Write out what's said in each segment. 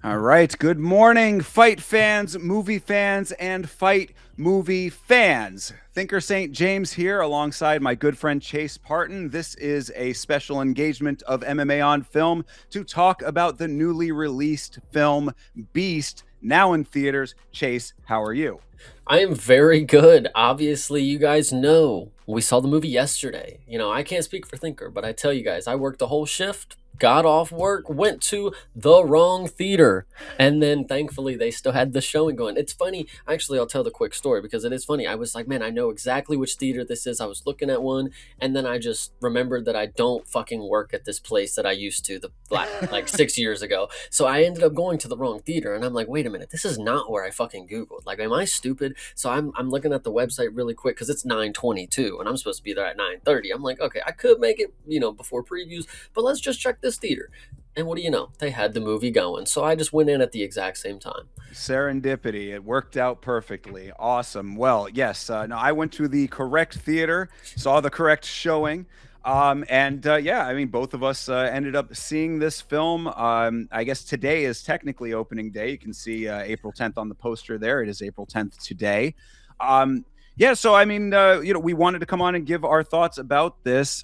All right. Good morning, fight fans, and fight movie fans. Thinker St. James here alongside my good friend Chase Parton. This is a special engagement of MMA on Film to talk about the newly released film Beast, now in theaters. Chase, how are you? I am very good. Obviously, you guys know we saw the movie yesterday. I can't speak for Thinker, but I tell you guys, I worked the whole shift, got off work, went to the wrong theater, and then thankfully they still had the showing going. It's funny. Actually, I'll tell the quick story because it is funny. I was like, man, I know exactly which theater this is. I was looking at one, and then I just remembered that I don't fucking work at this place that I used to like 6 years ago. So I ended up going to the wrong theater, and I'm like, wait a minute, this is not where I fucking Googled. Like, am I stupid? So I'm looking at the website really quick because it's 9:22 and I'm supposed to be there at 9:30. I'm like, okay, I could make it, before previews, but let's just check this theater. And what do you know? They had the movie going, so I just went in at the exact same time. Serendipity. It worked out perfectly. Awesome. Well, yes. No, I went to the correct theater, saw the correct showing. And yeah, I mean, both of us ended up seeing this film. I guess today is technically opening day. You can see April 10th on the poster there. It is April 10th today. Um, yeah, so I mean, we wanted to come on and give our thoughts about this.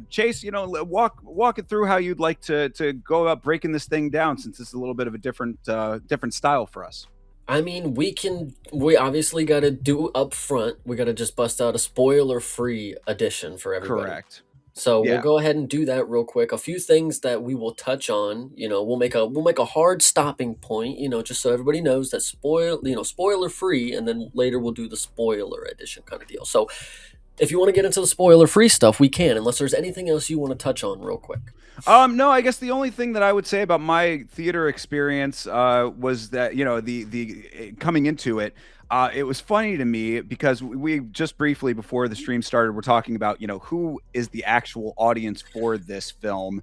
Chase, walk it through how you'd like to go about breaking this thing down, since it's a little bit of a different style for us. I mean, we obviously got to do up front. We got to just bust out a spoiler-free edition for everybody. Correct. So we'll Yeah. go ahead and do that real quick. A few things that we will touch on. We'll make a hard stopping point. Just so everybody knows that spoiler free, and then later we'll do the spoiler edition kind of deal. So if you want to get into the spoiler free stuff, we can. Unless there's anything else you want to touch on real quick. No, I guess the only thing that I would say about my theater experience was that the coming into it, it was funny to me because we just briefly before the stream started, we're talking about who is the actual audience for this film.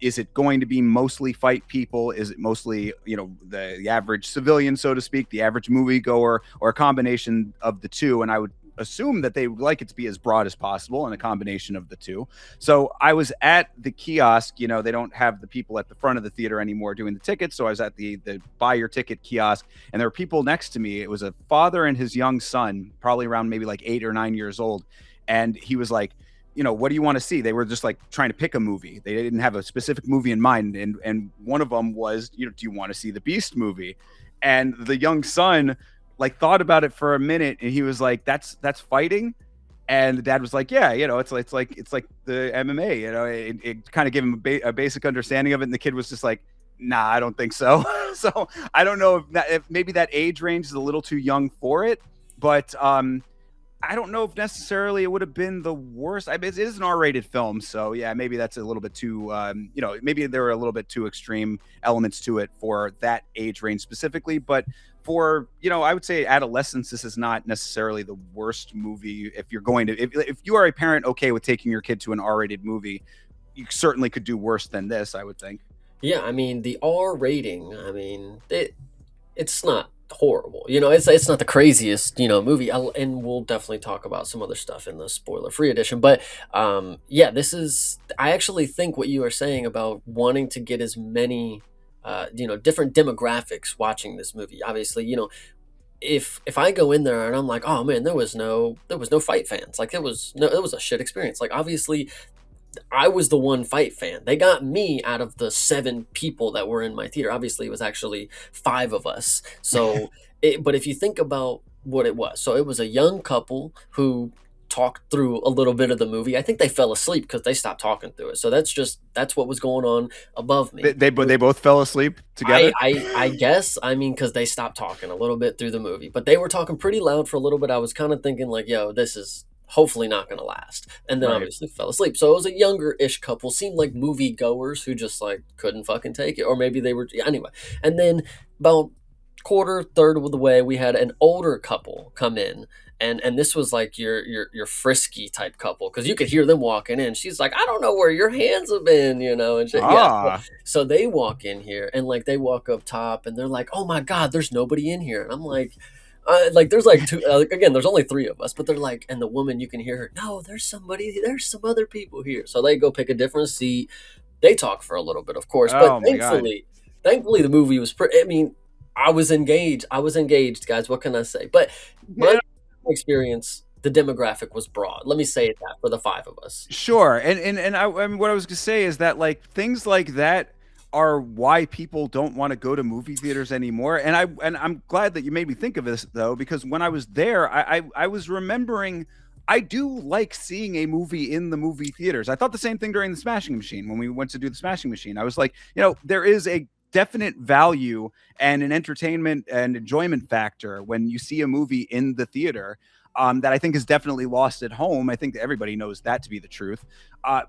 Is it going to be mostly fight people? Is it mostly the average civilian, so to speak, the average moviegoer, or a combination of the two? And I would assume that they would like it to be as broad as possible and a combination of the two. So I was at the kiosk. They don't have the people at the front of the theater anymore doing the tickets. So I was at the buy your ticket kiosk, and there were people next to me. It was a father and his young son, probably around maybe like 8 or 9 years old. And he was like, what do you want to see? They were just like trying to pick a movie. They didn't have a specific movie in mind. And one of them was, do you want to see the Beast movie? And the young son like thought about it for a minute, and he was like, that's fighting. And the dad was like, yeah, it's like the MMA. It kind of gave him a basic understanding of it, and the kid was just like, nah, I don't think so. So I don't know if maybe that age range is a little too young for it, but I don't know if necessarily it would have been the worst. I mean, it is an R-rated film, so yeah, maybe that's a little bit too, maybe there were a little bit too extreme elements to it for that age range specifically. But for I would say adolescence, this is not necessarily the worst movie. If you're going to, if you are a parent okay with taking your kid to an R-rated movie, you certainly could do worse than this, I would think. Yeah, I mean the R rating. I mean it's not horrible. It's not the craziest movie, and we'll definitely talk about some other stuff in the spoiler free edition. But yeah, this is. I actually think what you are saying about wanting to get as many different demographics watching this movie. Obviously, if I go in there and I'm like, oh man, there was no fight fans. Like it was a shit experience. Like obviously I was the one fight fan. They got me out of the seven people that were in my theater. Obviously, it was actually five of us. But if you think about what it was, so it was a young couple who talked through a little bit of the movie. I think they fell asleep because they stopped talking through it. So that's what was going on above They me. they, they both fell asleep I together. I I guess I mean because they stopped talking a little bit through the movie, but they were talking pretty loud for a little bit. I was kind of thinking like, yo, this is hopefully not going to last, and then Right. obviously fell asleep. So it was a younger-ish couple, seemed like movie goers who just like couldn't fucking take it, or maybe they were anyway. And then about quarter third of the way, we had an older couple come in. And this was like your frisky type couple because you could hear them walking in. She's like, I don't know where your hands have been, and shit. Yeah, Ah. so they walk in here and like they walk up top and they're like, "Oh my god, there's nobody in here." And I'm like there's like two again, there's only three of us, but they're like, and the woman you can hear her, "No, there's somebody, there's some other people here." So they go pick a different seat. They talk for a little bit, of course, but Oh my god. Thankfully, the movie was pretty. I mean, I was engaged. I was engaged, guys. What can I say? But my Yeah, experience, the demographic was broad. Let me say that for the five of us. sure. I mean, what I was gonna say is that like things like that are why people don't want to go to movie theaters anymore. And I'm glad that you made me think of this though, because when I was there, I was remembering I do like seeing a movie in the movie theaters. I thought the same thing during the Smashing Machine when we went to do the Smashing Machine. I was like, there is a definite value and an entertainment and enjoyment factor when you see a movie in the theater, that I think is definitely lost at home. I think that everybody knows that to be the truth.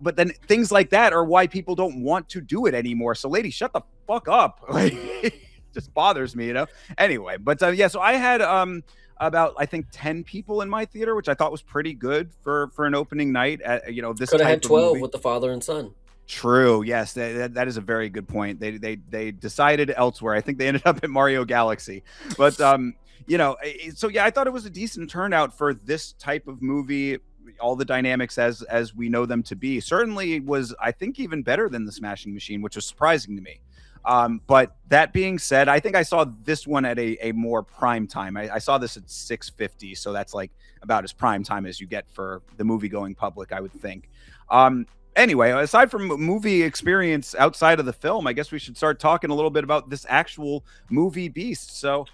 But then things like that are why people don't want to do it anymore. So, lady, shut the fuck up. Like, it just bothers me. Anyway, but yeah, so I had about I think 10 people in my theater, which I thought was pretty good for an opening night at this Could have had type of 12 movie. with the father and son. True. Yes, that is a very good point. They decided elsewhere. I think they ended up at Mario Galaxy, but so yeah, I thought it was a decent turnout for this type of movie. All the dynamics as we know them to be certainly was, I think, even better than the Smashing Machine, which was surprising to me. But that being said, I think I saw this one at a more prime time. I saw this at 6:50, so that's like about as prime time as you get for the movie going public, I would think. Anyway, aside from movie experience outside of the film, I guess we should start talking a little bit about this actual movie beast. So,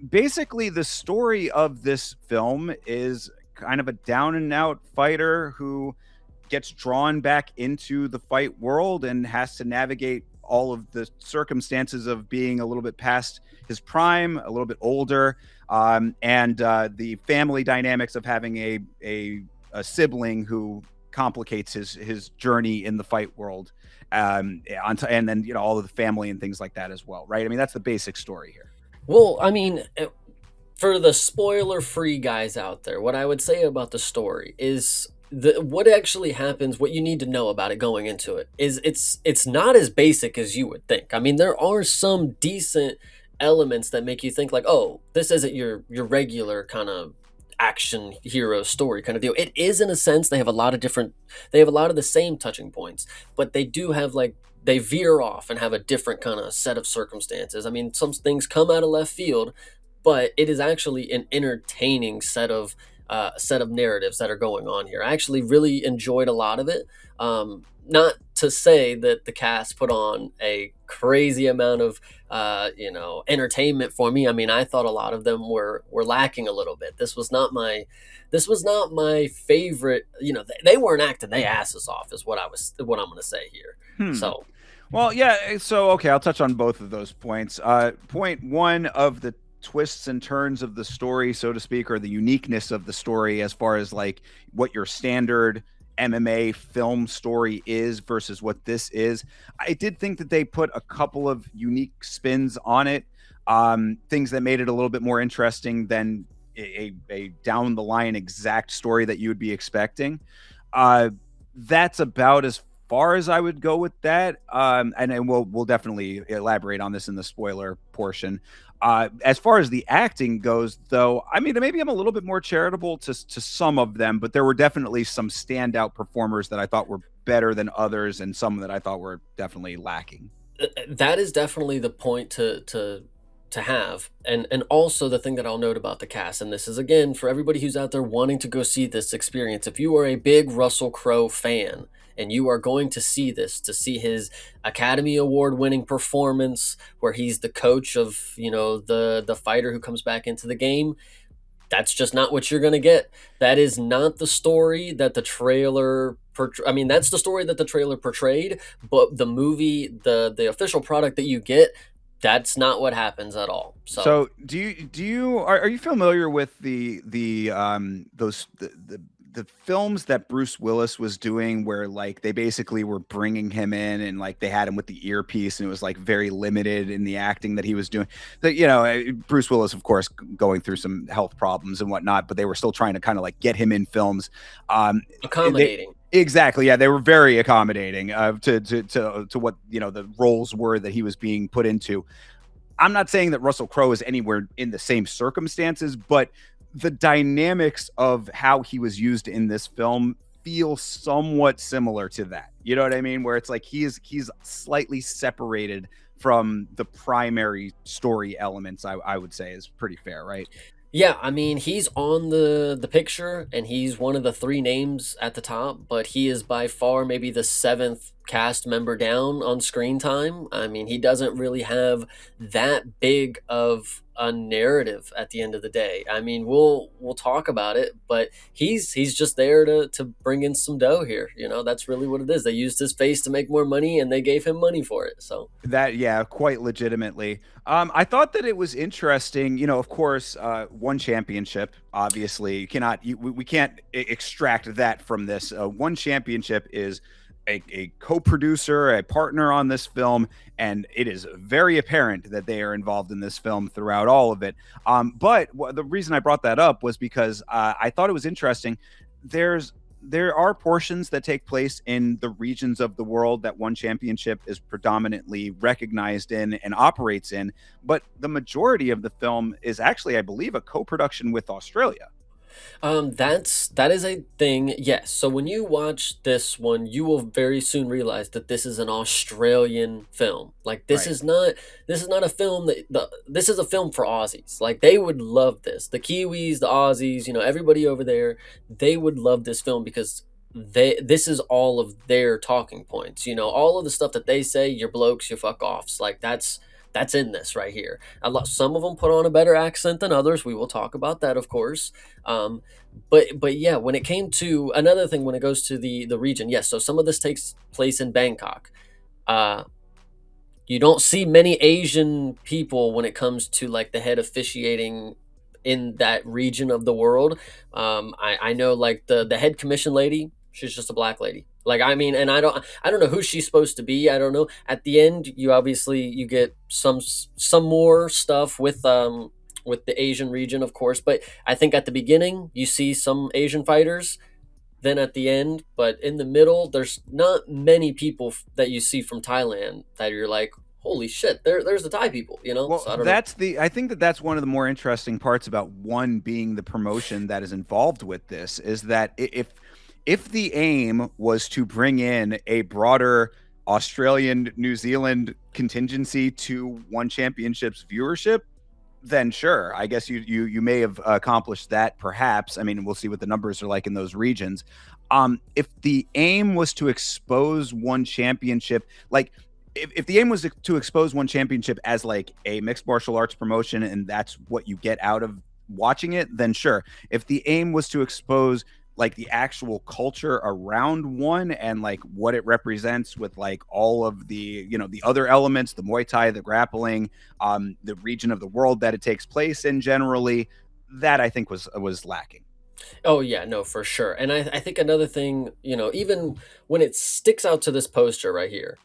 basically, the story of this film is kind of a down and out fighter who gets drawn back into the fight world and has to navigate all of the circumstances of being a little bit past his prime, a little bit older, and the family dynamics of having a sibling who complicates his journey in the fight world, and then all of the family and things like that as well, right? I mean, that's the basic story here. Well, I mean, for the spoiler-free guys out there, what I would say about the story is what actually happens, what you need to know about it going into it is it's not as basic as you would think. I mean, there are some decent elements that make you think like, oh, this isn't your regular kind of action hero story kind of deal. It is in a sense. They have a lot of the same touching points, but they do have like they veer off and have a different kind of set of circumstances. I mean, some things come out of left field, but it is actually an entertaining set of narratives that are going on here. I actually really enjoyed a lot of it. Not to say that the cast put on a crazy amount of entertainment for me. I mean, I thought a lot of them were lacking a little bit. This was not my favorite. They weren't acting their asses off, is what I'm going to say here. Hmm. So Well, yeah. So, okay, I'll touch on both of those points. Point one of the twists and turns of the story, so to speak, or the uniqueness of the story as far as like what your standard MMA film story is versus what this is. I did think that they put a couple of unique spins on it, things that made it a little bit more interesting than a down the line exact story that you would be expecting. Uh, that's about as far as I would go with that. And then we'll definitely elaborate on this in the spoiler portion. As far as the acting goes, though, I mean, maybe I'm a little bit more charitable to some of them, but there were definitely some standout performers that I thought were better than others, and some that I thought were definitely lacking. that is definitely the point to have, and also the thing that I'll note about the cast, and this is again for everybody who's out there wanting to go see this experience. If you are a big Russell Crowe fan and you are going to see this to see his Academy Award winning performance where he's the coach of the fighter who comes back into the game, that's just not what you're going to get. That is not the story that the trailer I mean, that's the story that the trailer portrayed, but the movie, the official product that you get, that's not what happens at all. So So, are you familiar with the films that Bruce Willis was doing, where like they basically were bringing him in and like they had him with the earpiece, and it was like very limited in the acting that he was doing. Bruce Willis, of course, going through some health problems and whatnot, but they were still trying to kind of like get him in films. They accommodating. Exactly, yeah, they were very accommodating, to what the roles were that he was being put into. I'm not saying that Russell Crowe is anywhere in the same circumstances, but the dynamics of how he was used in this film feel somewhat similar to that. You know what I mean? Where it's like he's slightly separated from the primary story elements. I would say is pretty fair, right? Yeah, I mean, he's on the picture and he's one of the three names at the top, but he is by far maybe the seventh cast member down on screen time. I mean, he doesn't really have that big of a narrative at the end of the day. I mean, we'll talk about it, but he's just there to bring in some dough here. You know, that's really what it is. They used his face to make more money and they gave him money for it. So That, yeah, quite legitimately. I thought that it was interesting. You know, of course, one championship. Obviously, you cannot. We can't extract that from this. One championship is a co-producer, a partner on this film, and it is very apparent that they are involved in this film throughout all of it. But the reason I brought that up was because I thought it was interesting. There are portions that take place in the regions of the world that one championship is predominantly recognized in and operates in, but the majority of the film is actually, I believe, a co-production with Australia. that is a thing. Yes. So when you watch this one, you will very soon realize that this is an Australian film. Like Right. this is not a film this is a film for Aussies. Like they would love this. The Kiwis, the Aussies, you know, everybody over there, they would love this film because this is all of their talking points. You know, all of the stuff that they say, you're blokes, you fuck offs. Like that's in this right here. Some of them put on a better accent than others. We will talk about that, of course. Um, but yeah, when it came to another thing, when it goes to the region, yes. So some of this takes place in Bangkok. Uh, you don't see many Asian people when it comes to like the head officiating in that region of the world. I know like the head commission lady, she's just a black lady. Like I mean, and I don't know who she's supposed to be. I don't know. At the end, you get some more stuff with the Asian region, of course. But I think at the beginning you see some Asian fighters, then at the end, but in the middle, there's not many people that you see from Thailand that you're like, holy shit, there's the Thai people, you know? Well, So I don't know. I think that that's one of the more interesting parts about one being the promotion that is involved with this is that if the aim was to bring in a broader Australian New Zealand contingency to one championship's viewership, then sure, I guess you may have accomplished that. Perhaps, I mean, we'll see what the numbers are like in those regions. If the aim was to expose one championship, like if the aim was to expose one championship as like a mixed martial arts promotion, and that's what you get out of watching it, then sure. If the aim was to expose like the actual culture around one and like what it represents with like all of the the other elements, the Muay Thai, the grappling, the region of the world that it takes place in generally, that I think was lacking. Oh yeah, no, for sure. And I think another thing, you know, even when it sticks out to this poster right here,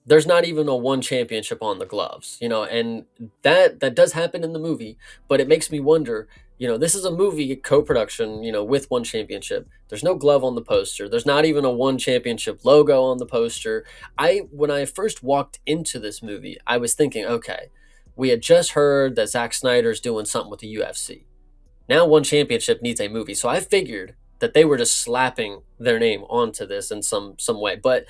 there's not even a one championship on the gloves, you know, and that does happen in the movie, but it makes me wonder, you know, this is a movie co-production, you know, with one championship. There's no glove on the poster. There's not even a one championship logo on the poster. I when I first walked into this movie, I was thinking, okay, we had just heard that Zack Snyder's doing something with the UFC. Now one championship needs a movie. So I figured that they were just slapping their name onto this in some way. But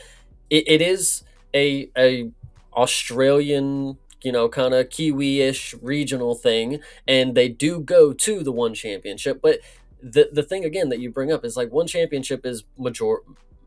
it is a Australian, you know, kind of Kiwi-ish regional thing, and they do go to the one championship. But the thing again that you bring up is like one championship is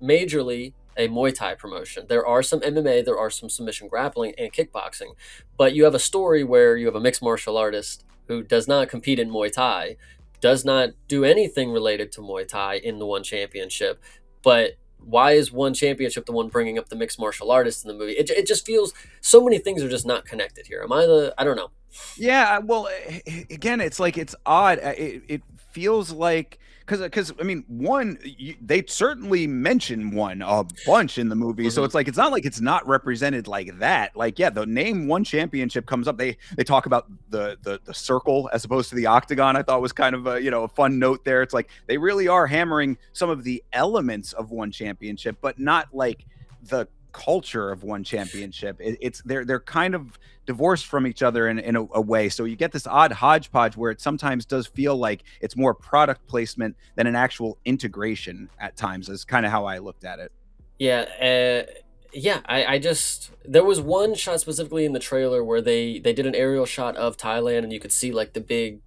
majorly a Muay Thai promotion. There are some MMA, there are some submission grappling and kickboxing, but you have a story where you have a mixed martial artist who does not compete in Muay Thai, does not do anything related to Muay Thai in the one championship, but why is one championship the one bringing up the mixed martial artist in the movie? It just feels so many things are just not connected here. Am I the I don't know. Yeah, well, again, it's like it's odd. It feels like because I mean, they certainly mention one a bunch in the movie, so Hmm. it's like it's not like it's not represented like that. Like, yeah, the name one championship comes up. They talk about the circle as opposed to the octagon. I thought was kind of a a fun note there. It's like they really are hammering some of the elements of one championship, but not like the culture of one championship. It's they're kind of divorced from each other in a way. So you get this odd hodgepodge where it sometimes does feel like it's more product placement than an actual integration at times. Is kind of how I looked at it. Yeah, yeah. I just there was one shot specifically in the trailer where they did an aerial shot of Thailand, and you could see like the big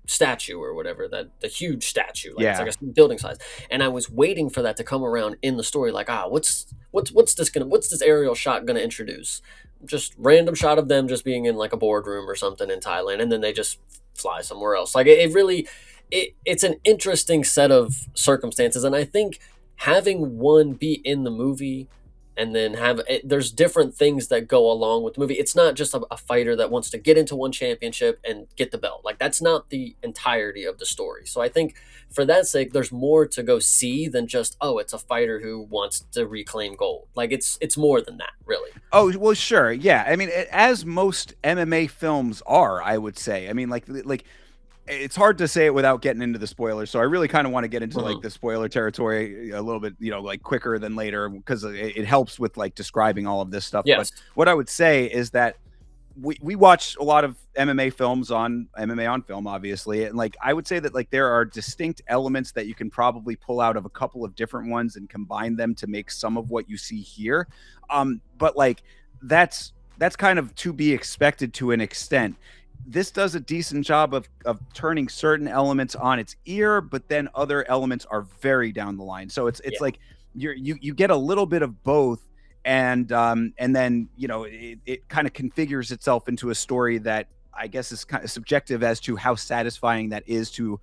statue or whatever, that the huge statue, like it's like Yeah. a building size. And I was waiting for that to come around in the story, like, what's this aerial shot gonna introduce? Just random shot of them just being in like a boardroom or something in Thailand, and then they just fly somewhere else. Like it really, it's an interesting set of circumstances, and I think having one be in the movie and then there's different things that go along with the movie. It's not just a fighter that wants to get into one championship and get the belt. Like that's not the entirety of the story. So I think for that sake, there's more to go see than just, oh, it's a fighter who wants to reclaim gold. Like it's more than that, really. Oh, well, sure. Yeah. I mean, as most MMA films are, I would say. I mean, like it's hard to say it without getting into the spoilers. So I really kind of want to get into like Mhm. the spoiler territory a little bit, like quicker than later because it helps with like describing all of this stuff. But Yes. what I would say is that we watch a lot of MMA films on MMA on film, obviously, and like I would say that like there are distinct elements that you can probably pull out of a couple of different ones and combine them to make some of what you see here. But like that's kind of to be expected to an extent. This does a decent job of turning certain elements on its ear, but then other elements are very down the line. So it's Yeah. like you get a little bit of both, and then it kind of configures itself into a story that I guess is kind of subjective as to how satisfying that is to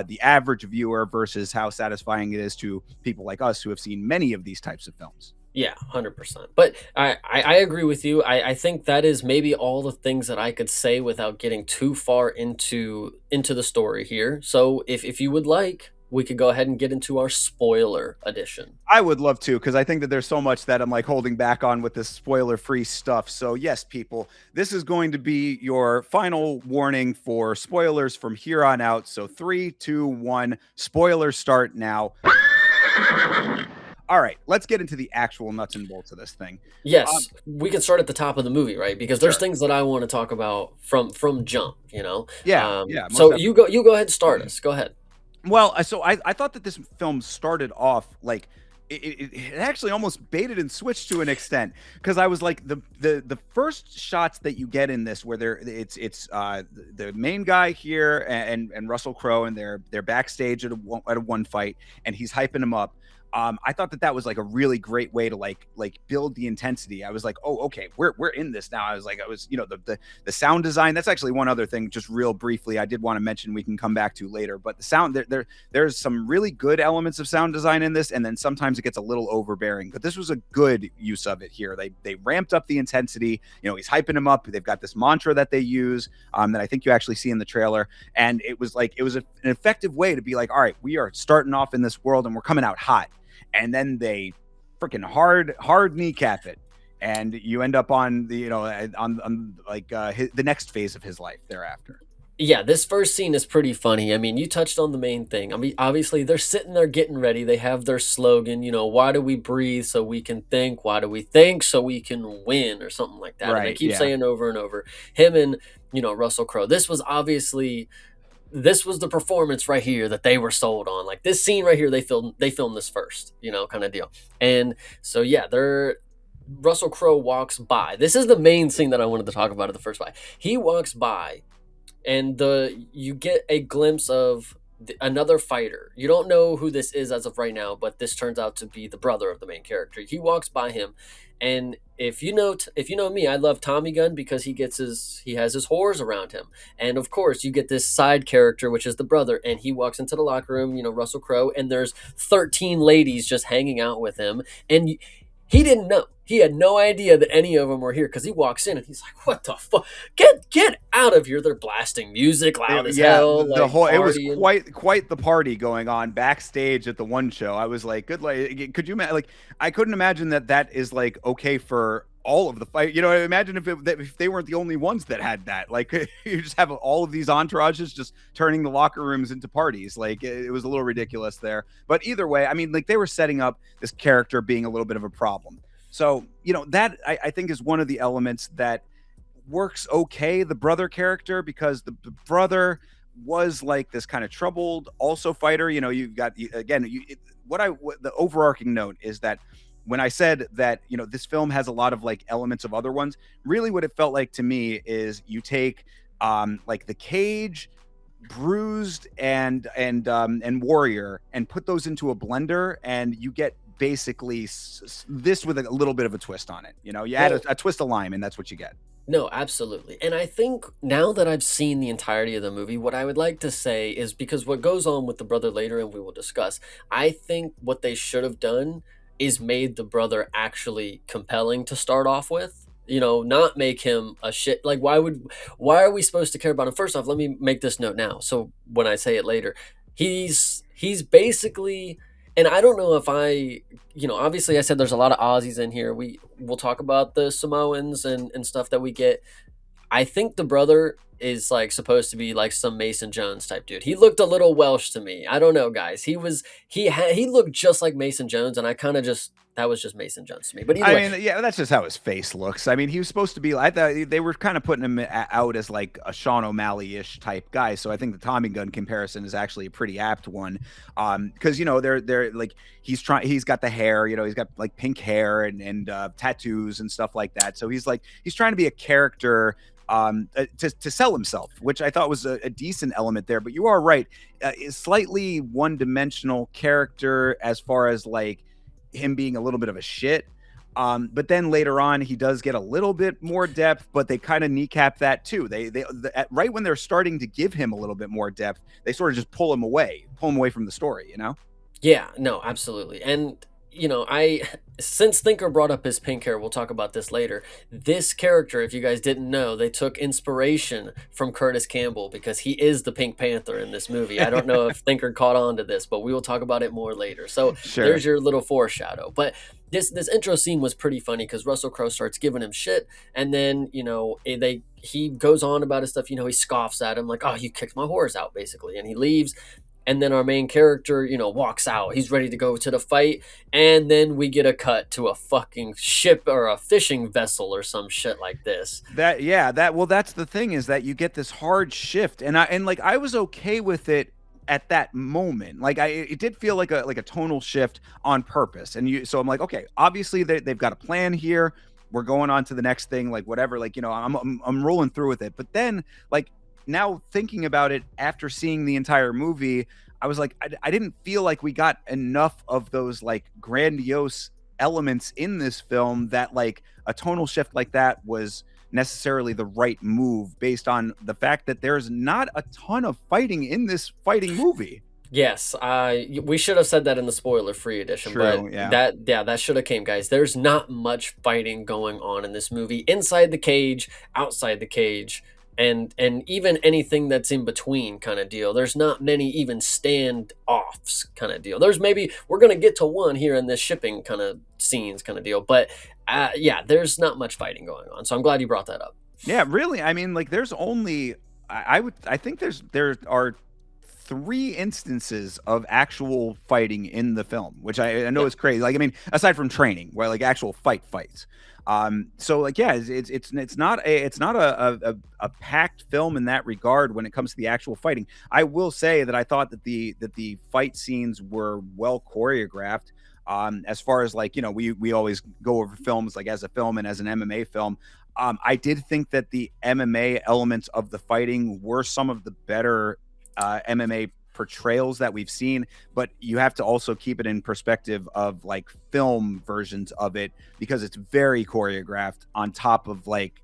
the average viewer versus how satisfying it is to people like us who have seen many of these types of films. Yeah, 100%. But I agree with you. I think that is maybe all the things that I could say without getting too far into the story here. So if you would like, we could go ahead and get into our spoiler edition. I would love to because I think that there's so much that I'm like holding back on with this spoiler free stuff. So, yes, people, this is going to be your final warning for spoilers from here on out. So, three, two, one, spoilers start now. All right, let's get into the actual nuts and bolts of this thing. Um, Yes, we can start at the top of the movie, right? Because there's sure. things that I want to talk about from jump, you know. Yeah, yeah, most So definitely. you go ahead and start us. Go ahead. Well, so I thought that this film started off like it actually almost baited and switched to an extent because I was like the first shots that you get in this where it's the main guy here and Russell Crowe and they're backstage at a one fight and he's hyping him up. I thought that was like a really great way to like build the intensity. I was like, oh, okay, we're in this now. I was the sound design. That's actually one other thing, just real briefly. I did want to mention we can come back to later, but the sound there's some really good elements of sound design in this, and then sometimes it gets a little overbearing. But this was a good use of it here. They ramped up the intensity. He's hyping him up. They've got this mantra that they use that I think you actually see in the trailer, and it was an effective way to be like, all right, we are starting off in this world and we're coming out hot, and then they freaking hard kneecap it, and you end up on on like the next phase of his life thereafter. Yeah, this first scene is pretty funny. I mean, you touched on the main thing. I mean, obviously, they're sitting there getting ready. They have their slogan, why do we breathe so we can think? Why do we think so we can win? Or something like that. And they Right, keep yeah. saying over and over. Him and, Russell Crowe. This was the performance right here that they were sold on. Like this scene right here, they filmed this first, kind of deal. And so yeah, they're Russell Crowe walks by. This is the main scene that I wanted to talk about at the first fight. He walks by and you get a glimpse of another fighter. You don't know who this is as of right now, but this turns out to be the brother of the main character. He walks by him, and if you know me, I love Tommy Gunn because he has his whores around him, and of course you get this side character which is the brother, and he walks into the locker room, Russell Crowe, and there's 13 ladies just hanging out with him, and he didn't know. He had no idea that any of them were here because he walks in and he's like, "What the fuck? Get out of here!" They're blasting music loud as Yeah, hell, the like whole it was partying. quite the party going on backstage at the one show. I was like, good, like, could you like I couldn't imagine that is like okay for all of the fight. Imagine if they weren't the only ones that had that. Like you just have all of these entourages just turning the locker rooms into parties. Like it was a little ridiculous there. But either way, I mean, like they were setting up this character being a little bit of a problem. So, that I think is one of the elements that works okay, the brother character, because the brother was like this kind of troubled also fighter. You've got again, what the overarching note is that when I said that, this film has a lot of like elements of other ones, really what it felt like to me is you take like the Cage, Bruised, and Warrior, and put those into a blender, and you get basically this with a little bit of a twist on it. You add No, a twist of lime, and that's what you get. no, absolutely. And I think now that I've seen the entirety of the movie, what I would like to say is, because what goes on with the brother later, and we will discuss, I think what they should have done is made the brother actually compelling to start off with. Not make him a shit. Like, why are we supposed to care about him? First off, let me make this note now. So when I say it later, he's basically, and I don't know if obviously I said there's a lot of Aussies in here. We'll talk about the Samoans and stuff that we get. I think the brother is like supposed to be like some Mason Jones type dude. He looked a little Welsh to me. I don't know, guys. He looked just like Mason Jones, and I kind of just that was just Mason Jones to me. But either I way, mean, yeah, that's just how his face looks. I mean, he was supposed to be. I thought they were kind of putting him out as like a Sean O'Malley-ish type guy. So I think the Tommy gun comparison is actually a pretty apt one. Because they're like he's got the hair. He's got like pink hair and tattoos and stuff like that. So he's trying to be a character to sell himself, which I thought was a decent element there. But you are right, slightly one-dimensional character as far as like him being a little bit of a shit. But then later on, he does get a little bit more depth, but they kind of kneecap that too. Right when they're starting to give him a little bit more depth, they sort of just pull him away from the story. yeah, no, absolutely. And I since Thinker brought up his pink hair, we'll talk about this later. This character, if you guys didn't know, they took inspiration from Curtis Campbell because he is the Pink Panther in this movie. I don't know if Thinker caught on to this, but we will talk about it more later. So Sure. there's your little foreshadow. But this intro scene was pretty funny because Russell Crowe starts giving him shit, and then he goes on about his stuff. He scoffs at him like, "Oh, you kicked my horse out," basically, and he leaves. And then our main character, walks out. He's ready to go to the fight. And then we get a cut to a fucking ship or a fishing vessel or some shit like this. That's the thing, is that you get this hard shift, and I was okay with it at that moment. Like it did feel like a tonal shift on purpose, so I'm like, okay, obviously they've got a plan here. We're going on to the next thing, like whatever. Like I'm rolling through with it, but then like now thinking about it after seeing the entire movie, I was like, I didn't feel like we got enough of those like grandiose elements in this film that like a tonal shift like that was necessarily the right move based on the fact that there's not a ton of fighting in this fighting movie. Yes, we should have said that in the spoiler-free edition, but True, yeah. that should have came, guys. There's not much fighting going on in this movie, inside the cage, outside the cage, and even anything that's in between kind of deal. There's not many even standoffs kind of deal. We're gonna get to one here in this shipping kind of scenes kind of deal, but yeah, there's not much fighting going on. So I'm glad you brought that up. Yeah, really. I mean, like there's only I think there are three instances of actual fighting in the film, which I know Yeah. is crazy. Like, I mean, aside from training, where like actual fights. So like, yeah, it's not a packed film in that regard when it comes to the actual fighting. I will say that I thought that the fight scenes were well choreographed. As far as like, we always go over films like as a film and as an MMA film. I did think that the MMA elements of the fighting were some of the better MMA portrayals that we've seen, but you have to also keep it in perspective of like film versions of it, because it's very choreographed on top of like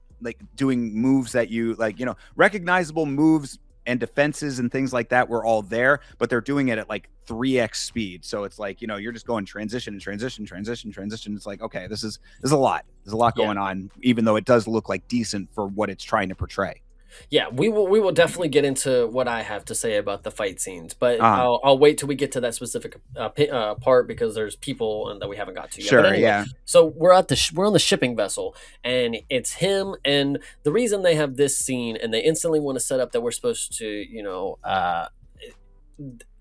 doing moves that you like, recognizable moves and defenses and things like that were all there, but they're doing it at like 3x speed. So it's like, you're just going transition and transition. It's like, okay, this is a lot. There's a lot Yeah. going on, even though it does look like decent for what it's trying to portray. Yeah, we will definitely get into what I have to say about the fight scenes, but Uh, I'll wait till we get to that specific part because there's people that we haven't got to yet. But sure, anyway, yeah. so we're on the shipping vessel, and it's him. And the reason they have this scene and they instantly want to set up that we're supposed to,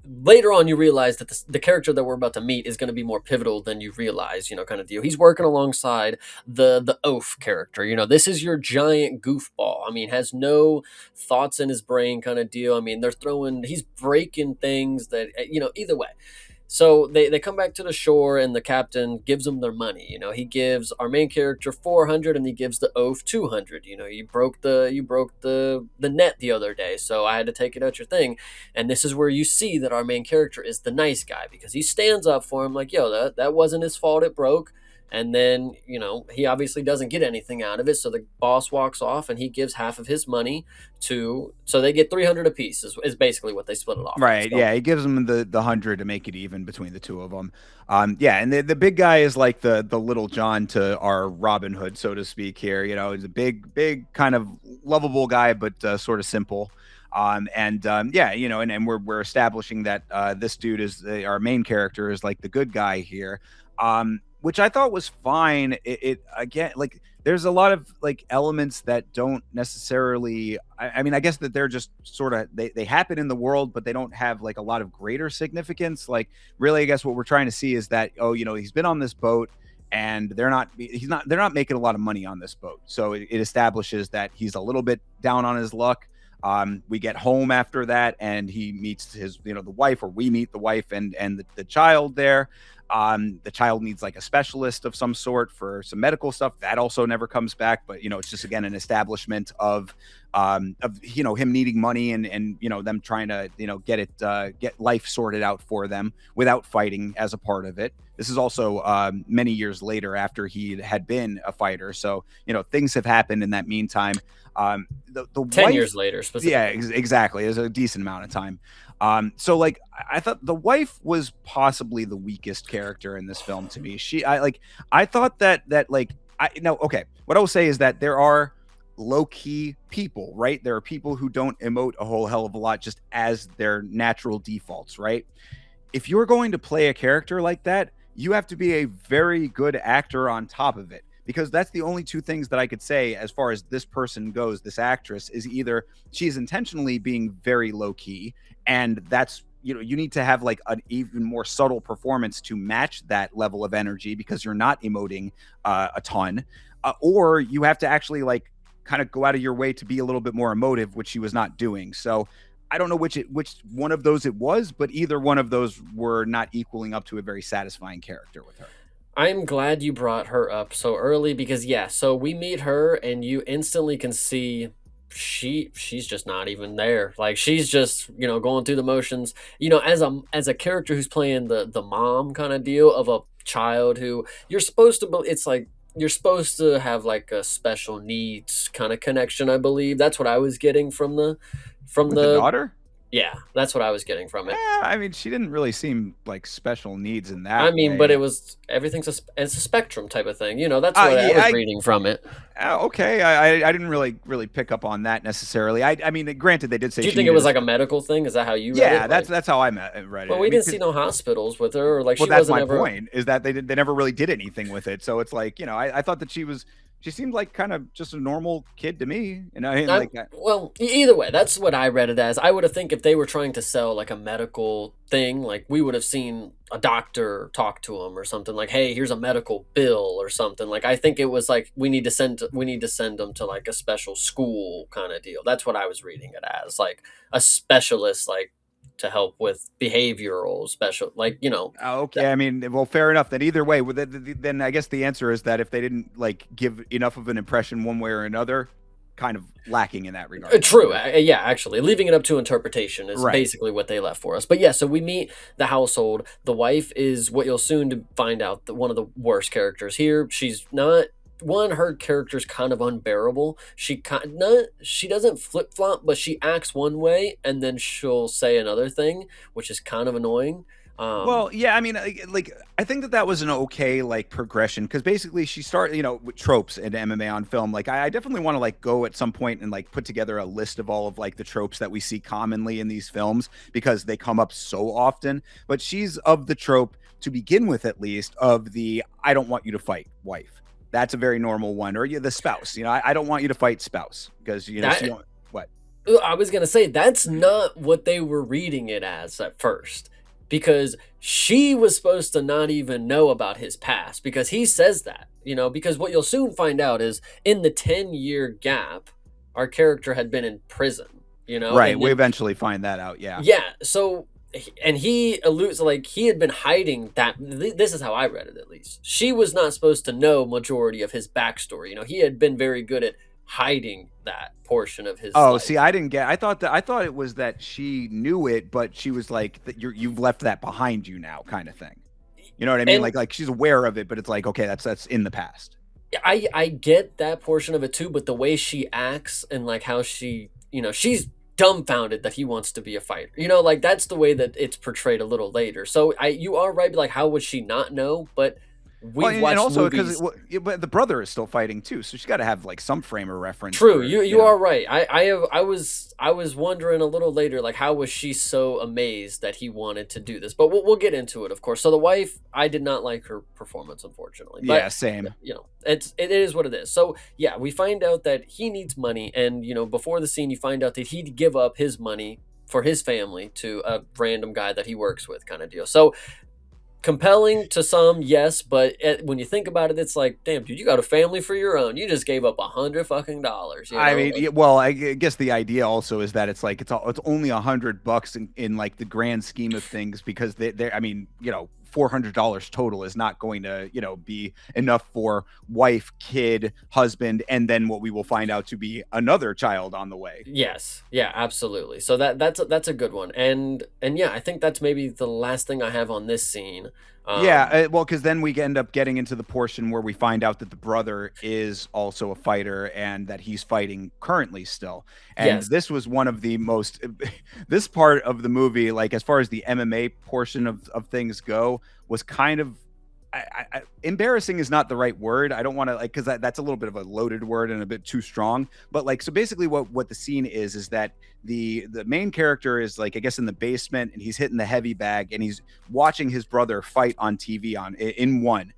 later on you realize that the character that we're about to meet is going to be more pivotal than you realize, kind of deal. He's working alongside the oaf character. This is your giant goofball. I mean, has no thoughts in his brain, kind of deal. I mean, he's breaking things that, either way. So they come back to the shore, and the captain gives them their money. He gives our main character 400, and he gives the oaf 200. You broke the net the other day, so I had to take it out your thing. And this is where you see that our main character is the nice guy, because he stands up for him like, yo, that wasn't his fault, it broke. And then, he obviously doesn't get anything out of it. So the boss walks off, and he gives half of his money so they get 300 apiece is basically what they split it off on. Right. So Yeah. He gives them the 100 to make it even between the two of them. Yeah. And the big guy is like the little John to our Robin Hood, so to speak here. He's a big kind of lovable guy, but sort of simple. Yeah, and we're establishing that this dude is our main character is like the good guy here. Which I thought was fine. It again, like there's a lot of like elements that don't necessarily I mean, I guess that they're just sort of they happen in the world, but they don't have like a lot of greater significance. Like really, I guess what we're trying to see is that, oh, he's been on this boat and they're not making a lot of money on this boat. So it establishes that he's a little bit down on his luck. We get home after that, and he meets the wife, or we meet the wife and the child there. The child needs like a specialist of some sort for some medical stuff that also never comes back, but it's just again an establishment of him needing money and them trying to get life sorted out for them without fighting as a part of it. This is also many years later after he had been a fighter, so things have happened in that meantime. The 10 wife, year later specifically. yeah, exactly. There's a decent amount of time. So like I thought the wife was possibly the weakest character in this film to me. I thought that like I no okay. What I will say is that there are low key people, right? There are people who don't emote a whole hell of a lot just as their natural defaults, right? If you're going to play a character like that, you have to be a very good actor on top of it, because that's the only two things that I could say as far as this person goes. This actress is either she's intentionally being very low key, and that's you need to have like an even more subtle performance to match that level of energy because you're not emoting a ton, or you have to actually like kind of go out of your way to be a little bit more emotive, which she was not doing. So I don't know which one of those it was, but either one of those were not equaling up to a very satisfying character with her. I'm glad you brought her up so early, because yeah, so we meet her and you instantly can see she's just not even there. Like she's just, going through the motions. As a character who's playing the mom kind of deal of a child who you're supposed to it's like you're supposed to have like a special needs kind of connection, I believe. That's what I was getting from the from With the the daughter? yeah, that's what I was getting from it. Yeah, I mean, she didn't really seem like special needs in I that mean, but way. everything's it's a spectrum type of thing. That's what I Yeah, was reading from it. okay. I didn't really pick up on that necessarily. I mean, granted, they did say Do you she think it needed was a like a medical thing? Is that how you read yeah, it? Like, that's how read but it. I we mean, didn't see no hospitals with her, or like well, she that's wasn't my ever. point. Is that they never really did anything with it. So it's like I thought that she seemed like kind of just a normal kid to me. I'm, Like well, either way, that's what I read it as. I would have think if they were trying to sell like a medical thing, like we would have seen a doctor talk to him or something like, "Hey, here's a medical bill" or something. Like I think it was like we need to send them to like a special school kind of deal. That's what I was reading it as, like a specialist, like to help with behavioral special, like okay, that. I mean, well, fair enough. Then either way, then I guess the answer is that if they didn't like give enough of an impression one way or another, kind of lacking in that regard. Then, True. Yeah, actually, leaving it up to interpretation is right? basically what they left for us. But yeah, so we meet the household. The wife is what you'll soon to find out that one of the worst characters here. She's not one. Her character's kind of unbearable. She doesn't flip flop, but she acts one way and then she'll say another thing, which is kind of annoying. Um, Well, yeah, I mean, like I think that was an okay like progression because basically she started, with tropes in MMA on film. Like I definitely want to like go at some point and like put together a list of all of like the tropes that we see commonly in these films because they come up so often. But she's of the trope to begin with, at least, of the "I don't want you to fight" wife. That's a very normal one, or the spouse. I don't want you to fight spouse because she that don't what. I was gonna say that's not what they were reading it as at first, because she was supposed to not even know about his past because he says that, because what you'll soon find out is in the 10-year gap, our character had been in prison, Right. and We then eventually find that out. Yeah. yeah, so and he alludes like he had been hiding that. This is how I read it, at least. She was not supposed to know majority of his backstory. He had been very good at hiding that portion of his Oh, see, life. I didn't get. I thought it was that she knew it, but she was like that. You've left that behind you now, kind of thing. You know what I mean? And Like she's aware of it, but it's like okay, that's in the past. I get that portion of it too, but the way she acts and like how she, she's dumbfounded that he wants to be a fighter. Like that's the way that it's portrayed a little later. So you are right, like how would she not know? But Well, we've and watched also because movies. but the brother is still fighting too, so she's got to have like some frame of reference True, for you are right. I was wondering a little later, like how was she so amazed that he wanted to do this? But we'll get into it, of course. So the wife, I did not like her performance, unfortunately. Yeah, But same. it is what it is. So yeah, we find out that he needs money, and before the scene, you find out that he'd give up his money for his family to a random guy that he works with, kind of deal. So compelling to some, yes, but when you think about it, it's like, damn, dude, you got a family for your own. You just gave up $100 fucking, I mean, Like, well, I guess the idea also is that it's like it's only $100 in like the grand scheme of things because they I mean, $400 total is not going to be enough for wife, kid, husband, and then what we will find out to be another child on the way. yes, yeah, absolutely. So that's a good one, and yeah, I think that's maybe the last thing I have on this scene. Yeah, Um, well, because then we end up getting into the portion where we find out that the brother is also a fighter and that he's fighting currently still. And yes, this was one of the most, this part of the movie, like as far as the MMA portion of things go, was kind of embarrassing is not the right word. I don't want to like because that's a little bit of a loaded word and a bit too strong. But like so basically what the scene is that the main character is like I guess in the basement and he's hitting the heavy bag and he's watching his brother fight on TV in one,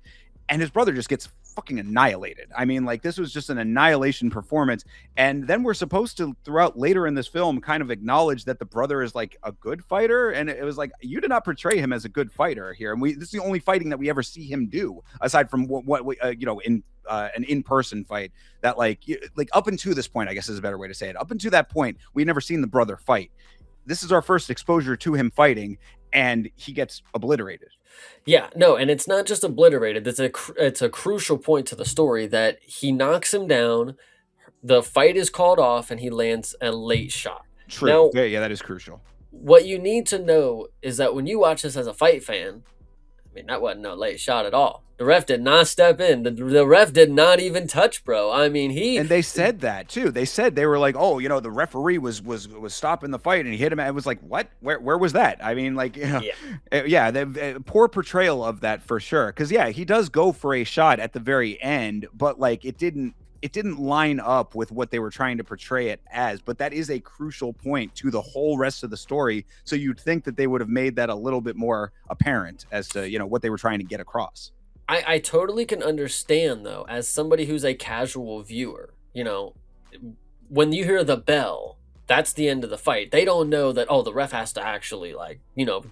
and his brother just gets fucking annihilated. I mean, like this was just an annihilation performance. And then we're supposed to, throughout later in this film, kind of acknowledge that the brother is like a good fighter. And it was like you did not portray him as a good fighter here. And this is the only fighting that we ever see him do, aside from what in an in-person fight that like up until this point, I guess is a better way to say it. Up until that point, we never seen the brother fight. This is our first exposure to him fighting, and he gets obliterated. yeah, no, and it's not just obliterated. It's a crucial point to the story that he knocks him down. The fight is called off, and he lands a late shot. True. Now, Yeah, that is crucial. what you need to know is that when you watch this as a fight fan, I mean, that wasn't no late shot at all. The ref did not step in. The ref did not even touch, bro. I mean, And they said that too. They said they were like, "Oh, the referee was stopping the fight and he hit him." And it was like, "What? Where was that?" I mean, like, yeah, yeah, the poor portrayal of that for sure. Because yeah, he does go for a shot at the very end, but like it didn't line up with what they were trying to portray it as. But that is a crucial point to the whole rest of the story. So you'd think that they would have made that a little bit more apparent as to what they were trying to get across. I totally can understand though, as somebody who's a casual viewer, when you hear the bell, that's the end of the fight. They don't know that, oh, the ref has to actually like,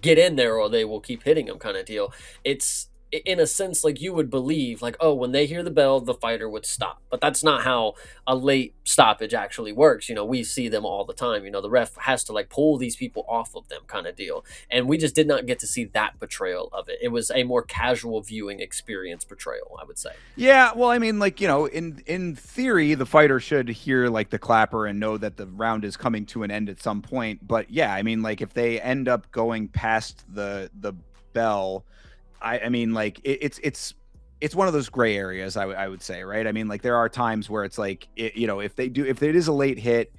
get in there or they will keep hitting him, kind of deal. It's in a sense like you would believe like, oh, when they hear the bell, the fighter would stop. But that's not how a late stoppage actually works. We see them all the time. The ref has to like pull these people off of them, kind of deal. And we just did not get to see that portrayal of it. It was a more casual viewing experience portrayal, I would say. Yeah, well, I mean, like, in theory, the fighter should hear like the clapper and know that the round is coming to an end at some point. But yeah, I mean, like if they end up going past the bell, I mean, like it's one of those gray areas. I would say, right? I mean, like there are times where it's like if it is a late hit,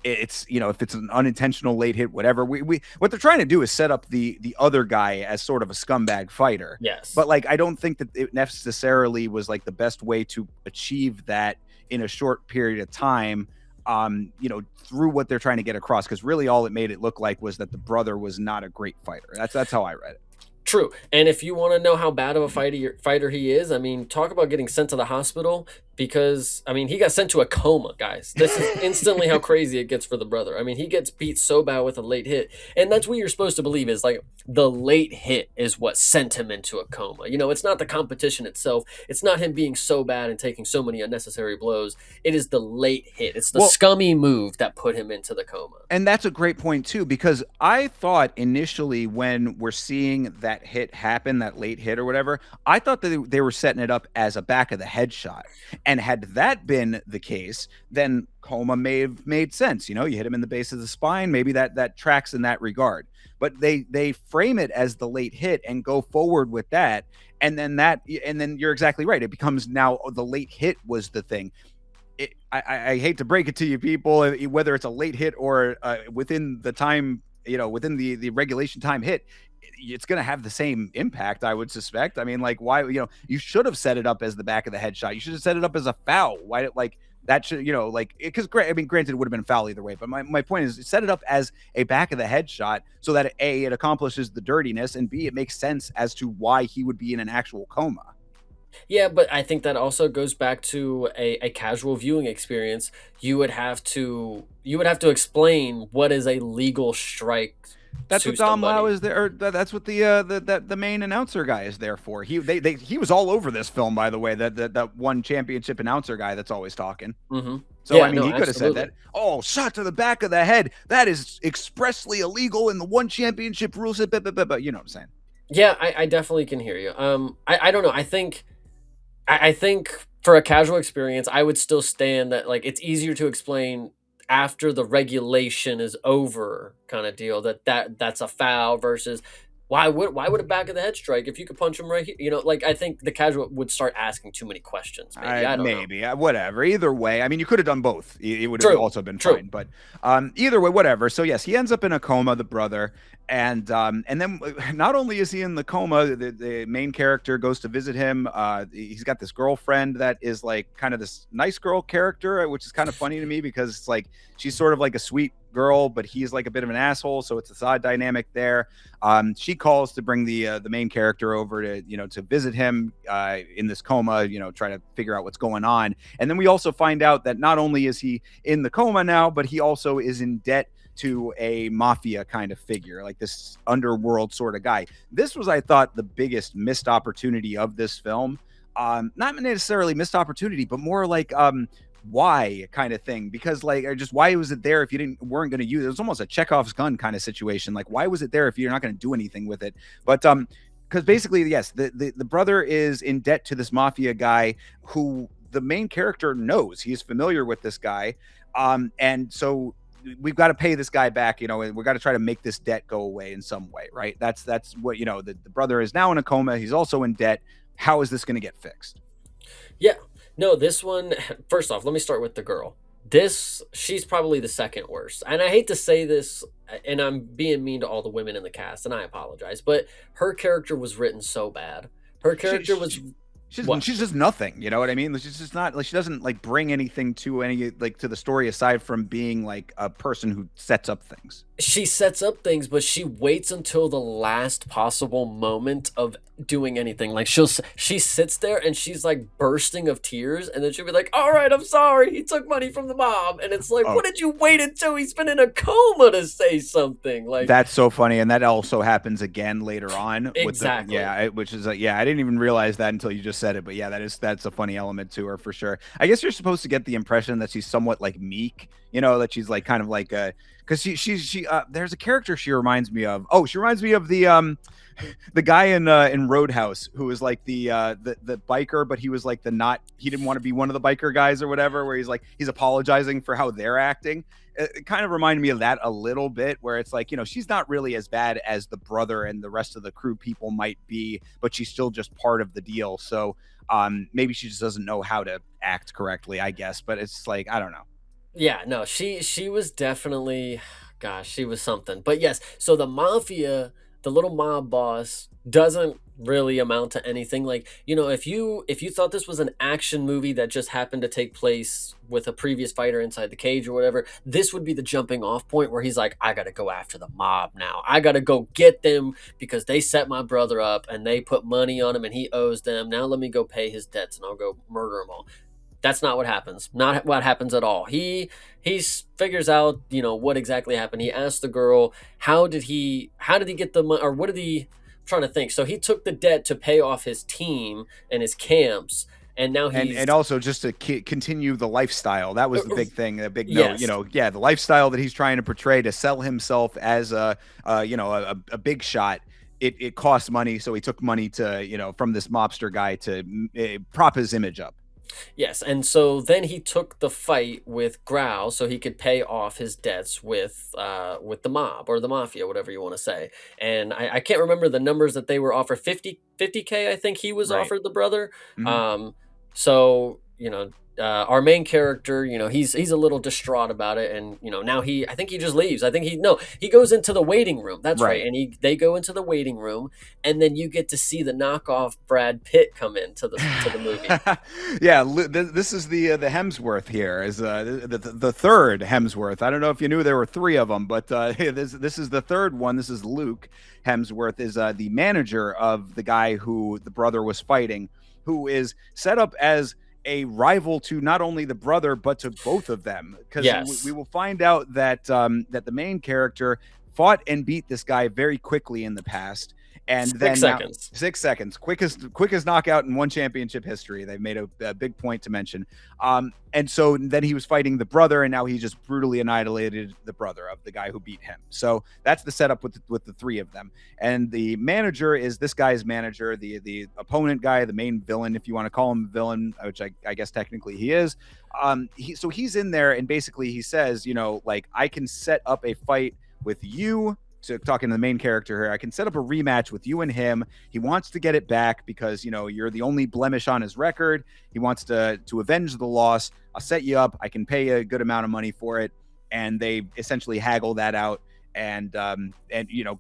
it's if it's an unintentional late hit, whatever. We what they're trying to do is set up the other guy as sort of a scumbag fighter. Yes. But like I don't think that it necessarily was like the best way to achieve that in a short period of time. Through what they're trying to get across, because really all it made it look like was that the brother was not a great fighter. That's how I read it. True. And if you want to know how bad of a fighter he is, I mean, talk about getting sent to the hospital because I mean he got sent to a coma, guys. This is instantly how crazy it gets for the brother. I mean he gets beat so bad with a late hit, and that's what you're supposed to believe is like the late hit is what sent him into a coma. You know, it's not the competition itself. It's not him being so bad and taking so many unnecessary blows. It is the late hit. It's the Well, scummy move that put him into the coma. and that's a great point too, because I thought initially when we're seeing that hit happen, that late hit or whatever, I thought that they were setting it up as a back of the head shot. And had that been the case, then coma may have made sense. You know, you hit him in the base of the spine, maybe that tracks in that regard. But they frame it as the late hit and go forward with that, and then you're exactly right. It becomes now the late hit was the thing. I hate to break it to you people, whether it's a late hit or within the time, within the regulation time hit, it's going to have the same impact, I would suspect. I mean, like, why, you should have set it up as the back of the head shot. You should have set it up as a foul. Why, like, that should, like, because, I mean, granted, it would have been a foul either way. But my point is, set it up as a back of the head shot so that A, it accomplishes the dirtiness, and B, it makes sense as to why he would be in an actual coma. Yeah, but I think that also goes back to a casual viewing experience. You would have to explain what is a legal strike That's to what Dom Lau somebody. is there. Or that's what the main announcer guy is there for. He was all over this film, by the way. That one championship announcer guy that's always talking. Hmm. So I Yeah, mean, no, he could have said absolutely. that. Oh, shot to the back of the head. That is expressly illegal in the one championship rules. But you know what I'm saying? Yeah, I definitely can hear you. I don't know. I think for a casual experience, I would still stand that like it's easier to explain after the regulation is over, kind of deal. That's a foul versus why would a back of the head strike if you could punch him right here? You know, like I think the casual would start asking too many questions. Maybe I don't know. Maybe whatever. Either way, I mean, you could have done both. It would have True, also been true. fine. But either way, whatever. So yes, he ends up in a coma, the brother, and then not only is he in the coma, the main character goes to visit him. He's got this girlfriend that is like kind of this nice girl character, which is kind of funny to me because it's like she's sort of like a sweet girl, but he's like a bit of an asshole. So it's a side dynamic there. She calls to bring the main character over to to visit him in this coma, try to figure out what's going on. And then we also find out that not only is he in the coma now, but he also is in debt to a mafia kind of figure, like this underworld sort of guy. This was, I thought, the biggest missed opportunity of this film. Not necessarily missed opportunity, but more like why kind of thing, because like, or just why was it there if you weren't going to use it? It was almost a Chekhov's gun kind of situation. Like, why was it there if you're not going to do anything with it? But because basically, yes, the brother is in debt to this mafia guy who the main character knows. He's familiar with this guy, and so we've got to pay this guy back, and we've got to try to make this debt go away in some way, right? That's what, the brother is now in a coma. He's also in debt. How is this going to get fixed? Yeah. No, this one, first off, let me start with the girl. She's probably the second worst. And I hate to say this, and I'm being mean to all the women in the cast, and I apologize, but her character was written so bad. Her She, character was she what? she's just nothing, you know what I mean? She's just not like, she doesn't like bring anything to any, like, to the story aside from being like a person who sets up things. She sets up things, but she waits until the last possible moment of doing anything. Like she sits there and she's like bursting of tears, and then she'll be like, "All right, I'm sorry. He took money from the mob," and it's like, Oh, "What did you wait until he's been in a coma to say something?" Like that's so funny, and that also happens again later on with the exactly. which is yeah, I didn't even realize that until you just said it, but yeah, that's a funny element to her for sure. I guess you're supposed to get the impression that she's somewhat like meek, that she's like kind of like because she there's a character she reminds me of. Oh, she reminds me of the guy in Roadhouse who was like the biker, but he was like he didn't want to be one of the biker guys or whatever, where he's apologizing for how they're acting. It kind of reminded me of that a little bit, where it's like, she's not really as bad as the brother and the rest of the crew people might be, but she's still just part of the deal. So maybe she just doesn't know how to act correctly, I guess. But it's like, I don't know. Yeah, no, she was definitely, gosh, she was something. But yes, so the mafia, the little mob boss, doesn't really amount to anything. Like, if you thought this was an action movie that just happened to take place with a previous fighter inside the cage or whatever, this would be the jumping off point where he's like, I gotta go after the mob now. I gotta go get them because they set my brother up and they put money on him and he owes them. Now let me go pay his debts and I'll go murder them all. That's not what happens. Not what happens at all. Figures out, what exactly happened. He asks the girl, how did he get the money, or what did he? I'm trying to think. So he took the debt to pay off his team and his camps, and now And he's also just to continue the lifestyle. That was the big thing, the big note. yes. Yeah, the lifestyle that he's trying to portray to sell himself as a big shot. It costs money, so he took money to from this mobster guy to prop his image up. Yes, and so then he took the fight with Grau so he could pay off his debts with the mob or the mafia, whatever you want to say. And I can't remember the numbers that they were offered. 50K, I think he was Right. offered, the brother. Mhm. So our main character, he's a little distraught about it, and now I think he just leaves. I think he goes into the waiting room. That's right, Right. and they go into the waiting room, and then you get to see the knockoff Brad Pitt come into the movie. Yeah, this is the Hemsworth here is the third Hemsworth. I don't know if you knew there were three of them, but this is the third one. This is Luke Hemsworth is the manager of the guy who the brother was fighting, who is set up as a rival to not only the brother but to both of them, because we Yes. will find out that that the main character fought and beat this guy very quickly in the past, and Six then now seconds. 6 seconds, quickest knockout in one championship history. They've made a big point to mention. And so then he was fighting the brother, and now he just brutally annihilated the brother of the guy who beat him. So that's the setup with the three of them. And the manager is this guy's manager, the opponent guy, the main villain, if you want to call him a villain, which I guess technically he is. So he's in there, and basically he says, like, I can set up a fight with you. So talking to the main character here, I can set up a rematch with you and him. He wants to get it back because you're the only blemish on his record. He wants to avenge the loss. I'll set you up. I can pay a good amount of money for it, and they essentially haggle that out and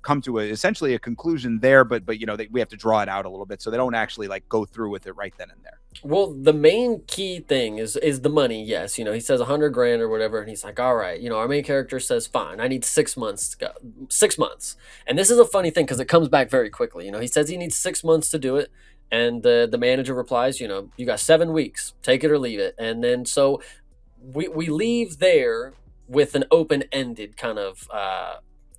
come to essentially a conclusion there. But we have to draw it out a little bit, so they don't actually like go through with it right then and there. Well, the main key thing is the money. Yes, he says 100 grand or whatever, and he's like, "All right." Our main character says, "Fine, I need 6 months to go. 6 months." And this is a funny thing because it comes back very quickly. He says he needs 6 months to do it, and the manager replies, "You got 7 weeks. Take it or leave it." And then so we leave there with an open ended kind of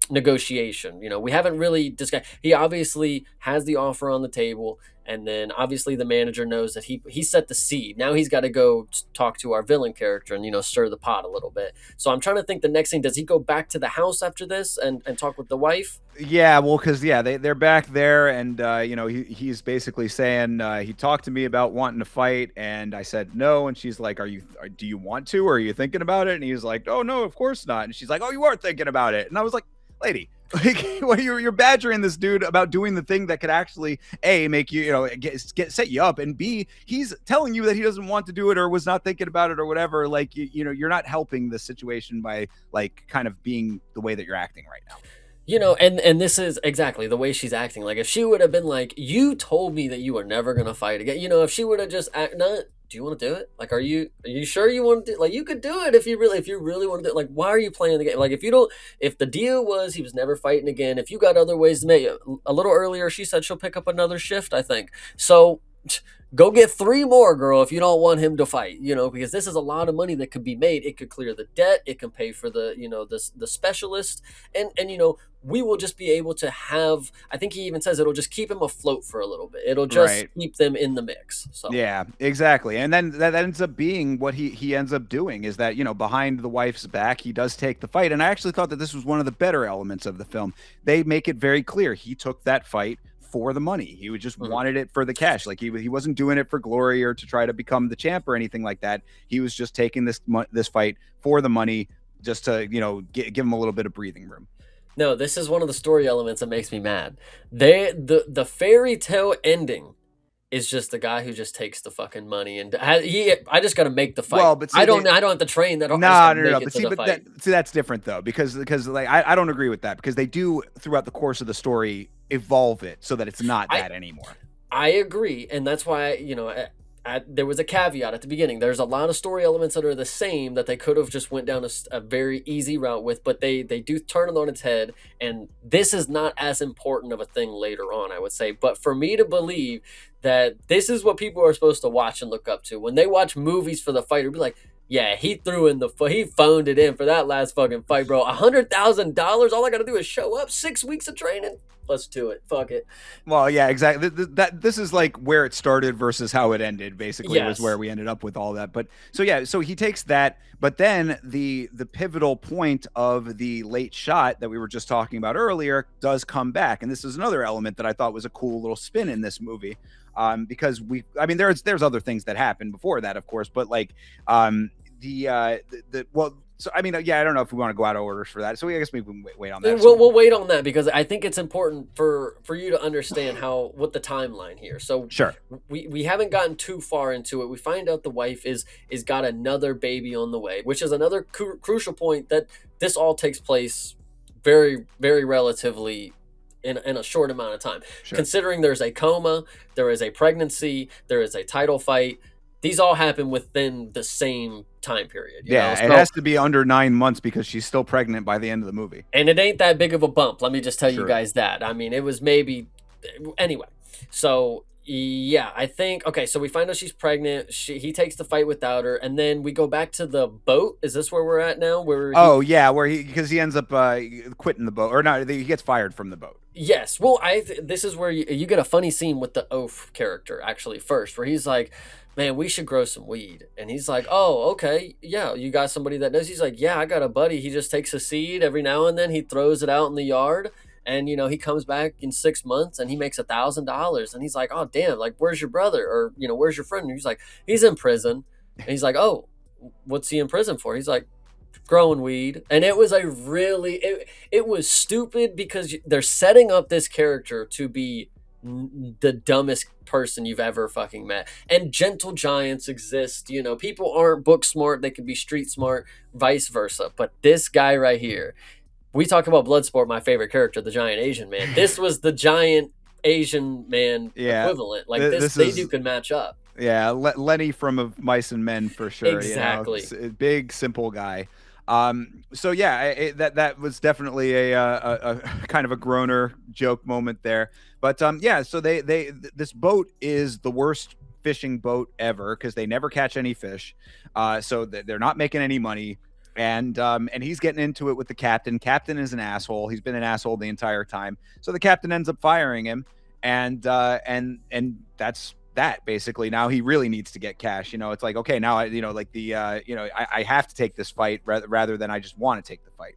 negotiation. We haven't really discussed. He obviously has the offer on the table, and then obviously the manager knows that he set the seed. Now he's got to go talk to our villain character and stir the pot a little bit. So I'm trying to think the next thing. Does he go back to the house after this and talk with the wife? Yeah, well, because they're back there, and he's basically saying he talked to me about wanting to fight, and I said no, and she's like, do you want to, or are you thinking about it? And he's like, oh no, of course not. And she's like, oh, you are thinking about it. And I was like, lady, like, well, you're badgering this dude about doing the thing that could actually A, make you set you up, and B, he's telling you that he doesn't want to do it or was not thinking about it or whatever. Like you're not helping the situation by like kind of being the way that you're acting right now. And this is exactly the way she's acting. Like if she would have been like, "You told me that you were never gonna fight again," if she would have just no, do you want to do it? Like, are you sure you want to do? Like, you could do it if you really want to do it. Like, why are you playing the game? Like, if the deal was he was never fighting again, if you got other ways to make it, a little earlier, she said she'll pick up another shift. I think so. Go get 3 more, girl, if you don't want him to fight, because this is a lot of money that could be made. It could clear the debt, it can pay for the specialist, and we will just be able to have, I think he even says it'll just keep him afloat for a little bit. It'll just Right. keep them in the mix. So Yeah, exactly. And then that ends up being what he ends up doing is that, behind the wife's back, he does take the fight. And I actually thought that this was one of the better elements of the film. They make it very clear he took that fight for the money. He would just mhm. wanted it for the cash. Like he wasn't doing it for glory or to try to become the champ or anything like that. He was just taking this fight for the money, just to, give him a little bit of breathing room. No, this is one of the story elements that makes me mad. The fairy tale ending is just the guy who just takes the fucking money, and I just got to make the fight. Well, but see, I don't have to train that. I just no, got to no, no, make no. it But to see, the but fight. that's different though, because like I don't agree with that, because they do throughout the course of the story evolve it so that it's not I that anymore. I agree, and that's why there was a caveat at the beginning. There's a lot of story elements that are the same that they could have just went down a very easy route with, but they do turn it on its head, and this is not as important of a thing later on, I would say. But for me to believe that this is what people are supposed to watch and look up to. When they watch movies for the fighter, be like, yeah, he threw in he phoned it in for that last fucking fight, bro. $100,000. All I gotta do is show up. 6 weeks of training. Let's do it. Fuck it. Well, yeah, exactly. This is like where it started versus how it ended. Basically, was where Yes. we ended up with all that. But so yeah, so he takes that, but then the pivotal point of the late shot that we were just talking about earlier does come back, and this is another element that I thought was a cool little spin in this movie. Because I mean, there's other things that happened before that, of course, but like, well, so I mean, yeah, I don't know if we want to go out of orders for that. So I guess we can wait on that. We'll wait on that because I think it's important for you to understand what the timeline here. So Sure. we haven't gotten too far into it. We find out the wife is got another baby on the way, which is another crucial point that this all takes place very very relatively in a short amount of time. Sure. Considering there's a coma, there is a pregnancy, there is a title fight. These all happen within the same time period. You Yeah, know? it So, has to be under 9 months because she's still pregnant by the end of the movie. and it ain't that big of a bump. Let me just tell you Sure. guys that. I mean, it was maybe anyway. So yeah, I think okay. So we find out she's pregnant. He takes the fight without her, and then we go back to the boat. Is this where we're at now? Oh yeah, where because he ends up quitting the boat, or not? He gets fired from the boat. Yes. Well, this is where you get a funny scene with the oaf character actually first, where he's like, "Man, we should grow some weed," and he's like, "Oh, okay, yeah, you got somebody that knows." He's like, "Yeah, I got a buddy. He just takes a seed every now and then. He throws it out in the yard, and he comes back in 6 months and he makes $1,000." And he's like, "Oh, damn! Like, where's your brother? Or where's your friend?" And he's like, "He's in prison." And he's like, "Oh, what's he in prison for?" He's like, growing weed. And it was it was stupid because they're setting up this character to be the dumbest person you've ever fucking met. And gentle giants exist. People aren't book smart, they can be street smart, vice versa. But this guy right here, we talk about Bloodsport, my favorite character, the giant Asian man. This was the giant Asian man Yeah, equivalent. Like this they is do could match up. yeah Lenny from Of Mice and Men for sure. Exactly. A big simple guy. So yeah, that was definitely a kind of a groaner joke moment there. But yeah, so this boat is the worst fishing boat ever because they never catch any fish. So they're not making any money. And he's getting into it with the captain. Captain is an asshole. He's been an asshole the entire time. So the captain ends up firing him, and that's that basically. Now he really needs to get cash. It's like, okay, now I have to take this fight rather than I just want to take the fight.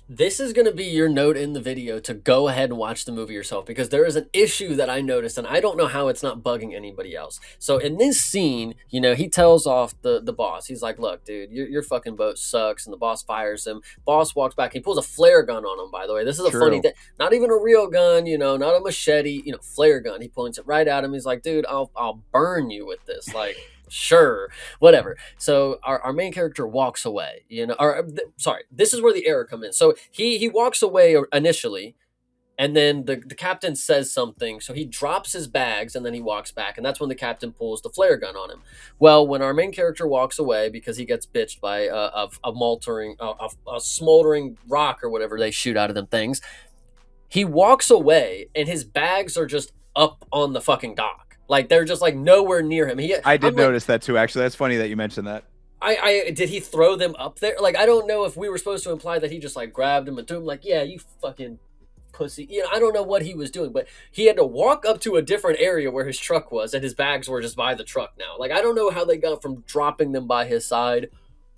This is going to be your note in the video to go ahead and watch the movie yourself because there is an issue that I noticed and I don't know how it's not bugging anybody else. So in this scene, he tells off the boss. He's like, "Look, dude, your fucking boat sucks." And the boss fires him. Boss walks back. He pulls a flare gun on him, by the way. This is a funny thing. Not even a real gun, not a machete, flare gun. He points it right at him. He's like, "Dude, I'll burn you with this." Like, sure, whatever. So our main character walks away, sorry, this is where the error comes in. So he walks away initially, and then the captain says something, so he drops his bags and then he walks back, and that's when the captain pulls the flare gun on him. Well, when our main character walks away because he gets bitched by a smoldering rock or whatever they shoot out of them things, he walks away and his bags are just up on the fucking dock. Like they're just like nowhere near him. I did notice that too. Actually, that's funny that you mentioned that. I did he throw them up there? Like I don't know if we were supposed to imply that he just like grabbed him and threw him. Like, yeah, you fucking pussy. I don't know what he was doing, but he had to walk up to a different area where his truck was, and his bags were just by the truck now. Like I don't know how they got from dropping them by his side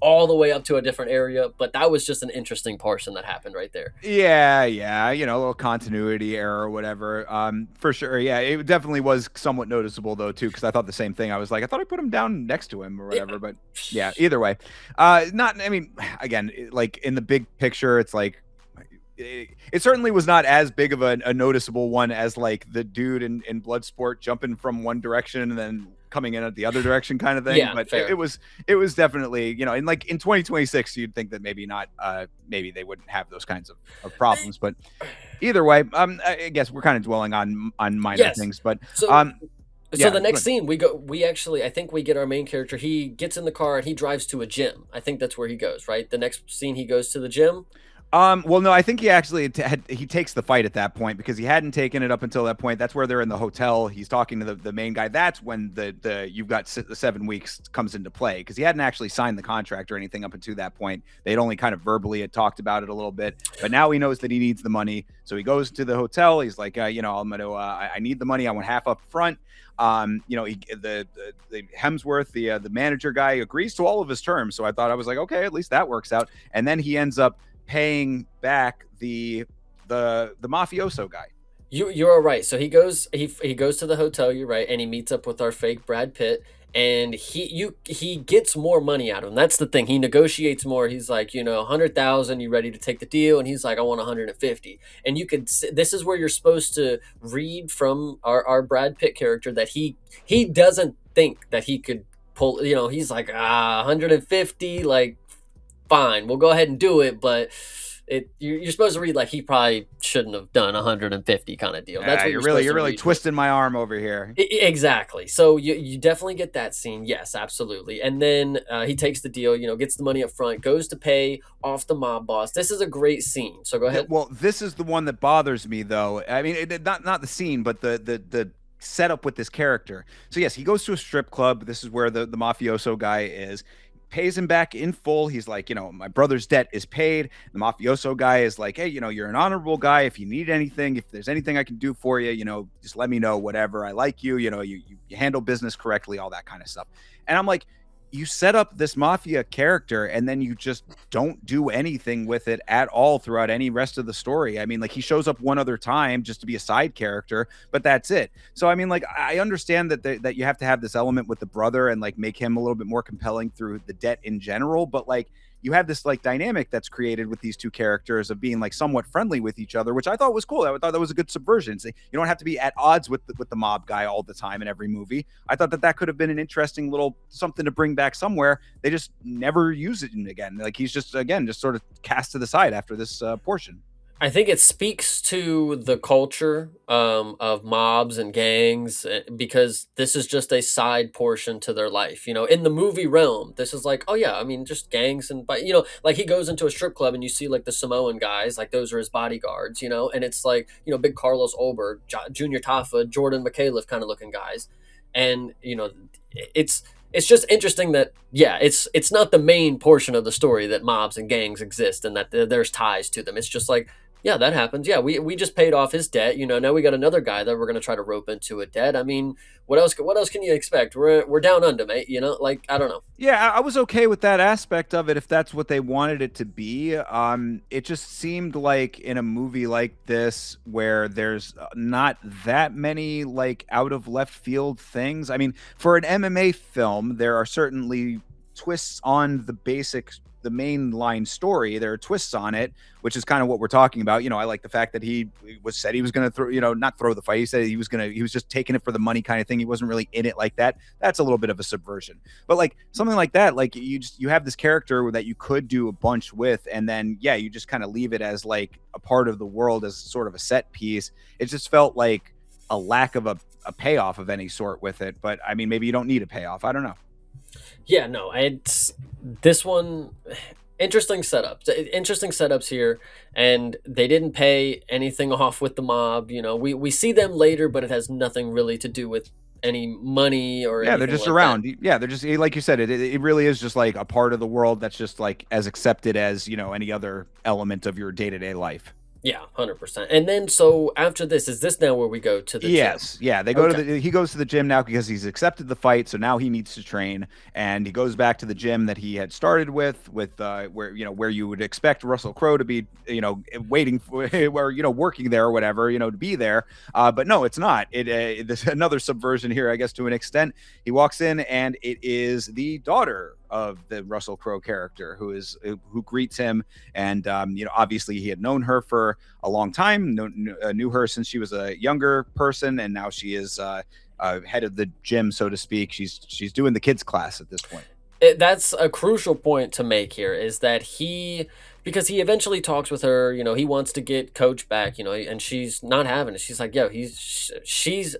all the way up to a different area, but that was just an interesting portion that happened right there. Yeah, a little continuity error or whatever. For sure. Yeah, it definitely was somewhat noticeable though too, because I thut the same thing. I was like, I thought I put him down next to him or whatever, Yeah. but yeah, either way. Not. I mean, again, like in the big picture, it's like it certainly was not as big of a noticeable one as like the dude in Bloodsport jumping from one direction and then coming in at the other direction kind of thing. Yeah, but fair. it was definitely, in like in 2026 you'd think that maybe not, maybe they wouldn't have those kinds of problems, but either way, I guess we're kind of dwelling on minor things, but So yeah, the next scene I think we get our main character. He gets in the car and he drives to a gym. I think that's where he goes, right? The next scene he goes to the gym. Well, no, I think he actually he takes the fight at that point because he hadn't taken it up until that point. That's where they're in the hotel. He's talking to the main guy. That's when the you've got the 7 weeks comes into play because he hadn't actually signed the contract or anything up until that point. They'd only kind of verbally had talked about it a little bit, but now he knows that he needs the money. So he goes to the hotel. He's like, I'm gonna, I need the money. I want half up front. The Hemsworth, the manager guy, agrees to all of his terms. So I was like, okay, at least that works out. And then he ends up paying back the mafioso guy. You're right. So he goes to the hotel. You're right, and he meets up with our fake Brad Pitt, and he gets more money out of him. That's the thing. He negotiates more. He's like, 100,000. You ready to take the deal? And he's like, I want 150. And this is where you're supposed to read from our Brad Pitt character that he doesn't think that he could pull. He's like, 150. Like, fine, we'll go ahead and do it, but you're supposed to read like he probably shouldn't have done 150 kind of deal. That's what you're really twisting my arm over here. Exactly. So you definitely get that scene. Yes, absolutely. And then he takes the deal, gets the money up front, goes to pay off the mob boss. This is a great scene. So go ahead. Well, this is the one that bothers me though. I mean, not the scene, but the setup with this character. So yes, he goes to a strip club. This is where the mafioso guy is. Pays him back in full. He's like, my brother's debt is paid. The mafioso guy is like, hey, you're an honorable guy. If you need anything, if there's anything I can do for you, just let me know, whatever. I like you, you handle business correctly, all that kind of stuff. And I'm like, you set up this mafia character and then you just don't do anything with it at all throughout any rest of the story. I mean, like he shows up one other time just to be a side character, but that's it. So I mean, like I understand that you have to have this element with the brother and like make him a little bit more compelling through the debt in general, but like you have this like dynamic that's created with these two characters of being like somewhat friendly with each other, which I thought was cool. I thought that was a good subversion. So you don't have to be at odds with the mob guy all the time in every movie. I thought that could have been an interesting little something to bring back somewhere. They just never use it again. Like he's just sort of cast to the side after this portion. I think it speaks to the culture of mobs and gangs because this is just a side portion to their life. In the movie realm, this is like, oh yeah, I mean, just gangs but like he goes into a strip club and you see like the Samoan guys, like those are his bodyguards, and it's like big Carlos Ober, Junior Tafa, Jordan McAuliffe kind of looking guys, and it's just interesting that it's not the main portion of the story that mobs and gangs exist and that there's ties to them. It's just like, yeah, that happens. Yeah, we just paid off his debt. Now we got another guy that we're gonna try to rope into a debt. I mean, what else? What else can you expect? We're down under, mate. Like I don't know. Yeah, I was okay with that aspect of it if that's what they wanted it to be. It just seemed like in a movie like this where there's not that many like out of left field things. I mean, for an MMA film, there are certainly twists on the mainline story. There are twists on it, which is kind of what we're talking about. I like the fact that he said he was going to throw, not throw the fight. He said he was just taking it for the money kind of thing. He wasn't really in it like that. That's a little bit of a subversion. But like something like that, like you have this character that you could do a bunch with, and then you just kind of leave it as like a part of the world as sort of a set piece. It just felt like a lack of a payoff of any sort with it. But I mean, maybe you don't need a payoff. I don't know. Yeah, no, it's this one. Interesting setups here, and they didn't pay anything off with the mob. We see them later, but it has nothing really to do with any money or they're just like around. that. Yeah, they're just like you said. It really is just like a part of the world that's just like as accepted as any other element of your day-to-day life. Yeah, 100%. And then so after this, is this now where we go to the yes, gym? yeah, they go to he goes to the gym now because he's accepted the fight, so now he needs to train, and he goes back to the gym that he had started with where you would expect Russell Crowe to be, waiting for or working there or whatever, to be there. But no, it's not. There's another subversion here, I guess, to an extent. He walks in and it is the daughter of the Russell Crowe character who greets him, and obviously he had known her for a long time, knew her since she was a younger person, and now she is head of the gym, so to speak. She's doing the kids class at this point. That's a crucial point to make here, is that he because he eventually talks with her. He wants to get Coach back. And she's not having it. She's like, yo, she's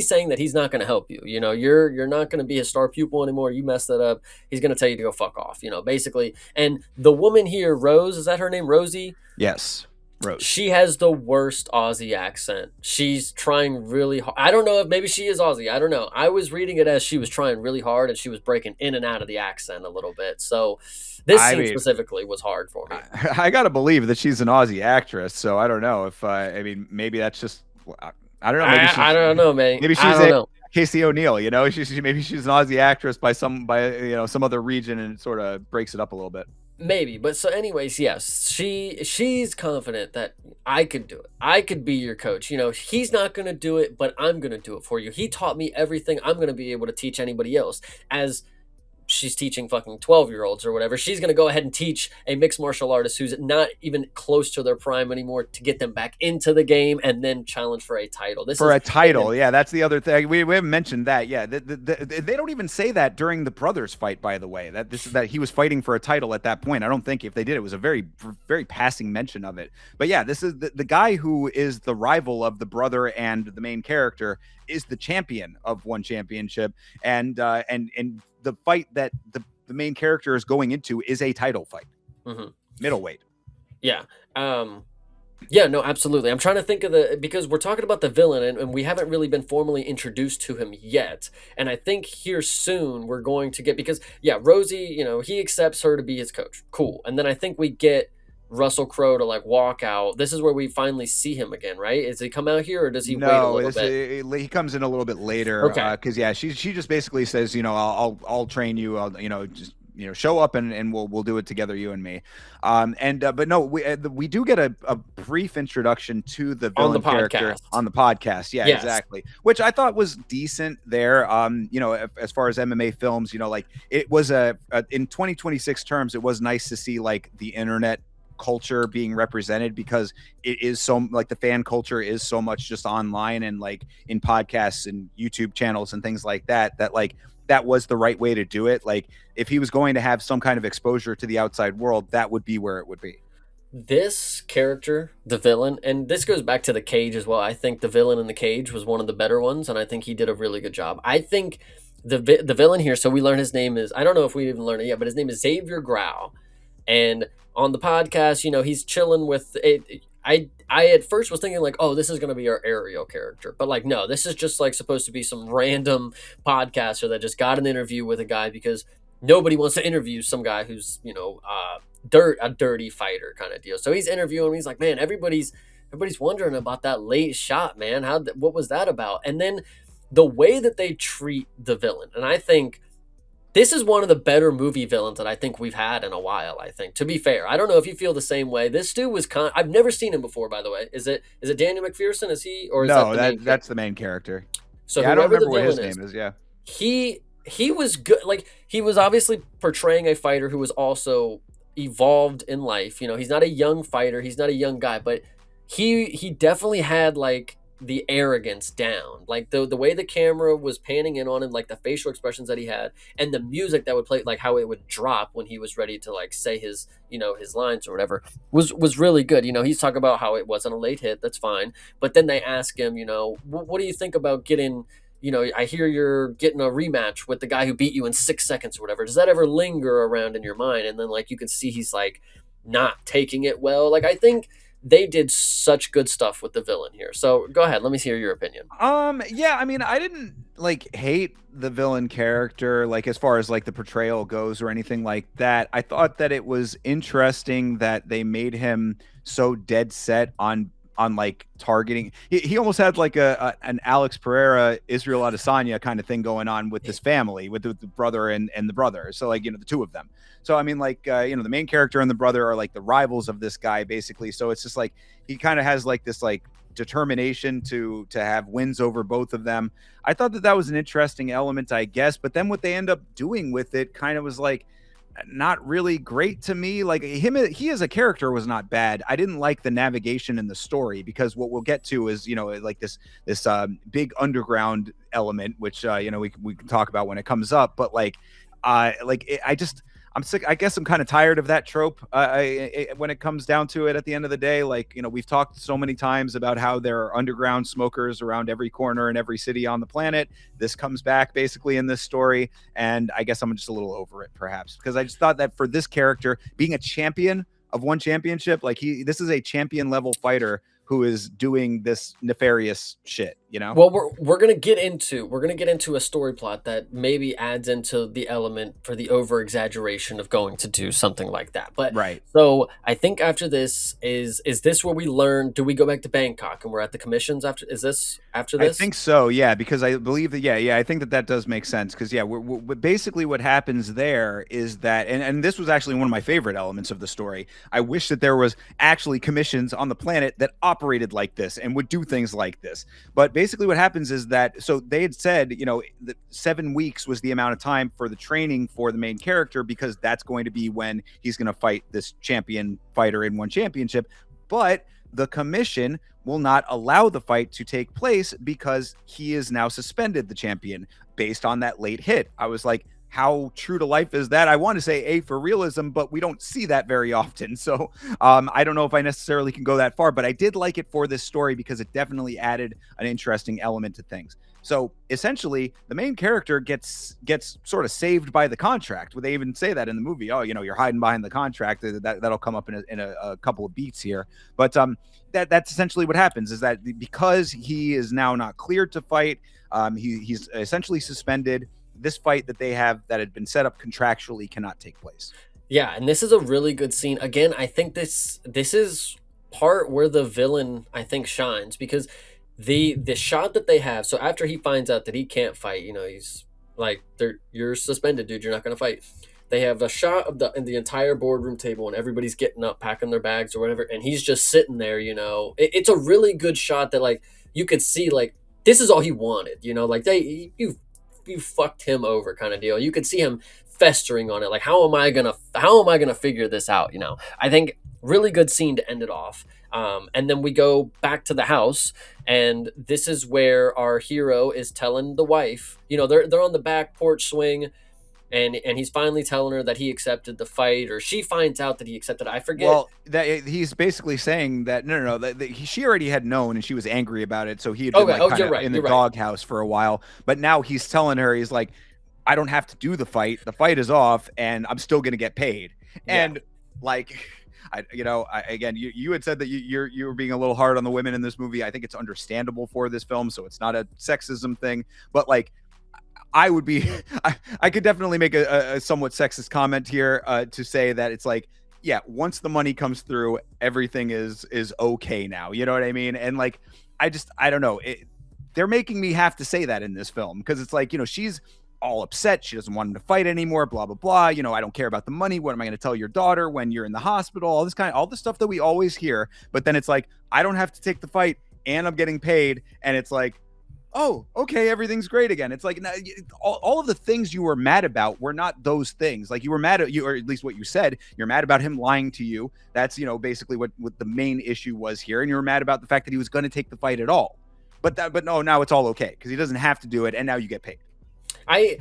saying that he's not going to help you. You're not going to be his star pupil anymore. You messed that up. He's going to tell you to go fuck off. Basically. And the woman here, Rose, is that her name, Rosie? Yes, Rose. She has the worst Aussie accent. She's trying really hard. I don't know if maybe she is Aussie. I don't know. I was reading it as she was trying really hard and she was breaking in and out of the accent a little bit. So this I scene mean, specifically was hard for me. I gotta believe that she's an Aussie actress. So I don't know if I mean maybe that's just I don't know. I don't know, man. Maybe I she's don't a know. Casey O'Neill. Maybe she's an Aussie actress by some other region, and it sort of breaks it up a little bit. Maybe, but so anyways, yes, she's confident that I could do it. I could be your coach. He's not going to do it, but I'm going to do it for you. He taught me everything I'm going to be able to teach anybody else. As she's teaching fucking 12-year-olds or whatever, she's going to go ahead and teach a mixed martial artist who's not even close to their prime anymore to get them back into the game and then challenge for a title. For a title, yeah, that's the other thing. We haven't mentioned that. Yeah, they don't even say that during the brothers fight. By the way, that he was fighting for a title at that point. I don't think if they did, it was a very very passing mention of it. But yeah, this is the guy who is the rival of the brother and the main character is the champion of one championship, and the fight that the main character is going into is a title fight, middleweight. Yeah. Yeah, no, absolutely. I'm trying to think of because we're talking about the villain and we haven't really been formally introduced to him yet. And I think here soon we're going to get, because yeah, Rosie, he accepts her to be his coach. Cool. And then I think we get Russell Crowe to like walk out. This is where we finally see him again, right? Does he come out here or does he wait a little bit? He comes in a little bit later. Okay. Because yeah, she just basically says, I'll train you. I'll, just show up and we'll do it together, you and me. But no, we do get a brief introduction to the villain character on the podcast. Yeah, yes. Exactly. Which I thought was decent there. As far as MMA films, like it was in 2026 terms, it was nice to see like the internet culture being represented, because it is so like the fan culture is so much just online and like in podcasts and YouTube channels and things like that like that was the right way to do it. Like if he was going to have some kind of exposure to the outside world, that would be where it would be. This character, the villain, and this goes back to The Cage as well. I think the villain in The Cage was one of the better ones, and I think he did a really good job. I think the villain here, so we learn his name is, I don't know if we even learned it yet, but his name is Xavier Grau. And on the podcast, he's chilling with it. I at first was thinking like, oh, this is going to be our Ariel character. But like, no, this is just like supposed to be some random podcaster that just got an interview with a guy because nobody wants to interview some guy who's, a dirty fighter kind of deal. So he's interviewing him. He's like, man, everybody's wondering about that late shot, man. What was that about? And then the way that they treat the villain. And I think this is one of the better movie villains that I think we've had in a while, I think. To be fair, I don't know if you feel the same way. This dude was I've never seen him before, by the way. Is it Daniel MacPherson? Is he or is no, that's the main character. So yeah, I don't remember what his name is, yeah. He was good. Like he was obviously portraying a fighter who was also evolved in life. He's not a young fighter, he's not a young guy, but he definitely had like the arrogance down, like the way the camera was panning in on him, like the facial expressions that he had and the music that would play, like how it would drop when he was ready to like say his his lines or whatever was really good. He's talking about how it wasn't a late hit, that's fine, but then they ask him, what do you think about getting, I hear you're getting a rematch with the guy who beat you in 6 seconds or whatever. Does that ever linger around in your mind? And then like you can see he's like not taking it well. Like I think they did such good stuff with the villain here. So go ahead, let me hear your opinion. Yeah, I mean, I didn't like hate the villain character, like as far as like the portrayal goes or anything like that. I thought that it was interesting that they made him so dead set on like targeting. He almost had like an Alex Pereira, Israel Adesanya kind of thing going on with this family, with the brother and the brother. So like, the two of them. So, I mean, like, the main character and the brother are like the rivals of this guy, basically. So it's just like, he kind of has like this like determination to have wins over both of them. I thought that was an interesting element, I guess. But then what they end up doing with it kind of was like, not really great to me. Like he as a character was not bad. I didn't like the navigation in the story, because what we'll get to is, like this big underground element, which, we can talk about when it comes up. But like, I'm sick. I guess I'm kind of tired of that trope. When it comes down to it, at the end of the day, like, we've talked so many times about how there are underground smokers around every corner in every city on the planet. This comes back basically in this story, and I guess I'm just a little over it, perhaps, because I just thought that for this character being a champion of one championship, like this is a champion level fighter who is doing this nefarious shit, you know? Well, we're gonna get into a story plot that maybe adds into the element for the over exaggeration of going to do something like that. But Right. so I think after this is this where we learn? Do we go back to Bangkok and we're at the commissions after? Is this after I this? think so, yeah, because I believe that, yeah, I think that that does make sense. Because yeah, basically what happens there is that, and this was actually one of my favorite elements of the story. I wish that there was actually commissions on the planet that operated like this and would do things like this. But basically, what happens is that, so they had said, that 7 weeks was the amount of time for the training for the main character, because that's going to be when he's going to fight this champion fighter in one championship. But the commission will not allow the fight to take place because he is now suspended the champion based on that late hit. I was like, how true to life is that? I want to say A for realism, but we don't see that very often. So I don't know if I necessarily can go that far, but I did like it for this story because it definitely added an interesting element to things. So essentially, the main character gets sort of saved by the contract. They even say that in the movie. Oh, you're hiding behind the contract. That'll come up in a couple of beats here. But that's essentially what happens, is that because he is now not cleared to fight, he's essentially suspended. This fight that they have that had been set up contractually cannot take place. Yeah, and this is a really good scene. Again, I think this is part where the villain I think shines because the shot that they have. So after he finds out that he can't fight, he's like, "You're suspended, dude. You're not gonna fight." They have a shot of the entire boardroom table and everybody's getting up, packing their bags or whatever, and he's just sitting there. It's a really good shot that like you could see like this is all he wanted. Like you fucked him over kind of deal. You could see him festering on it. Like how am I gonna figure this out? I think really good scene to end it off. And then we go back to the house, and this is where our hero is telling the wife. They're on the back porch swing, and he's finally telling her that he accepted the fight, or she finds out that he accepted. I forget. Well, that he's basically saying that no, she already had known and she was angry about it, so he had been Okay. like Oh, kind you're of right. in the You're right. doghouse for a while. But now he's telling her, he's like, I don't have to do the fight. The fight is off, and I'm still gonna get paid. Yeah. And like, again, you had said that you were being a little hard on the women in this movie. I think it's understandable for this film, so it's not a sexism thing. But like, I would be, I could definitely make a somewhat sexist comment here to say that it's like, yeah, once the money comes through, everything is okay now. You know what I mean? And like, I don't know. They're making me have to say that in this film because it's like, she's all upset. She doesn't want him to fight anymore. Blah blah blah. I don't care about the money. What am I going to tell your daughter when you're in the hospital? All the stuff that we always hear. But then it's like, I don't have to take the fight, and I'm getting paid, and it's like, oh, okay, everything's great again. It's like all of the things you were mad about were not those things. Like, you were mad at you, or at least what you said. You're mad about him lying to you. That's basically what the main issue was here. And you were mad about the fact that he was going to take the fight at all. But no, now it's all okay because he doesn't have to do it, and now you get paid. I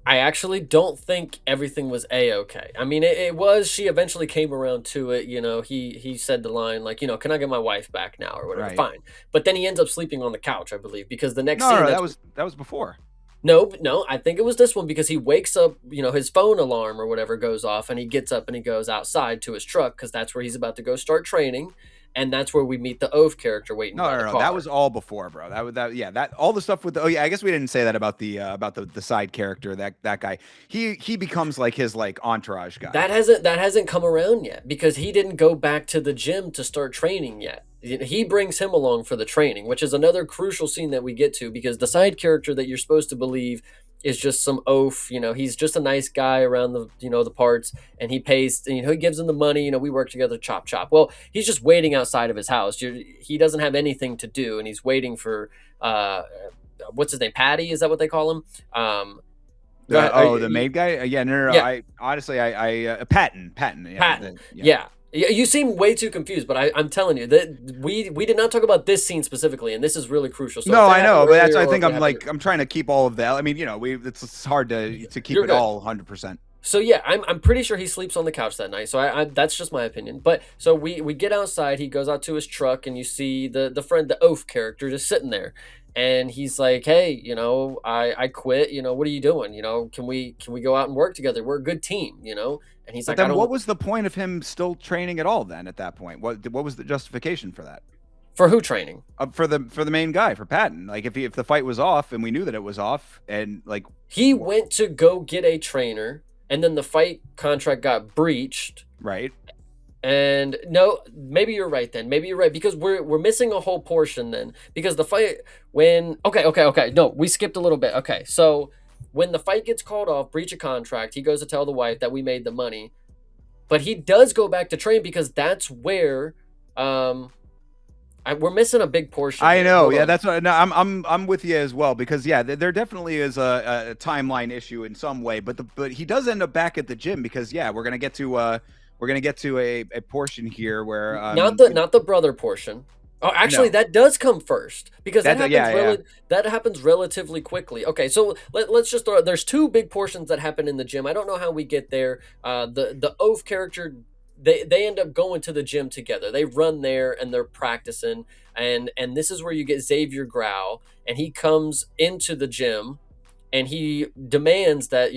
I actually don't think everything was a-okay. I mean, it was. She eventually came around to it. He said the line like, can I get my wife back now or whatever? Right. Fine. But then he ends up sleeping on the couch, I believe, because the next No, scene no, that was before. no, I think it was this one because he wakes up, his phone alarm or whatever goes off and he gets up and he goes outside to his truck because that's where he's about to go start training. And that's where we meet the Oath character waiting by the No. car. That was all before, bro. That all the stuff with the. Oh yeah, I guess we didn't say that about the side character. That guy. He becomes like his like entourage guy. That hasn't come around yet because he didn't go back to the gym to start training yet. He brings him along for the training, which is another crucial scene that we get to because the side character that you're supposed to believe is just some oaf. He's just a nice guy around the parts, and he pays. He gives him the money. We work together, chop chop. Well, he's just waiting outside of his house. He doesn't have anything to do, and he's waiting for what's his name, Patty? Is that what they call him? The maid guy. Yeah, no. Yeah. I honestly, I Patton. Yeah, Patton. Yeah. You seem way too confused, but I'm telling you that we did not talk about this scene specifically, and this is really crucial. So no, I know, but I I'm trying to keep all of that. I mean, it's hard to keep You're it good. all 100%. So yeah, I'm pretty sure he sleeps on the couch that night. So I that's just my opinion. But so we get outside. He goes out to his truck, and you see the friend, the oaf character, just sitting there, and he's like, "Hey, I quit. What are you doing? Can we go out and work together? We're a good team. And he's But like, "I then, what don't." was the point of him still training at all? Then at that point, what was the justification for that? For who training? For the main guy, for Patton. Like if the fight was off and we knew that it was off, and like, He went to go get a trainer, and then the fight contract got breached. right? And no, maybe you're right then. Maybe you're right because we're missing a whole portion then. Because the fight when okay. No, we skipped a little bit. Okay. So when the fight gets called off, breach of contract, he goes to tell the wife that we made the money. But he does go back to train because that's where we're missing a big portion I here. know. Hold Yeah, on. that's what. No, I'm with you as well because yeah, there definitely is a timeline issue in some way, but he does end up back at the gym because yeah, we're gonna get to a portion here where Not the brother portion. Oh, actually, no, that does come first because yeah, yeah. that happens relatively quickly. Okay, so let's just throw. There's two big portions that happen in the gym. I don't know how we get there. The oaf character, they end up going to the gym together. They run there and they're practicing, and this is where you get Xavier Grau, and he comes into the gym and he demands that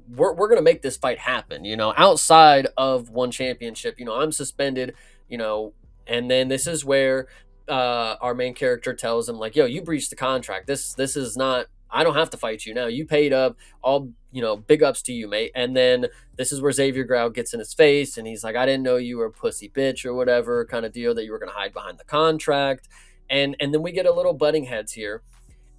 we're going to make this fight happen, outside of one championship. I'm suspended, you know and then this is where our main character tells him, like, yo, you breached the contract. This is not, I don't have to fight you now. You paid up. All, big ups to you, mate. And then this is where Xavier Grau gets in his face and he's like, I didn't know you were a pussy bitch or whatever kind of deal, that you were going to hide behind the contract. And then we get a little butting heads here,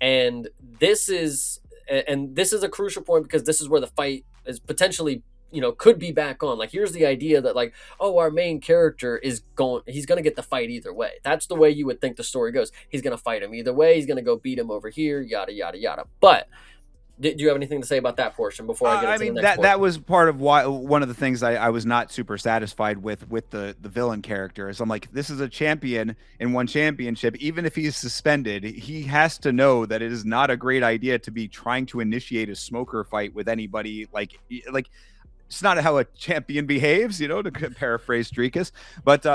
and this is a crucial point because this is where the fight is potentially, could be back on. Like, here's the idea that, like, oh, our main character he's going to get the fight either way. That's the way you would think the story goes. He's going to fight him either way. He's going to go beat him over here, yada yada yada. But did you have anything to say about that portion before I get I into the mean next that portion? was part of why one of the things I was not super satisfied with the villain character is I'm like, this is a champion in one championship. Even if he's suspended, he has to know that it is not a great idea to be trying to initiate a smoker fight with anybody. Like it's not how a champion behaves, to paraphrase Streakus. But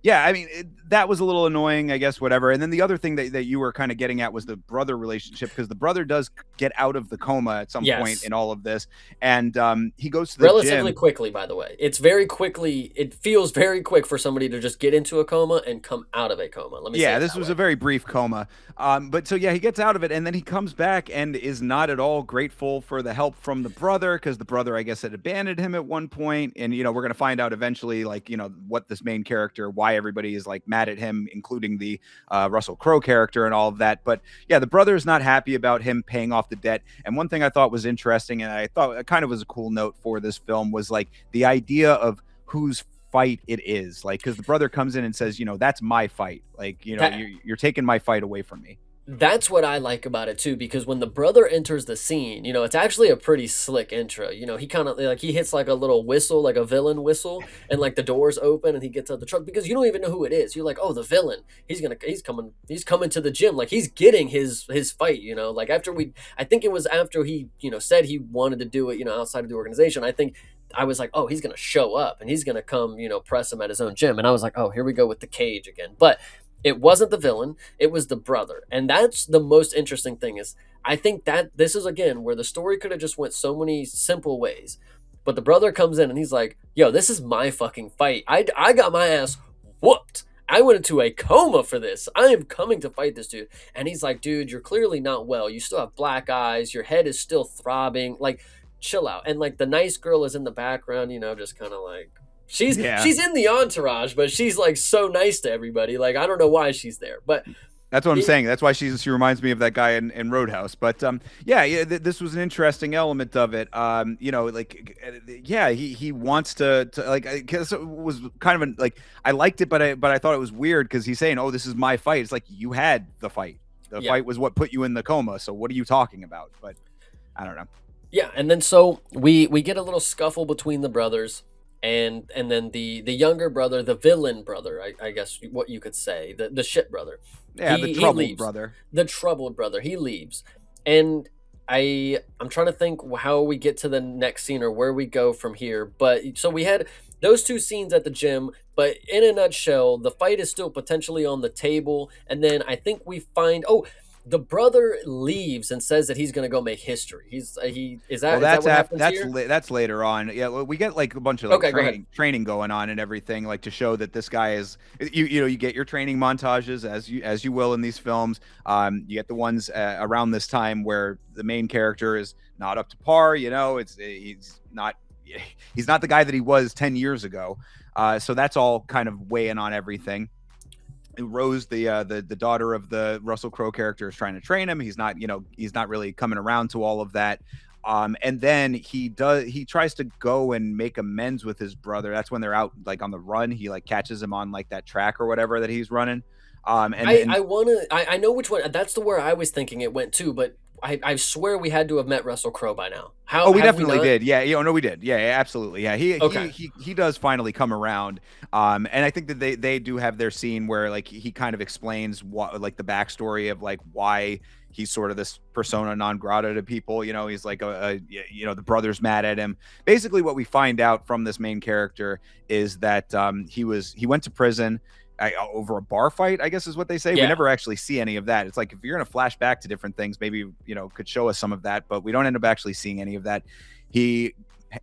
yeah, I mean, that was a little annoying, I guess, whatever. And then the other thing that you were kind of getting at was the brother relationship, because the brother does get out of the coma at some point Yes. in all of this. And he goes to the Relatively gym. quickly, by the way. It's very quickly. It feels very quick for somebody to just get into a coma and come out of a coma. Let me say Yeah, it this that was way. a very brief coma. But so yeah, he gets out of it, and then he comes back and is not at all grateful for the help from the brother, because the brother, I guess, had abandoned him at one point. And we're gonna find out eventually, like, what this main character, why everybody is like mad at him, including the Russell Crowe character and all of that. But yeah, the brother is not happy about him paying off the debt. And one thing I thought was interesting, and I thought it kind of was a cool note for this film, was like the idea of whose fight it is, like, because the brother comes in and says, that's my fight, like, That you're taking my fight away from me. That's what I like about it too, because when the brother enters the scene, it's actually a pretty slick intro. He kind of, like, he hits like a little whistle, like a villain whistle, and like the doors open and he gets out the truck because you don't even know who it is. You're like, oh, the villain. He's coming to the gym, like he's getting his fight. Like I think it was after he said he wanted to do it, outside of the organization. I think I was like, oh, he's gonna show up and he's gonna come, press him at his own gym, and I was like, oh, here we go with the cage again, but. It wasn't the villain, it was the brother. And that's the most interesting thing, is I think that this is again where the story could have just went so many simple ways. But the brother comes in and he's like, "Yo, this is my fucking fight. I got my ass whooped. I went into a coma for this. I am coming to fight this dude." And he's like, "Dude, you're clearly not well. You still have black eyes. Your head is still throbbing. Like, chill out." And like the nice girl is in the background, just kind of like, Yeah, she's in the entourage, but she's like so nice to everybody. Like, I don't know why she's there, but that's what I'm it, saying. That's why she reminds me of that guy in Roadhouse. But yeah, this was an interesting element of it. Like, yeah, he wants to like, because it was kind of like, I liked it, but I thought it was weird because he's saying, oh, this is my fight. It's like, you had the fight. The yeah, fight was what put you in the coma. So what are you talking about? But I don't know. yeah. And then so we get a little scuffle between the brothers, and then the younger brother, the villain brother, I guess what you could say, the shit brother, Yeah, the he troubled leaves. brother. The troubled brother, he leaves, and I'm trying to think how we get to the next scene or where we go from here. But so we had those two scenes at the gym, but in a nutshell, the fight is still potentially on the table. And then I think we find, oh, the brother leaves and says that he's going to go make history. He Well, is that what happens here? that's later on. Yeah, well, we get like a bunch of like Okay, go ahead. training going on and everything, like to show that this guy is you know you get your training montages as you will in these films. You get the ones around this time where the main character is not up to par. You know, it's he's not the guy that he was 10 years ago. So that's all kind of weighing on everything. Rose, the daughter of the Russell Crowe character, is trying to train him. He's not, he's not really coming around to all of that. And then he tries to go and make amends with his brother. That's when they're out like on the run. He like catches him on like that track or whatever that he's running. And then I know which one. That's the where I was thinking it went to, but I swear we had to have met Russell Crowe by now. How Oh, we have we definitely not? did. Yeah, no, we did. Yeah, yeah, absolutely. Yeah, Okay. he does finally come around. And I think that they do have their scene where like he kind of explains what like the backstory of like why he's sort of this persona non grata to people. You know, he's like the brother's mad at him. Basically, what we find out from this main character is that he went to prison. Over a bar fight, I guess is what they say. We Yeah. never actually see any of that. It's like if you're going to flash back to different things, maybe could show us some of that, but we don't end up actually seeing any of that. He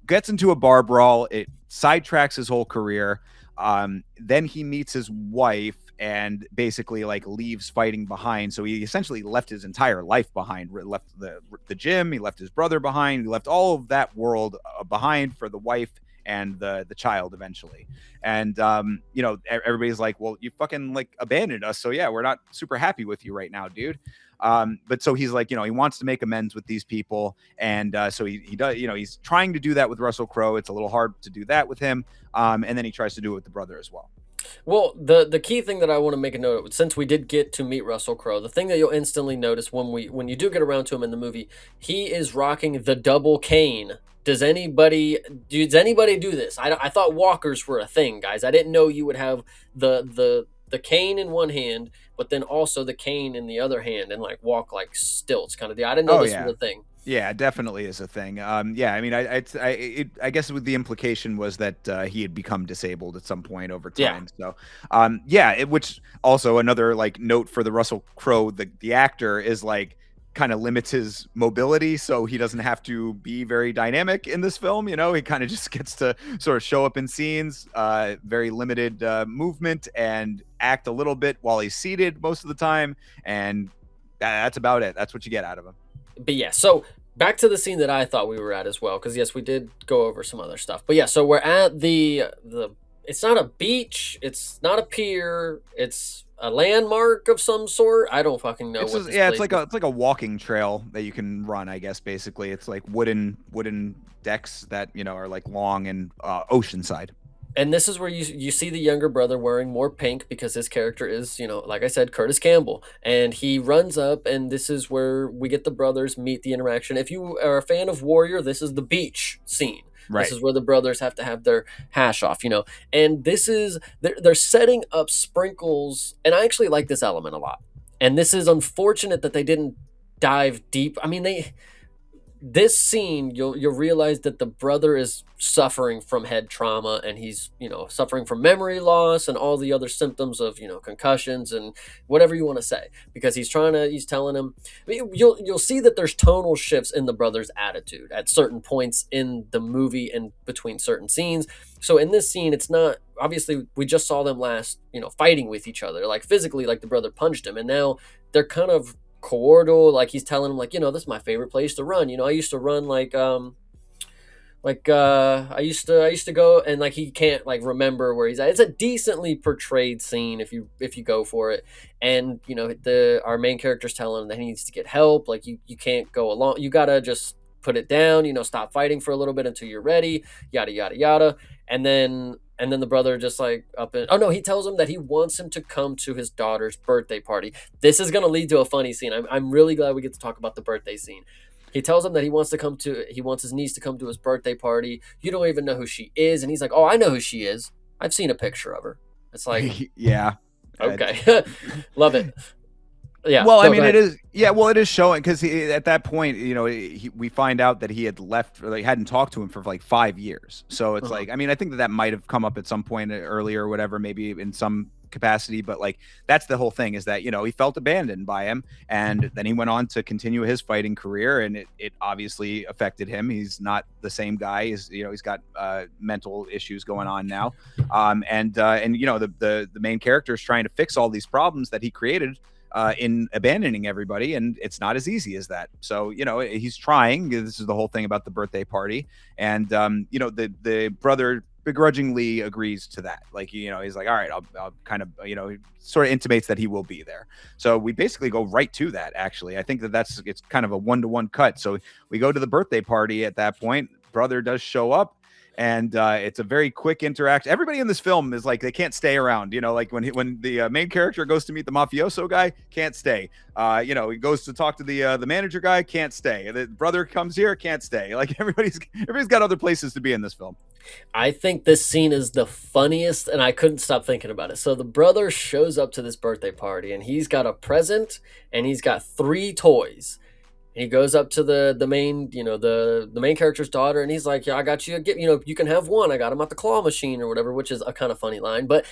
gets into a bar brawl. It sidetracks his whole career. Then he meets his wife and basically like leaves fighting behind. So he essentially left his entire life behind. Left the gym. He left his brother behind. He left all of that world behind for the wife and the child eventually. And everybody's like, well, you fucking like abandoned us, so yeah, we're not super happy with you right now, dude. But so he's like, he wants to make amends with these people, and so he does. He's trying to do that with Russell Crowe. It's a little hard to do that with him, and then he tries to do it with the brother as well. Well, the key thing that I want to make a note of, since we did get to meet Russell Crowe, the thing that you'll instantly notice when you do get around to him in the movie, he is rocking the double cane. Does anybody do this? I thought walkers were a thing, guys. I didn't know you would have the cane in one hand, but then also the cane in the other hand, and like walk like stilts kind of deal. I didn't know Oh this yeah. was a thing. Yeah, it definitely is a thing. Yeah, I mean, I guess with the implication was that he had become disabled at some point over Yeah. time. So, yeah, which also another like note for the Russell Crowe, the actor is like kind of limits his mobility, so he doesn't have to be very dynamic in this film. He kind of just gets to sort of show up in scenes, very limited movement, and act a little bit while he's seated most of the time, and that's about it. That's what you get out of him. But yeah, so back to the scene that I thought we were at as well, because yes, we did go over some other stuff. But yeah, so we're at the. It's not a beach. It's not a pier. It's a landmark of some sort. I don't fucking know It's what just, this yeah, place is. it's like a walking trail that you can run, I guess. Basically, it's like wooden decks that are like long and oceanside. And this is where you see the younger brother wearing more pink because his character is, like I said, Curtis Campbell. And he runs up, and this is where we get the brothers meet the interaction. If you are a fan of Warrior, this is the beach scene. This Right. is where the brothers have to have their hash off, And this is they're setting up sprinkles, and I actually like this element a lot. And this is unfortunate that they didn't dive deep. I mean, this scene, you'll realize that the brother is suffering from head trauma, and he's suffering from memory loss and all the other symptoms of concussions and whatever you want to say, because he's telling him. I mean, you'll see that there's tonal shifts in the brother's attitude at certain points in the movie and between certain scenes. So in this scene, it's not obviously, we just saw them last fighting with each other, like physically, like the brother punched him, and now they're kind of cordial, like he's telling him, like, this is my favorite place to run. I used to run I used to go, and like he can't like remember where he's at. It's a decently portrayed scene if you go for it. And the our main character's telling him that he needs to get help. Like you can't go along. You gotta just put it down. Stop fighting for a little bit until you're ready. Yada yada yada. And then the brother just like oh no, he tells him that he wants him to come to his daughter's birthday party. This is gonna lead to a funny scene. I'm really glad we get to talk about the birthday scene. He tells him that he wants his niece to come to his birthday party. You don't even know who she is. And he's like, oh, I know who she is. I've seen a picture of her. It's like, Yeah. okay. Love it. Yeah, Well, I no, go mean, it ahead. is, yeah. Well, it is showing because at that point, we find out that he had left, or they hadn't talked to him for like 5 years. So it's Uh-huh. like, I mean, I think that that might have come up at some point earlier or whatever, maybe in some capacity. But like, that's the whole thing, is that he felt abandoned by him, and then he went on to continue his fighting career, and it obviously affected him. He's not the same guy. He's got mental issues going on now, and the main character is trying to fix all these problems that he created in abandoning everybody, and it's not as easy as that. So he's trying. This is the whole thing about the birthday party, and the brother begrudgingly agrees to that. Like he's like, all right, I'll kind of sort of intimates that he will be there. So we basically go right to that. Actually, I think it's kind of a 1-to-1 cut. So we go to the birthday party at that point. Brother does show up, and it's a very quick interaction. Everybody in this film is like, they can't stay around. Like when the main character goes to meet the mafioso guy, can't stay. He goes to talk to the manager guy, can't stay. The brother comes here, can't stay. Like everybody's got other places to be in this film. I think this scene is the funniest, and I couldn't stop thinking about it. So the brother shows up to this birthday party, and he's got a present, and he's got three toys. He goes up to the main, the main character's daughter, and he's like, "Yeah, I got you a gift. You can have one. I got him at the claw machine or whatever," which is a kind of funny line. But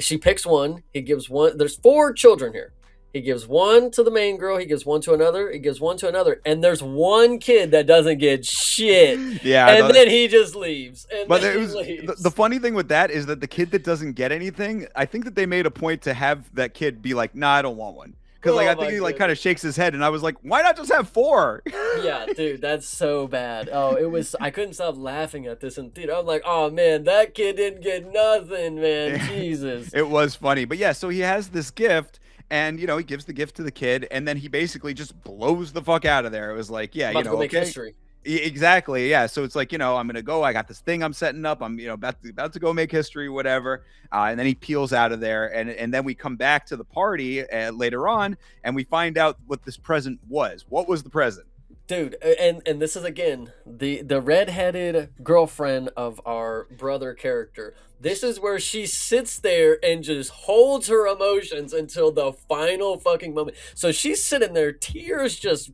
she picks one. He gives one. There's four children here. He gives one to the main girl. He gives one to another. He gives one to another. And there's one kid that doesn't get shit. Yeah, And then he just leaves. And but then it he was the leaves. funny thing with that is that the kid that doesn't get anything, I think that they made a point to have that kid be like, "Nah, I don't want one." Because like Oh I think my he like kind of goodness. shakes his head, and I was like, "Why not just have four?" Yeah, dude, that's so bad. Oh, it was. I couldn't stop laughing at this in theater. I'm like, oh man, that kid didn't get nothing, man. Jesus. It was funny. But yeah, so he has this gift, and he gives the gift to the kid, and then he basically just blows the fuck out of there. It was like, yeah, About to go make okay. history. Exactly. Yeah. So it's like, I'm gonna go. I got this thing I'm setting up. I'm about to go make history, whatever. And then he peels out of there, and then we come back to the party later on, and we find out what this present was. What was the present? Dude, and this is again the redheaded girlfriend of our brother character. This is where she sits there and just holds her emotions until the final fucking moment. So she's sitting there, tears just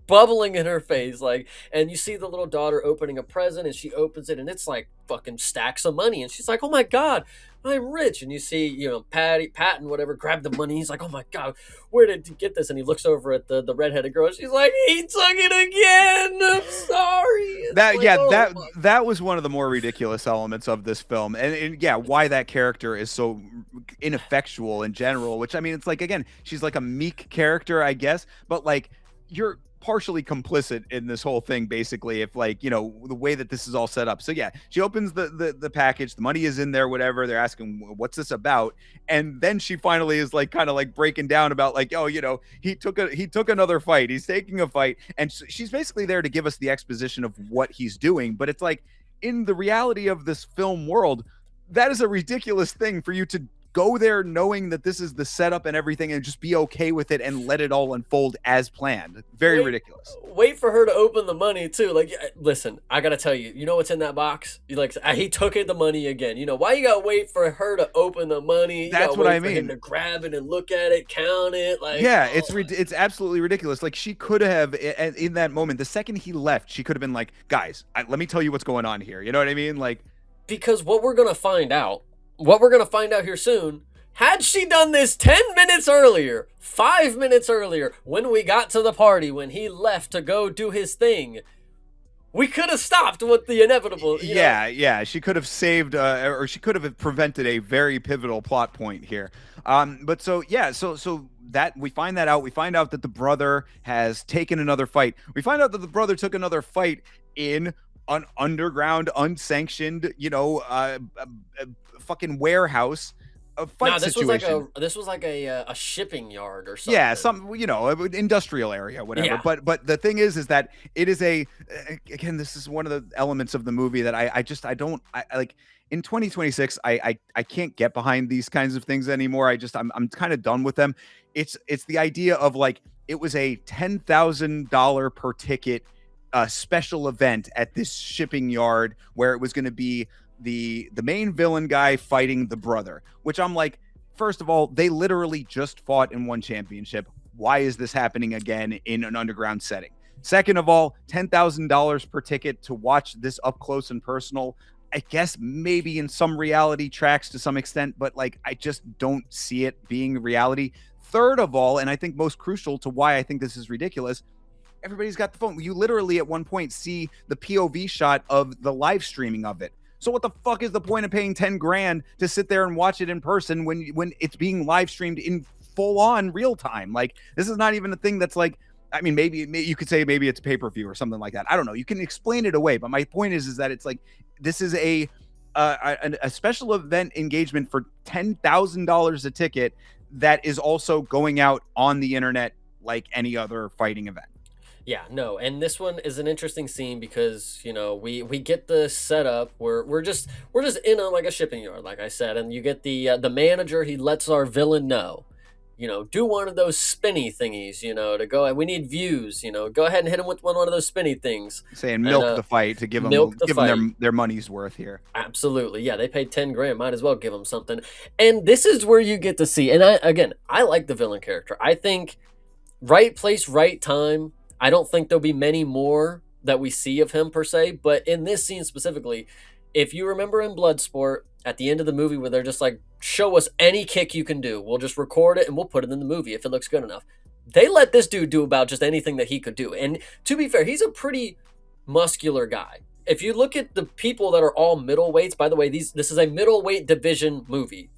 bubbling in her face, like, and you see the little daughter opening a present, and she opens it, and it's like fucking stacks of money, and she's like, "Oh my god, I'm rich." And you see, Patton, whatever, grab the money. He's like, "Oh my god, where did he get this?" And he looks over at the redheaded girl. She's like, "He took it again. I'm sorry." It's That like, yeah, oh that my. that was one of the more ridiculous elements of this film, and yeah, why that character is so ineffectual in general. Which, I mean, it's like, again, she's like a meek character, I guess, but like, you're partially complicit in this whole thing, basically, if like the way that this is all set up. So yeah, she opens the package, the money is in there, whatever. They're asking, what's this about? And then she finally is like, kind of like breaking down about like, oh, he took another fight, he's taking a fight, and she's basically there to give us the exposition of what he's doing. But it's like, in the reality of this film world, that is a ridiculous thing for you to go there knowing that this is the setup and everything, and just be okay with it and let it all unfold as planned. Very Wait, ridiculous. wait for her to open the money too. Like, listen, I gotta tell you, you know what's in that box? You like, he took it, the money again. Why you gotta wait for her to open the money? You That's gotta what I wait for him mean. to grab it and look at it, count it. Like, Yeah, oh my. it's absolutely ridiculous. Like, she could have, in that moment, the second he left, she could have been like, "Guys, let me tell you what's going on here." You know what I mean? Like, Because what we're gonna find out here soon. Had she done this 10 minutes earlier, 5 minutes earlier, when we got to the party, when he left to go do his thing, we could have stopped with the inevitable. yeah, she could have saved, or she could have prevented a very pivotal plot point here. But so yeah, so that we find that out. We find out that the brother has taken another fight. We find out that the brother took another fight in an underground, unsanctioned, fucking warehouse, a No, fight situation. this was like a shipping vard or Yeah, something. some industrial area, whatever. Yeah. But the thing is that it is again, this is one of the elements of the movie that I don't, I like. In 2026, I can't get behind these kinds of things anymore. I'm kind of done with them. It's the idea of like, it was a $10,000 per ticket special event at this shipping yard, where it was going to be the main villain guy fighting the brother, which I'm like, first of all, they literally just fought in one championship. why is this happening again in an underground setting? Second of all, $10,000 per ticket to watch this up close and personal. I guess maybe in some reality tracks to some extent, but like I just don't see it being reality. Third of all, and I think most crucial to why I think this is ridiculous, everybody's got the phone. You literally at one point see the POV shot of the live streaming of it. So what the fuck is the point of paying 10 grand to sit there and watch it in person when it's being live streamed in full on real time? Like this is not even a thing that's like, I mean, maybe you could say maybe it's pay-per-view or something like that. I don't know. You can explain it away, but my point is that it's like this is a special event engagement for $10,000 a ticket that is also going out on the internet like any other fighting event. Yeah, no, and this one is an interesting scene because we get the setup where we're just in on like a shipping yard, like I said, and you get the manager. He lets our villain know, do one of those spinny thingies, to go. We need views, go ahead and hit him with one of those spinny things. Saying milk the fight to give them their money's worth here. Absolutely, yeah. They paid 10 grand, might as well give them something. And this is where you get to see. And I like the villain character. I think right place, right time. I don't think there'll be many more that we see of him per se, but in this scene specifically, if you remember in Bloodsport, at the end of the movie where they're just like, show us any kick you can do. We'll just record it and we'll put it in the movie if it looks good enough. They let this dude do about just anything that he could do. And to be fair, he's a pretty muscular guy. If you look at the people that are all middleweights, by the way, this is a middleweight division movie.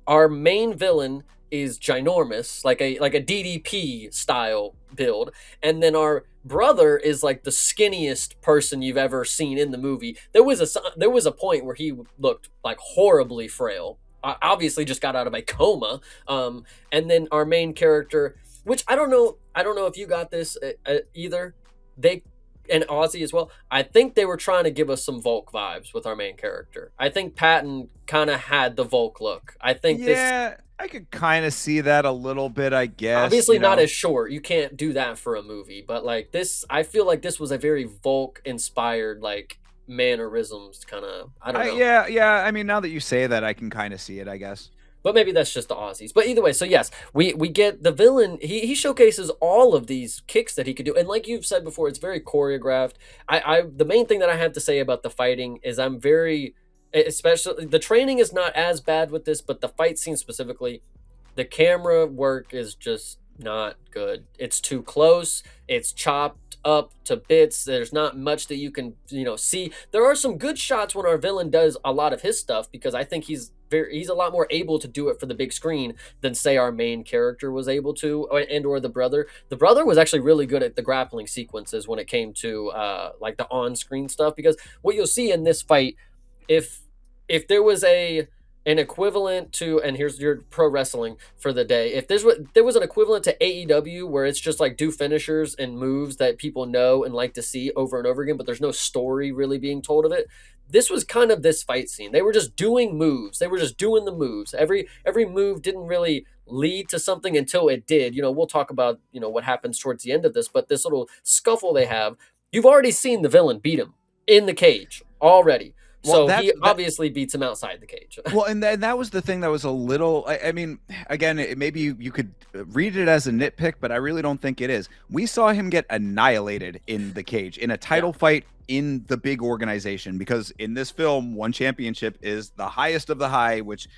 Our main villain is ginormous, like a DDP style build, and then our brother is like the skinniest person you've ever seen in the movie. There was a point where he looked like horribly frail. Obviously, just got out of a coma. And then our main character, which I don't know if you got this either. And Ozzy as well. I think they were trying to give us some Volk vibes with our main character. I think Patton kind of had the Volk look. I think I could kind of see that a little bit, I guess. Obviously not as short. You can't do that for a movie, but like this, I feel like this was a very Volk inspired like mannerisms kind of. I don't know. Yeah. I mean, now that you say that, I can kind of see it, I guess. But maybe that's just the Aussies. But either way, so yes, we get the villain. He showcases all of these kicks that he could do, and like you've said before, it's very choreographed. The main thing that I have to say about the fighting is I'm very, especially the training is not as bad with this, but the fight scene specifically, the camera work is just not good. It's too close. It's chopped up to bits. There's not much that you can see. There are some good shots when our villain does a lot of his stuff because I think he's a lot more able to do it for the big screen than say our main character was able to, or the brother. The brother was actually really good at the grappling sequences when it came to like the on-screen stuff, because what you'll see in this fight, if there was an equivalent to, and here's your pro wrestling for the day, if there was an equivalent to AEW where it's just like do finishers and moves that people know and like to see over and over again, but there's no story really being told of it, this was kind of this fight scene. They were just doing moves. They were just doing the moves. Every move didn't really lead to something until it did. We'll talk about what happens towards the end of this, but this little scuffle they have, you've already seen the villain beat him in the cage already. So he obviously beats him outside the cage. Well, and that was the thing that was a little, I mean, again, maybe you could read it as a nitpick, but I really don't think it is. We saw him get annihilated in the cage in a title fight in the big organization, because in this film, one championship is the highest of the high, which,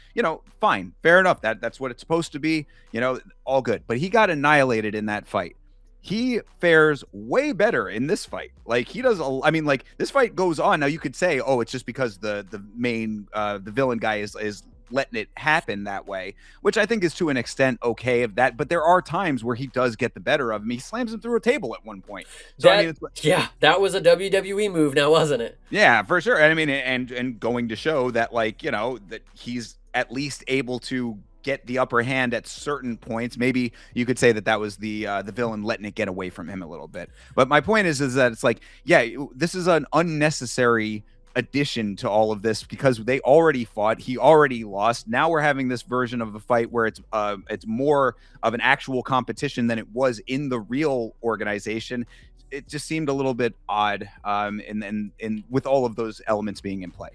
fine, fair enough. That's what it's supposed to be, all good. But he got annihilated in that fight. He fares way better in this fight. Like he does. I mean, like this fight goes on. Now you could say, oh, it's just because the main the villain guy is letting it happen that way, which I think is to an extent okay of that. But there are times where he does get the better of him. He slams him through a table at one point. So that was a WWE move, now wasn't it? Yeah, for sure. And I mean, and going to show that that he's at least able to get the upper hand at certain points. Maybe you could say that was the villain letting it get away from him a little bit. But my point is that it's like, yeah, this is an unnecessary addition to all of this because they already fought. He already lost. Now we're having this version of the fight where it's more of an actual competition than it was in the real organization. It just seemed a little bit odd, and with all of those elements being in play.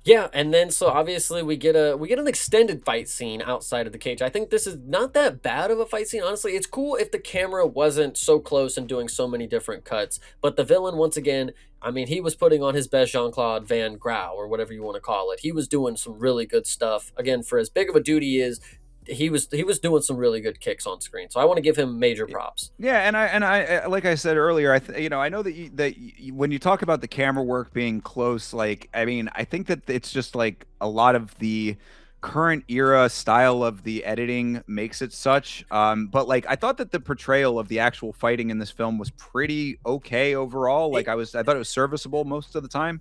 Yeah, and then so obviously we get an extended fight scene outside of the cage. I think this is not that bad of a fight scene. Honestly, it's cool if the camera wasn't so close and doing so many different cuts. But the villain, once again, I mean, he was putting on his best Jean-Claude Van Grau or whatever you want to call it. He was doing some really good stuff. Again, for as big of a dude he is, he was doing some really good kicks on screen. So I want to give him major props. Yeah, and I like I said earlier, I know that when you talk about the camera work being close, like I mean, I think that it's just like a lot of the current era style of the editing makes it such. But like I thought that the portrayal of the actual fighting in this film was pretty okay overall. Like I thought it was serviceable most of the time.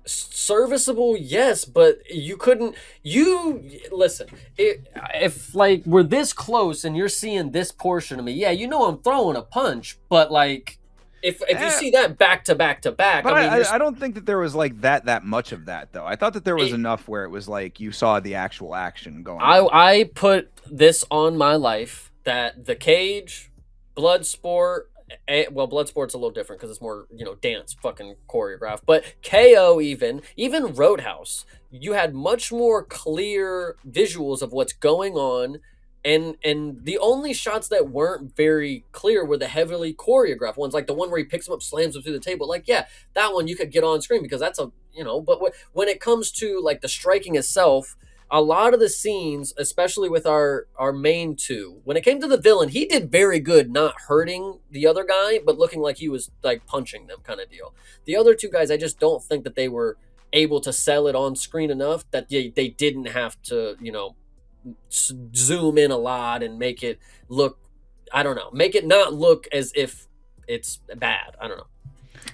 Serviceable, yes, but you couldn't. You listen. If like we're this close and you're seeing this portion of me, yeah, you know I'm throwing a punch. But like, if you Eh, see that back to back to back, but I mean, I don't think that there was like that much of that though. I thought that there was it, enough where it was like you saw the actual action going I on. I put this on my life that the cage, Bloodsport, well, Bloodsport's a little different because it's more dance fucking choreographed. But KO, even Roadhouse, you had much more clear visuals of what's going on. And the only shots that weren't very clear were the heavily choreographed ones, like the one where he picks him up, slams him through the table. Like, yeah, that one you could get on screen because that's But when it comes to like the striking itself, a lot of the scenes, especially with our main two, when it came to the villain, he did very good not hurting the other guy, but looking like he was like punching them kind of deal. The other two guys, I just don't think that they were able to sell it on screen enough that they didn't have to, zoom in a lot and make it look, I don't know, make it not look as if it's bad. I don't know.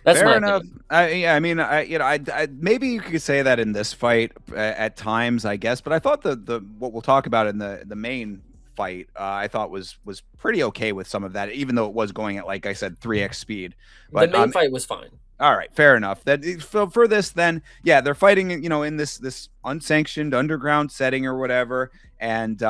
That's Fair my enough. opinion. Yeah, I mean, I maybe you could say that in this fight at times, I guess. But I thought the what we'll talk about in the main fight, I thought was pretty okay with some of that, even though it was going at like I said 3x speed. The But main fight was fine. all right, fair enough. That for this, then yeah, they're fighting, in this unsanctioned underground setting or whatever, and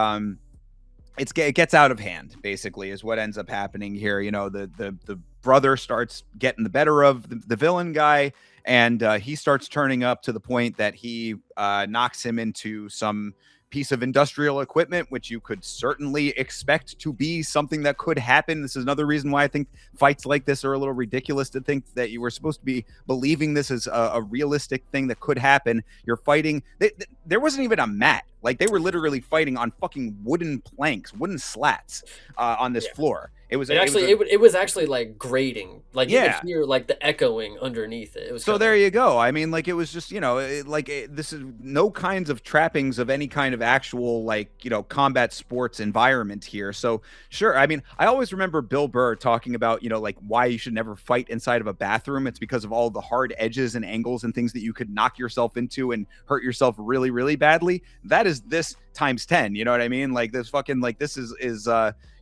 it gets out of hand basically is what ends up happening here. The brother starts getting the better of the villain guy, and he starts turning up to the point that he knocks him into some piece of industrial equipment, which you could certainly expect to be something that could happen. This is another reason why I think fights like this are a little ridiculous, to think that you were supposed to be believing this is a realistic thing that could happen. You're fighting. There wasn't even a mat. Like they were literally fighting on fucking wooden planks, wooden slats on this Yeah. floor. It was It it was actually a it was actually like grating. Like you could yeah. hear like the echoing underneath it. It was So kind of there you go. I mean, like it was just, this is no kinds of trappings of any kind of actual like, combat sports environment here. So sure. I mean, I always remember Bill Burr talking about, like why you should never fight inside of a bathroom. It's because of all the hard edges and angles and things that you could knock yourself into and hurt yourself really, really badly. That is this times 10. You know what I mean? Like this fucking like this is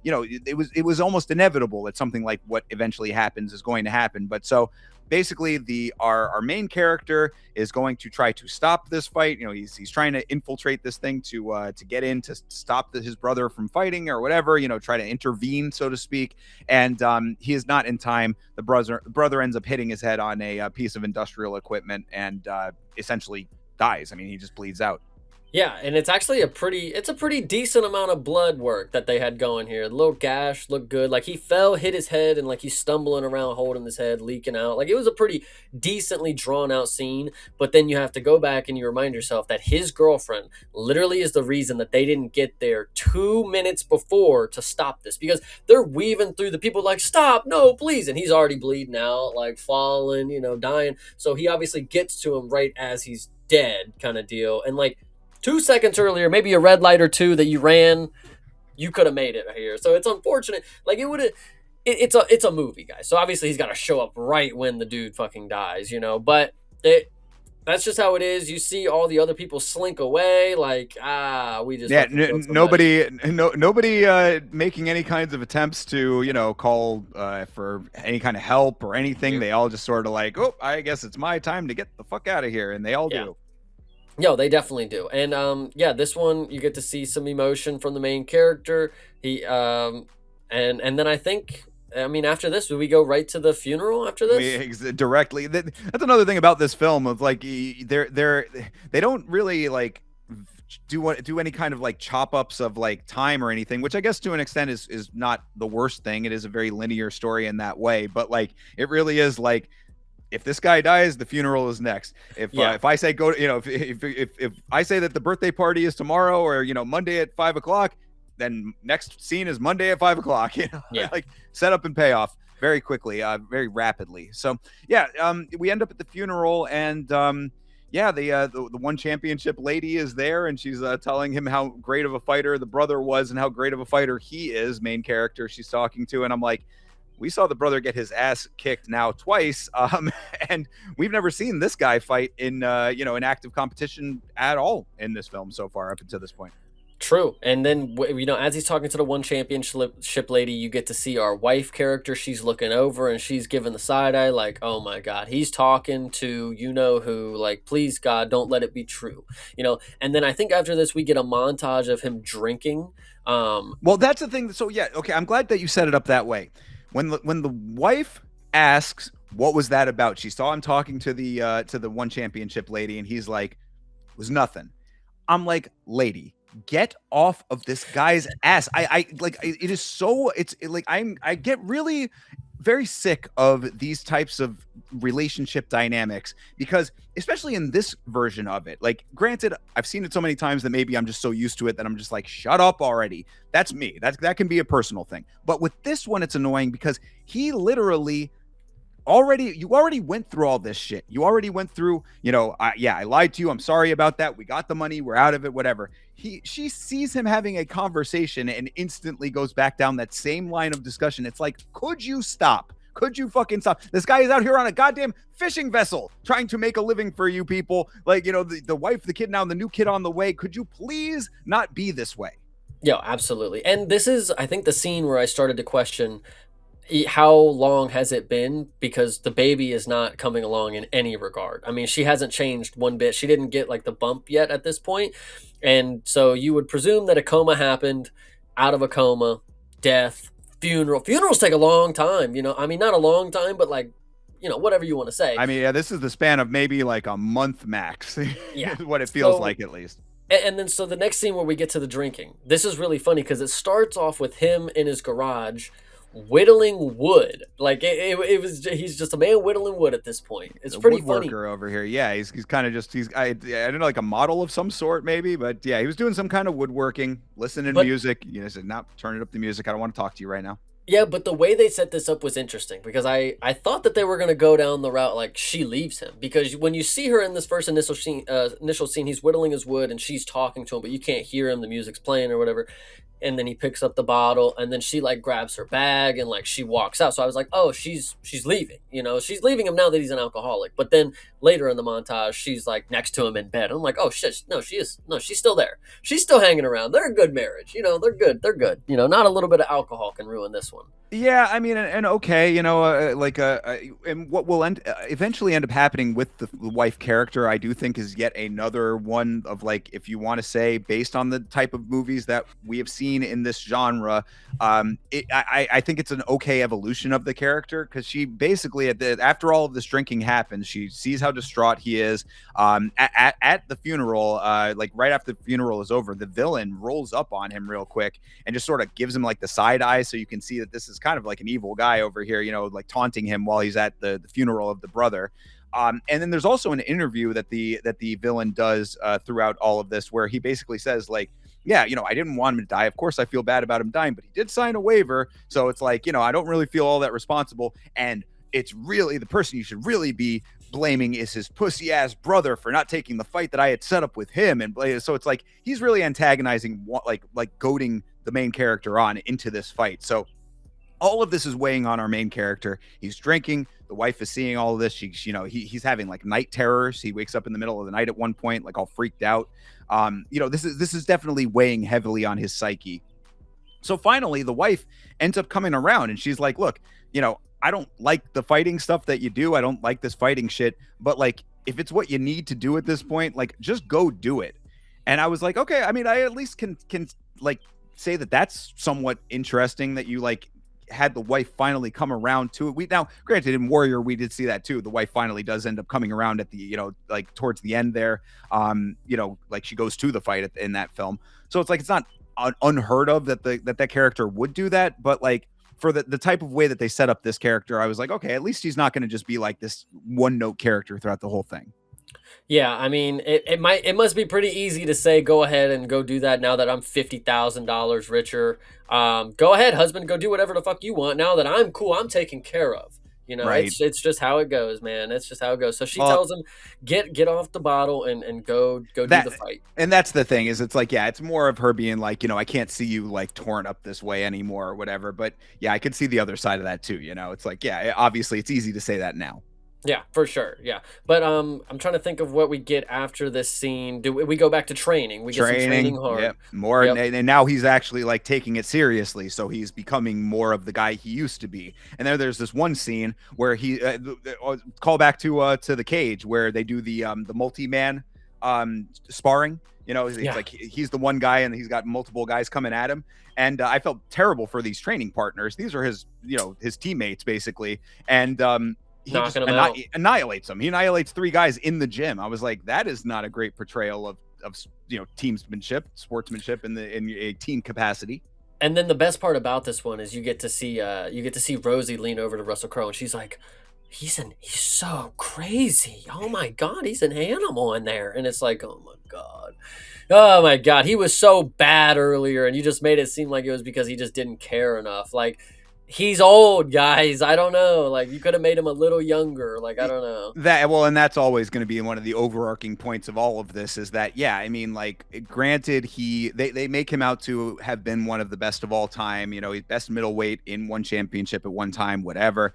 it was almost inevitable that something like what eventually happens is going to happen. But so basically our main character is going to try to stop this fight. He's trying to infiltrate this thing to get in to stop his brother from fighting or whatever, try to intervene, so to speak. And he is not in time. The brother ends up hitting his head on a piece of industrial equipment and essentially dies. I mean, he just bleeds out. Yeah, and it's a pretty decent amount of blood work that they had going here. The little gash looked good. Like he fell, hit his head, and like he's stumbling around holding his head, leaking out. Like it was a pretty decently drawn out scene. But then you have to go back and you remind yourself that his girlfriend literally is the reason that they didn't get there 2 minutes before to stop this, because they're weaving through the people like, stop, no, please. And he's already bleeding out, like falling, dying. So he obviously gets to him right as he's dead, kind of deal. And like 2 seconds earlier, maybe a red light or two that you ran, you could have made it here. So it's unfortunate. Like it would have. It's a movie, guys. So obviously he's got to show up right when the dude fucking dies. But that's just how it is. You see all the other people slink away, like we just Yeah, fucking killed somebody. nobody making any kinds of attempts to call for any kind of help or anything. Yep. They all just sort of like, oh, I guess it's my time to get the fuck out of here, and they all Yeah. do. Yo, they definitely do. And yeah, this one you get to see some emotion from the main character. He and then I think I mean, after this, do we go right to the funeral after this? Directly. That's another thing about this film of like they don't really like do any kind of like chop ups of like time or anything, which I guess to an extent is not the worst thing. It is a very linear story in that way, but like it really is like if this guy dies, the funeral is next. Yeah, If I say go to, if I say that the birthday party is tomorrow or Monday at 5 o'clock, then next scene is Monday at 5 o'clock. yeah. Like set up and payoff very quickly, very rapidly. So yeah, we end up at the funeral and yeah, the one championship lady is there and she's telling him how great of a fighter the brother was and how great of a fighter he is. Main character she's talking to, and I'm like, we saw the brother get his ass kicked now twice, and we've never seen this guy fight in in active competition at all in this film so far up until this point. True. And then, as he's talking to the one championship lady, you get to see our wife character. She's looking over and she's giving the side eye, like, oh my God, he's talking to you know who, like, please God, don't let it be true. And then I think after this, we get a montage of him drinking. Well, that's the thing. So yeah, okay, I'm glad that you set it up that way. When the wife asks what was that about, she saw him talking to the one championship lady, and he's like, it was nothing. I'm like, lady, get off of this guy's ass. I like it is so like I get really very sick of these types of relationship dynamics because especially in this version of it, like granted I've seen it so many times that maybe I'm just so used to it that I'm just like shut up already. That's me. That can be a personal thing. But with this one it's annoying because he literally you already went through all this shit. You already went through, I lied to you. I'm sorry about that. We got the money. We're out of it, whatever. She sees him having a conversation and instantly goes back down that same line of discussion. It's like, could you stop? Could you fucking stop? This guy is out here on a goddamn fishing vessel trying to make a living for you people. Like, the wife, the kid now, and the new kid on the way. Could you please not be this way? Yeah, absolutely. And this is, I think, the scene where I started to question how long has it been, because the baby is not coming along in any regard. I mean, she hasn't changed one bit. She didn't get like the bump yet at this point. And so you would presume that a coma happened, out of a coma, death, funerals take a long time, I mean, not a long time, but like, whatever you want to say. I mean, yeah, this is the span of maybe like a month max. Yeah. Is what it feels like, at least. And then so the next scene where we get to the drinking, this is really funny because it starts off with him in his garage whittling wood. Like it was, he's just a man whittling wood at this point. It's pretty funny. Woodworker over here. Yeah, he's kind of just I don't know, like a model of some sort maybe, but yeah, he was doing some kind of woodworking, listening to music. Said, "No, turn it up the music. I don't want to talk to you right now." Yeah, but the way they set this up was interesting because I thought that they were going to go down the route like she leaves him, because when you see her in this first initial scene, he's whittling his wood and she's talking to him, but you can't hear him. The music's playing or whatever. And then he picks up the bottle and then she like grabs her bag and like she walks out. So I was like, oh, she's leaving. She's leaving him now that he's an alcoholic. But then later in the montage, she's like next to him in bed. I'm like, oh shit, no, she's still there. She's still hanging around. They're a good marriage. They're good. They're good. Not a little bit of alcohol can ruin this one. Yeah, I mean, and okay, and what will eventually end up happening with the wife character, I do think is yet another one of like, if you want to say, based on the type of movies that we have seen in this genre, I think it's an okay evolution of the character because she basically after all of this drinking happens, she sees how distraught he is. At the funeral, like right after the funeral is over, the villain rolls up on him real quick and just sort of gives him like the side eye, so you can see that this is kind of like an evil guy over here, like taunting him while he's at the funeral of the brother. And then there's also an interview that the villain does throughout all of this, where he basically says like, yeah, I didn't want him to die. Of course, I feel bad about him dying, but he did sign a waiver. So it's like, I don't really feel all that responsible. And it's really the person you should really be blaming is his pussy ass brother for not taking the fight that I had set up with him. And so it's like he's really antagonizing, like goading the main character on into this fight. So all of this is weighing on our main character. He's drinking. The wife is seeing all of this. He's having like night terrors. He wakes up in the middle of the night at one point, like all freaked out. This is definitely weighing heavily on his psyche. So finally, the wife ends up coming around and she's like, look, I don't like the fighting stuff that you do. I don't like this fighting shit. But like, if it's what you need to do at this point, like just go do it. And I was like, okay, I mean, I at least can like say that that's somewhat interesting that you like had the wife finally come around to it. We now, granted, in Warrior, we did see that too. The wife finally does end up coming around at the, like towards the end there. Like she goes to the fight in that film. So it's like it's not unheard of that that character would do that, but like for the type of way that they set up this character, I was like, okay, at least he's not going to just be like this one note character throughout the whole thing. Yeah, I mean, it must be pretty easy to say, go ahead and go do that now that I'm $50,000 richer. Go ahead, husband, go do whatever the fuck you want. Now that I'm cool, I'm taken care of. You know, Right. it's just how it goes, man. It's just how it goes. So she Well, tells him, get off the bottle and go do that the fight. and that's the thing is it's like, yeah, it's more of her being like, I can't see you like torn up this way anymore or whatever. But yeah, I could see the other side of that too. It's like, yeah, obviously it's easy to say that now. Yeah, for sure. Yeah, but I'm trying to think of what we get after this scene. Do we go back to training? We get some training Training, hard. yep, more, Yep. and now he's actually like taking it seriously, so he's becoming more of the guy he used to be. And there's this one scene where he call back to the cage where they do the multi-man sparring. It's Yeah. like he's the one guy and he's got multiple guys coming at him. And I felt terrible for these training partners. These are his teammates basically, and he just Knocking them out. annihilates them. He annihilates 3 guys in the gym. I was like, that is not a great portrayal of teamsmanship, sportsmanship in a team capacity. And then the best part about this one is you get to see Rosie lean over to Russell Crowe and she's like, he's so crazy. Oh my god, he's an animal in there. And it's like, oh my god. Oh my god, he was so bad earlier and you just made it seem like it was because he just didn't care enough. Like he's old, guys. I don't know. Like you could have made him a little younger. Like I don't know. And that's always going to be one of the overarching points of all of this is that, yeah, I mean, like, granted, they make him out to have been one of the best of all time. He's best middleweight in one championship at one time, whatever.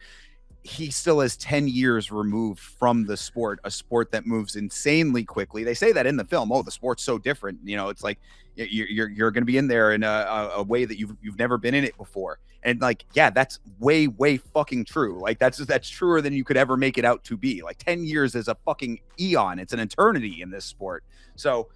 He still is 10 years removed from the sport, a sport that moves insanely quickly. They say that in the film. Oh, the sport's so different. It's like you're going to be in there in a way that you've never been in it before. And like, yeah, that's way fucking true. Like that's truer than you could ever make it out to be. Like 10 years is a fucking eon. It's an eternity in this sport. So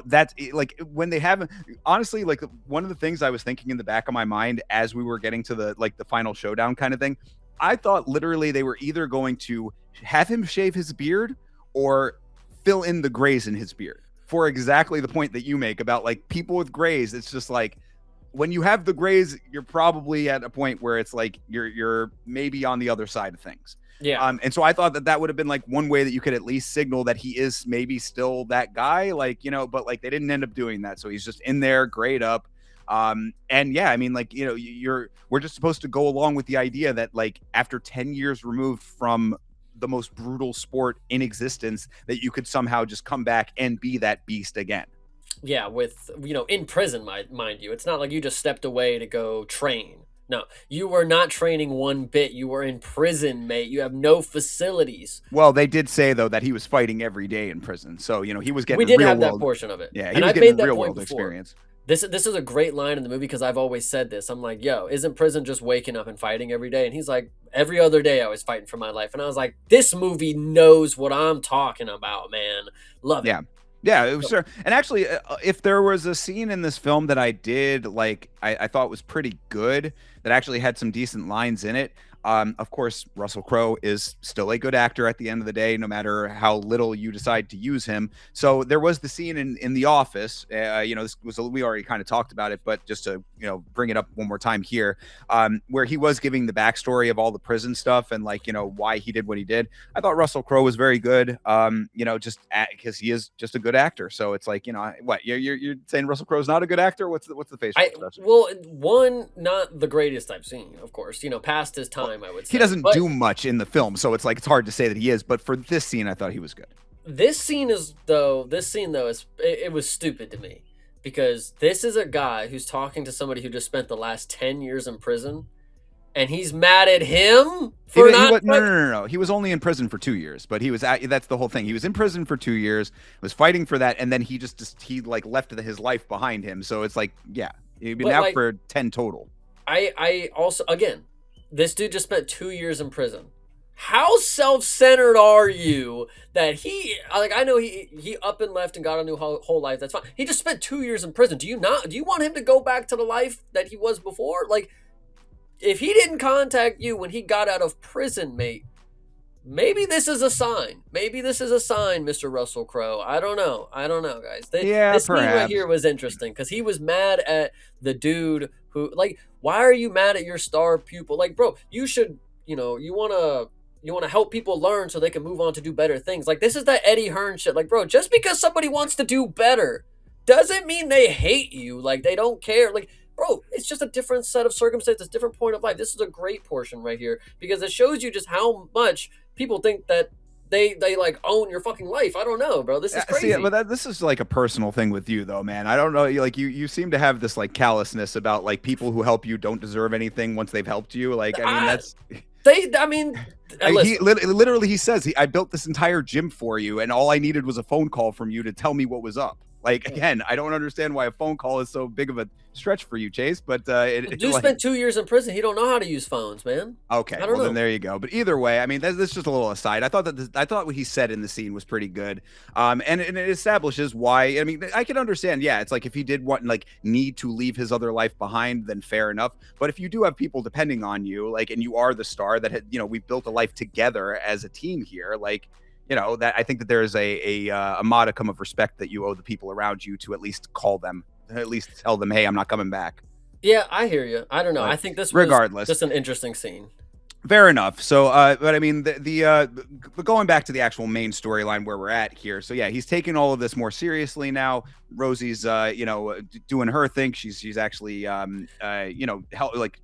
that's like when they haven't, honestly, like one of the things I was thinking in the back of my mind as we were getting to the final showdown kind of thing, I thought literally they were either going to have him shave his beard or fill in the grays in his beard for exactly the point that you make about like people with grays. It's just like when you have the grays, you're probably at a point where it's like you're maybe on the other side of things. Yeah. And so I thought that would have been like one way that you could at least signal that he is maybe still that guy, like, but like they didn't end up doing that. So he's just in there, grayed up. And yeah, I mean, like, we're just supposed to go along with the idea that like after 10 years removed from the most brutal sport in existence, that you could somehow just come back and be that beast again. Yeah, with in prison, mind you. It's not like you just stepped away to go train. No, you were not training one bit. You were in prison, mate. You have no facilities. Well, they did say though that he was fighting every day in prison, so he was getting We did real have that world. portion of it. Yeah, he and was I've getting made that real point world before. experience. This is a great line in the movie because I've always said this. I'm like, yo, isn't prison just waking up and fighting every day? And he's like, every other day I was fighting for my life. And I was like, this movie knows what I'm talking about, man. Love it. Yeah. Yeah, it was sure. And actually, if there was a scene in this film that I did like, I thought was pretty good, that actually had some decent lines in it. Of course, Russell Crowe is still a good actor at the end of the day, no matter how little you decide to use him. So there was the scene in The Office. This was we already kind of talked about it, but just to bring it up one more time here, where he was giving the backstory of all the prison stuff and like why he did what he did. I thought Russell Crowe was very good. Just because he is just a good actor. So it's like what you're saying Russell Crowe's not a good actor? What's the facial expression? Well, one, not the greatest I've seen, of course. Past his time. I would say. He doesn't do much in the film, so it's like it's hard to say that he is. But for this scene, I thought he was good. This scene though it was stupid to me because this is a guy who's talking to somebody who just spent the last 10 years in prison, and he's mad at him for no. He was only in prison for 2 years, but that's the whole thing. He was in prison for 2 years, was fighting for that, and then he he like left his life behind him. So it's like, yeah, he'd been out for 10 total. I also, again, this dude just spent 2 years in prison. How self-centered are you that I know he up and left and got a new whole life. That's fine. He just spent 2 years in prison. Do you want him to go back to the life that he was before? Like, if he didn't contact you when he got out of prison, mate, maybe this is a sign. Maybe this is a sign, Mr. Russell Crowe. I don't know. I don't know, guys. Yeah, This scene right here perhaps. was interesting because he was mad at the dude who, like, why are you mad at your star pupil? Like, bro, you should, you wanna help people learn so they can move on to do better things. Like, this is that Eddie Hearn shit. Like, bro, just because somebody wants to do better doesn't mean they hate you. Like, they don't care. Like, bro, it's just a different set of circumstances, different point of life. This is a great portion right here because it shows you just how much people think that they like own your fucking life. I don't know, bro. This is See, but crazy. this is like a personal thing with you, though, man. I don't know. You seem to have this like callousness about like people who help you don't deserve anything once they've helped you. Like, I mean, I that's I mean, he listen. literally he says I built this entire gym for you, and all I needed was a phone call from you to tell me what was up. Like, again, I don't understand why a phone call is so big of a stretch for you, Chase. But Dude like, spent 2 years in prison. He don't know how to use phones, man. okay, I don't well then know. there you go. But either way, I mean, that's just a little aside. I thought I thought what he said in the scene was pretty good, and it establishes why. I mean, I can understand. Yeah, it's like if he did want like need to leave his other life behind, then fair enough. But if you do have people depending on you, like, and you are the star that had, we've built a life together as a team here, like. That I think that there is a modicum of respect that you owe the people around you to at least call them, at least tell them, hey, I'm not coming back. Yeah, I hear you. I don't know. But I think this was regardless, just an interesting scene. fair enough. So, but I mean, but going back to the actual main storyline where we're at here. So yeah, he's taking all of this more seriously now. Rosie's, doing her thing. She's actually, like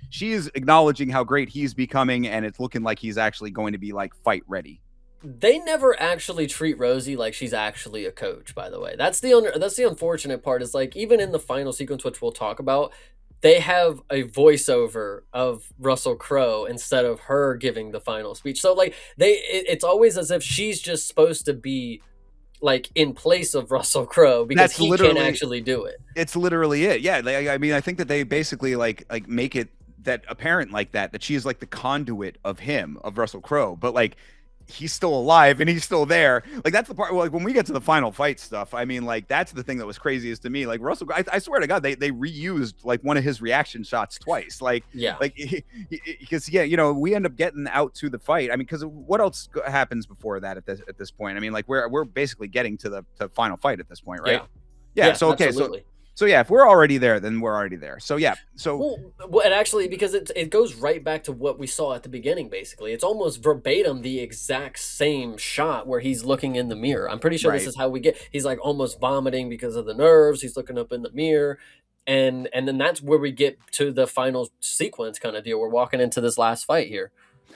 she is acknowledging how great he's becoming, and it's looking like he's actually going to be like fight ready. They never actually treat Rosie like she's actually a coach, by the way. That's the unfortunate part is like even in the final sequence which we'll talk about, they have a voiceover of Russell Crowe instead of her giving the final speech. So like it's always as if she's just supposed to be like in place of Russell Crowe because That's he can't literally actually do it. it's literally it. Yeah, I mean, I think that they basically like make it that apparent like that she is like the conduit of him, of Russell Crowe, but like he's still alive and he's still there. Like that's the part. Like when we get to the final fight stuff, I mean, like that's the thing that was craziest to me. Like Russell, I swear to God, they reused like one of his reaction shots twice. Yeah. Like because yeah, we end up getting out to the fight. I mean, because what else happens before that at this point? I mean, like we're basically getting to the final fight at this point, right? Yeah. Yeah. Yeah, So okay, absolutely. so yeah, if we're already there, then we're already there. So yeah, so Well, and actually, because it goes right back to what we saw at the beginning. Basically, it's almost verbatim the exact same shot where he's looking in the mirror. I'm pretty sure this right. is how we get. He's like almost vomiting because of the nerves. He's looking up in the mirror, and then that's where we get to the final sequence kind of deal. We're walking into this last fight here.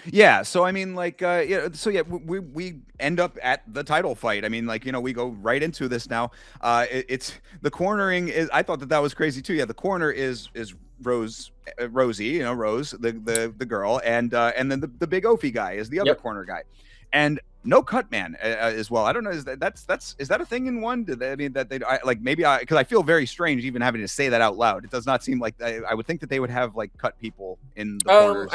Yeah, so I mean, like, yeah, so yeah, we end up at the title fight. I mean, like, we go right into this now. It's the cornering is. I thought that was crazy too. Yeah, the corner is Rosie, Rose, the girl, and then the big Ophi guy is the other Yep. corner guy, and no cut man as well. I don't know. Is that a thing in one? I mean that they like maybe because I feel very strange even having to say that out loud. It does not seem like I would think that they would have like cut people in the corners.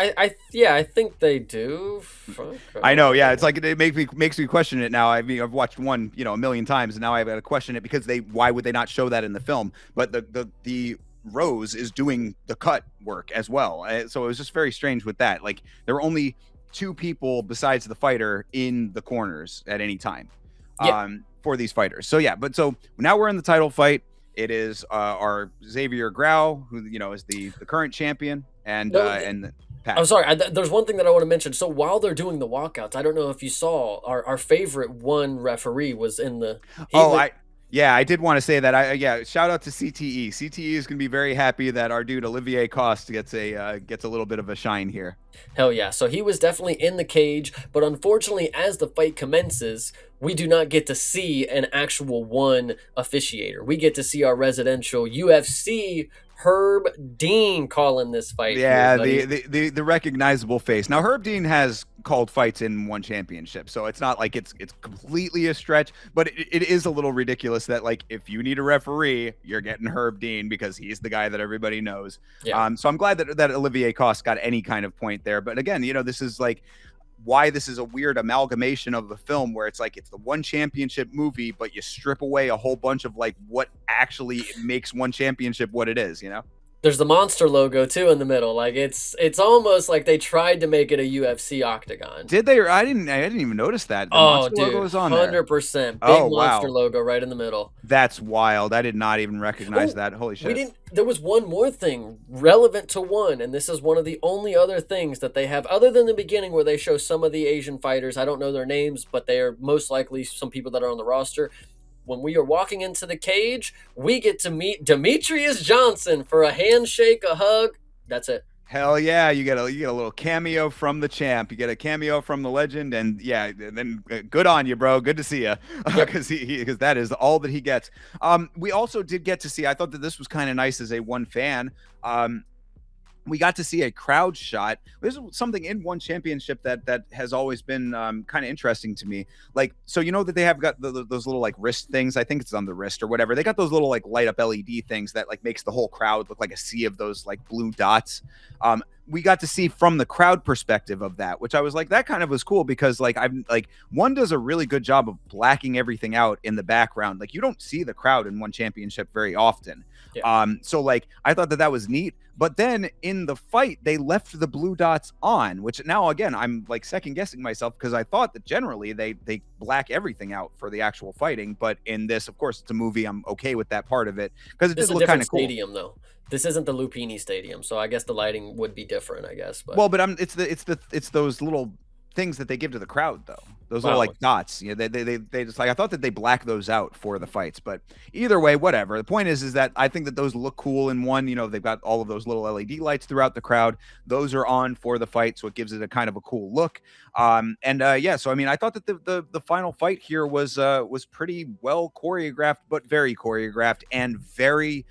Yeah, I think they do. Fuck, I I don't know, yeah. It's know. like it makes me question it now. I mean, I've watched one, a million times, and now I've got to question it because why would they not show that in the film? But the Rose is doing the cut work as well, so it was just very strange with that. Like there were only two people besides the fighter in the corners at any time, Yeah. for these fighters. So yeah, but so now we're in the title fight. It is our Xavier Grau, who is the current champion, No, and I'm Pat. sorry. There's one thing that I want to mention. So while they're doing the walkouts, I don't know if you saw our favorite one referee was in the. He Oh, lit. yeah, I did want to say that. Yeah, shout out to CTE. CTE is going to be very happy that our dude Olivier Coste gets a little bit of a shine here. Hell yeah. So he was definitely in the cage, but unfortunately, as the fight commences, we do not get to see an actual one officiator. We get to see our residential UFC Herb Dean calling this fight here, Yeah, buddy. the recognizable face. Now Herb Dean has called fights in one championship, so it's not like it's completely a stretch, but it is a little ridiculous that like if you need a referee, you're getting Herb Dean because he's the guy that everybody knows. Yeah. So I'm glad that Olivier Coste got any kind of point there. But again, this is like why this is a weird amalgamation of the film where it's like it's the one championship movie, but you strip away a whole bunch of like what actually makes one championship what it is. There's the monster logo too in the middle. Like it's almost like they tried to make it a UFC octagon. Did they? I didn't even notice that the Oh, monster logo dude, is on there. 100% big Oh monster wow, logo right in the middle. that's wild. I did not even recognize Oh, that. Holy we shit. didn't. There was one more thing relevant to one, and this is one of the only other things that they have, other than the beginning where they show some of the Asian fighters. I don't know their names, but they are most likely some people that are on the roster. When we are walking into the cage, we get to meet Demetrius Johnson for a handshake, a hug. That's it. Hell yeah, you get a little cameo from the champ. You get a cameo from the legend, and yeah, and then good on you, bro. Good to see you, Yep. because because that is all that he gets. We also did get to see. I thought that this was kind of nice as a one fan. We got to see a crowd shot. This is something in one championship that has always been kind of interesting to me. Like, so you know that they have got those little like wrist things. I think it's on the wrist or whatever. They got those little like light up LED things that like makes the whole crowd look like a sea of those like blue dots. We got to see from the crowd perspective of that, which I was like, that kind of was cool because like I'm like one does a really good job of blacking everything out in the background. Like you don't see the crowd in one championship very often. Yeah. So like I thought that that was neat. But then in the fight, they left the blue dots on, which now again I'm like second guessing myself because I thought that generally they black everything out for the actual fighting. But in this, of course, it's a movie. I'm okay with that part of it because it This did is a look kind different of cool. stadium though. This isn't the Lupini Stadium, so I guess the lighting would be different. I guess, but Well, but it's those little things that they give to the crowd though. Those little wow. like dots. You know, they just like I thought that they black those out for the fights, but either way, whatever. The point is that I think that those look cool in one. You know, they've got all of those little LED lights throughout the crowd. Those are on for the fight, so it gives it a kind of a cool look. And yeah, so I mean, I thought that the final fight here was pretty well choreographed, but very choreographed and very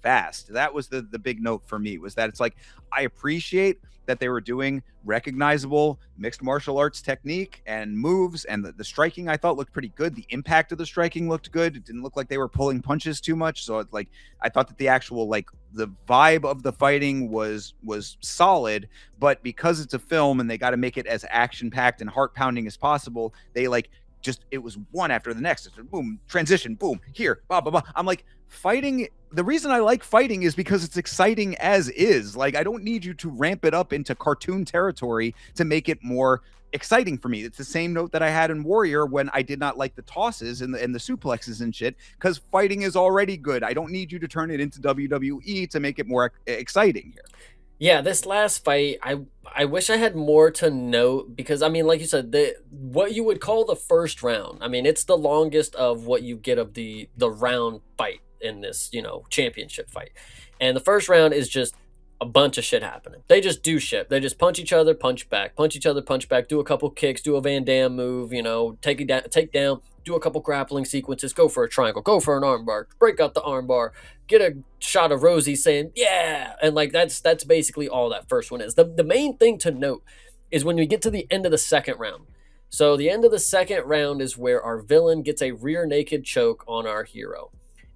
fast. That was the big note for me was that it's like I appreciate that they were doing recognizable mixed martial arts technique and moves, and the striking I thought looked pretty good. The impact of the striking looked good. It didn't look like they were pulling punches too much. So it's like I thought that the actual like the vibe of the fighting was solid, but because it's a film and they got to make it as action packed and heart pounding as possible, they like just it was one after the next. It's boom, transition, boom, here, blah blah blah. I'm like fighting. The reason I like fighting is because it's exciting as is. Like I don't need you to ramp it up into cartoon territory to make it more exciting for me. It's the same note that I had in Warrior when I did not like the tosses and the suplexes and shit because fighting is already good. I don't need you to turn it into WWE to make it more exciting here. Yeah, this last fight, I wish I had more to note because I mean, like you said, the what you would call the first round. I mean, it's the longest of what you get of the round fight in this, championship fight. And the first round is just a bunch of shit happening. They just do shit. They just punch each other, punch back, punch each other, punch back, do a couple kicks, do a Van Damme move, take it down, take down, do a couple grappling sequences, go for a triangle, go for an armbar, break out the armbar, get a shot of Rosie saying, yeah. And like that's basically all that first one is. The main thing to note is when we get to the end of the second round. So the end of the second round is where our villain gets a rear naked choke on our hero.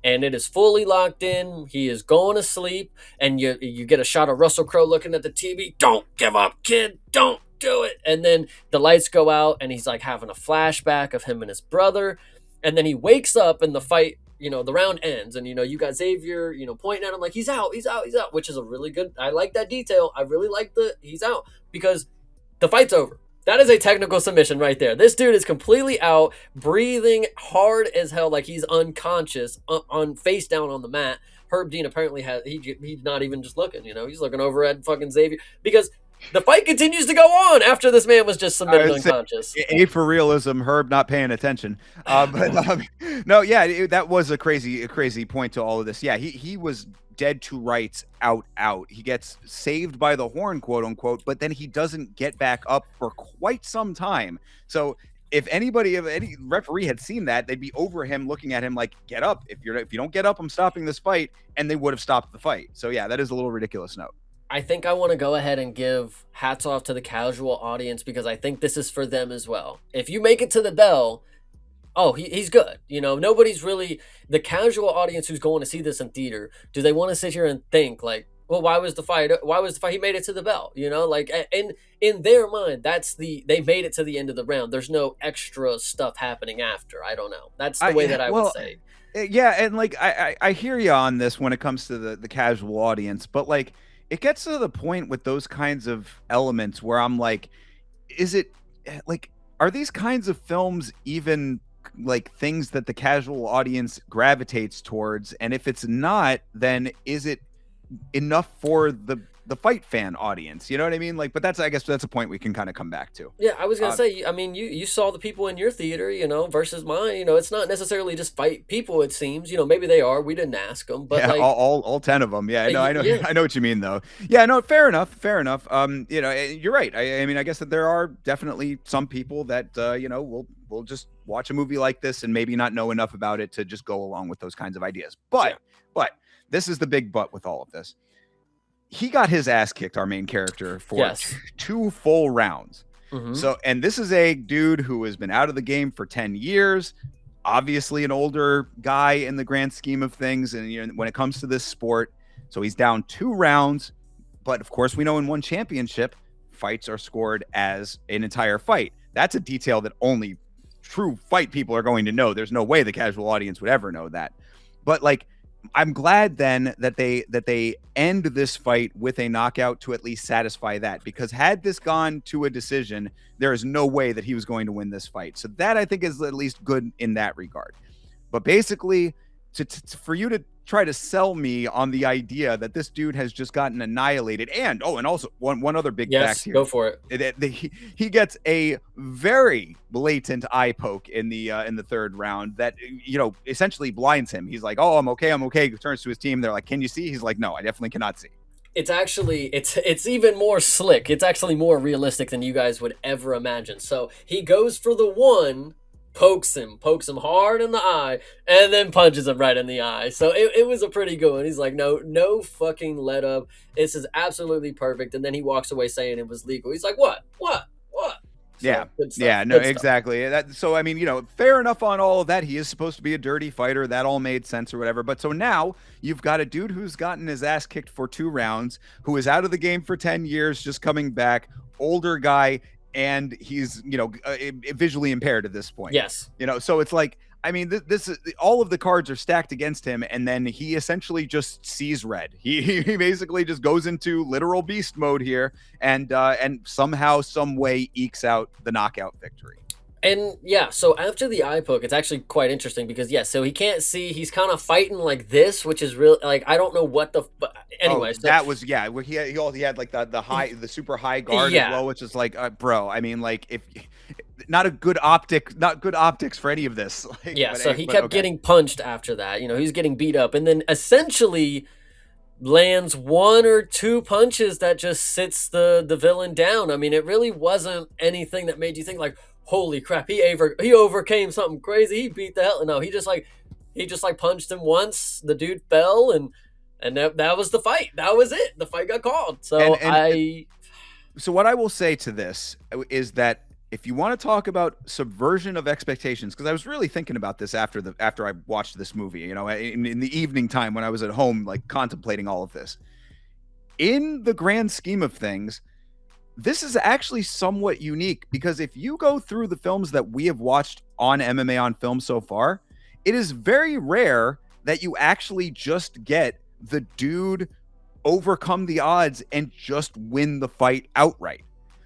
And it is fully locked in. He is going to sleep, and you get a shot of Russell Crowe looking at the TV. Don't give up, kid. Don't do it. And then the lights go out, and he's like having a flashback of him and his brother. And then he wakes up, and the fight, the round ends, and you got Xavier, pointing at him like he's out, he's out, he's out, which is a really good. I like that detail. I really like the he's out because the fight's over. That is a technical submission right there. This dude is completely out, breathing hard as hell, like he's unconscious, on face down on the mat. Herb Dean apparently he's not even just looking. He's looking over at fucking Xavier because the fight continues to go on after this man was just submitted unconscious. A for realism, Herb not paying attention. No, yeah, that was a crazy point to all of this. Yeah, he was dead to rights out. He gets saved by the horn, quote unquote, but then he doesn't get back up for quite some time. So if any referee had seen that, they'd be over him looking at him like, get up. If you don't get up, I'm stopping this fight. And they would have stopped the fight. So yeah, that is a little ridiculous note. I think I want to go ahead and give hats off to the casual audience because I think this is for them as well. If you make it to the bell, he's good. Nobody's really the casual audience who's going to see this in theater. Do they want to sit here and think like, well, why was the fight? Why was the fight? He made it to the bell, you know, like, and in their mind, they made it to the end of the round. There's no extra stuff happening after. I don't know. That's the way that I would Well, say. yeah, and like I hear you on this when it comes to the casual audience, but like it gets to the point with those kinds of elements where I'm like, is it like are these kinds of films even like things that the casual audience gravitates towards? And if it's not, then is it enough for the fight fan audience? You know what I mean? Like, but that's I guess that's a point we can kind of come back to. Yeah, I was gonna Uh, say. I mean, you saw the people in your theater, you know, versus mine. You know, it's not necessarily just fight people. It seems, you know, maybe they are. We didn't ask them, but Yeah, like, all 10 of them. Yeah, no, I know yeah, I know what you mean though. Yeah, no, fair enough, fair enough. You know, you're right. I mean, I guess that there are definitely some people that you know, will just watch a movie like this and maybe not know enough about it to just go along with those kinds of ideas. yeah, But this is the big but with all of this. He got his ass kicked, our main character, for yes, two full rounds. hmm, So, and this is a dude who has been out of the game for 10 years, obviously an older guy in the grand scheme of things. And, you know, when it comes to this sport, so he's down 2 rounds. But of course, we know in one championship, fights are scored as an entire fight. That's a detail that only true fight people are going to know. There's no way the casual audience would ever know that. But like, I'm glad then that they end this fight with a knockout to at least satisfy that, because had this gone to a decision, there is no way that he was going to win this fight. So that I think is at least good in that regard. But basically, for you to try to sell me on the idea that this dude has just gotten annihilated, and oh, and also one other big fact yes, here, go for it. he gets a very blatant eye poke in the third round that, you know, essentially blinds him. He's like, "Oh, I'm okay, I'm okay." He turns to his team. They're like, "Can you see?" He's like, "No, I definitely cannot see." It's actually it's even more slick. It's actually more realistic than you guys would ever imagine. So he goes for the one, pokes him hard in the eye, and then punches him right in the eye. So it was a pretty good one. He's like, no fucking let up. This is absolutely perfect. And then he walks away saying it was legal. He's like, what? Yeah. So good stuff. Yeah, no, Good stuff. exactly. So I mean, you know, fair enough on all of that. He is supposed to be a dirty fighter. That all made sense or whatever. But so now you've got a dude who's gotten his ass kicked for 2 rounds, who is out of the game for 10 years, just coming back, older guy, and he's, you know, visually impaired at this point. Yes. You know, so it's like, I mean, this is all of the cards are stacked against him, and then he essentially just sees red. He basically just goes into literal beast mode here, and somehow, some way ekes out the knockout victory. And yeah, so after the eye poke, it's actually quite interesting because yeah, so he can't see. He's kind of fighting like this, which is real. Like I don't know what the. But Oh, anyway, so that was yeah. Where he had like the super high guard as yeah, well, which is like, bro. I mean, like if not a good optic, not good optics for any of this. Like, yeah. So he but kept okay. getting punched after that. You know, he's getting beat up, and then essentially lands one or two punches that just sits the villain down. I mean, it really wasn't anything that made you think like, holy crap, he overcame something crazy. He beat the hell. No, he just like punched him once. The dude fell, and that was the fight. That was it. The fight got called. And So and so what I will say to this is that if you want to talk about subversion of expectations, because I was really thinking about this after I watched this movie, you know, in the evening time when I was at home, like contemplating all of this. In the grand scheme of things, this is actually somewhat unique, because if you go through the films that we have watched on MMA on film so far, it is very rare that you actually just get the dude overcome the odds and just win the fight outright.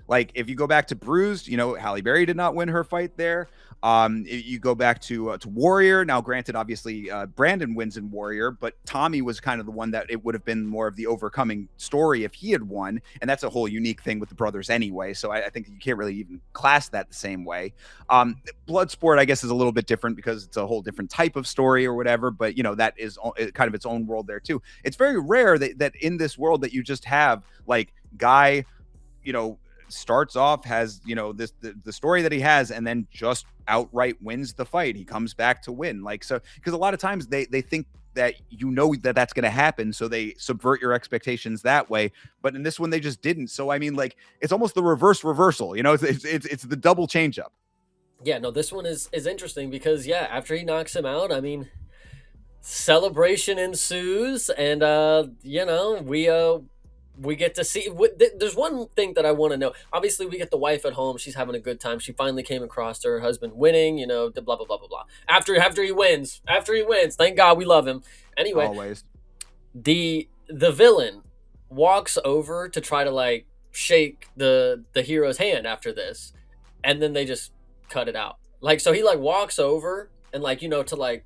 Like if you go back to Bruised, you know, Halle Berry did not win her fight there. You go back to Warrior. Now, granted, obviously Brandon wins in Warrior, but Tommy was kind of the one that it would have been more of the overcoming story if he had won, and that's a whole unique thing with the brothers anyway. So I think you can't really even class that the same way. Bloodsport, I guess, is a little bit different because it's a whole different type of story or whatever. But you know, that is kind of its own world there too. It's very rare that in this world that you just have like guy, you know, starts off, has, you know, the story that he has, and then just outright wins the fight. He comes back to win. Like, so because a lot of times they think that, you know, that that's going to happen, so they subvert your expectations that way. But in this one they just didn't. So I mean, like, it's almost the reversal, you know. It's the double change up. yeah, no, this one is interesting because yeah, after he knocks him out, I mean, celebration ensues, and we get to see. There's one thing that I want to know. Obviously, we get the wife at home. She's having a good time. She finally came across her husband winning. Blah blah blah blah blah. After he wins. Thank God we love him. Anyway, Always. the villain walks over to try to like shake the hero's hand after this, and then they just cut it out. Like, so he like walks over and like to like,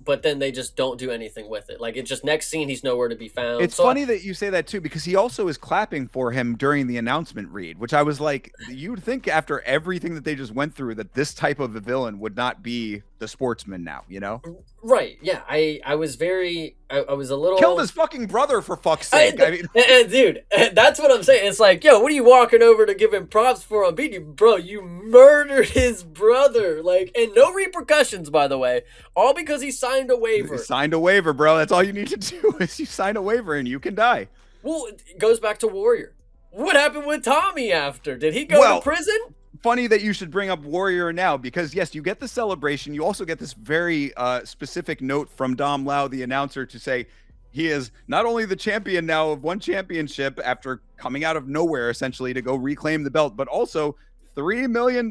but then they just don't do anything with it. Like, it just, next scene he's nowhere to be found. It's funny that you say that too, because he also is clapping for him during the announcement read, which I was like, you'd think after everything that they just went through that this type of a villain would not be the sportsman now, you know? Right. Yeah. I was very, I was a little Killed his fucking brother, for fuck's sake. I mean, dude, that's what I'm saying. It's like, yo, what are you walking over to give him props for on beating you? Bro, you murdered his brother. Like, and no repercussions, by the way. All because he signed a waiver. he signed a waiver, bro. That's all you need to do is you sign a waiver and you can die. Well, it goes back to Warrior. What happened with Tommy after? Did he go to prison? Funny that you should bring up Warrior now, because yes, you get the celebration. You also get this very specific note from Dom Lau, the announcer, to say he is not only the champion now of one championship after coming out of nowhere, essentially, to go reclaim the belt, but also $3 million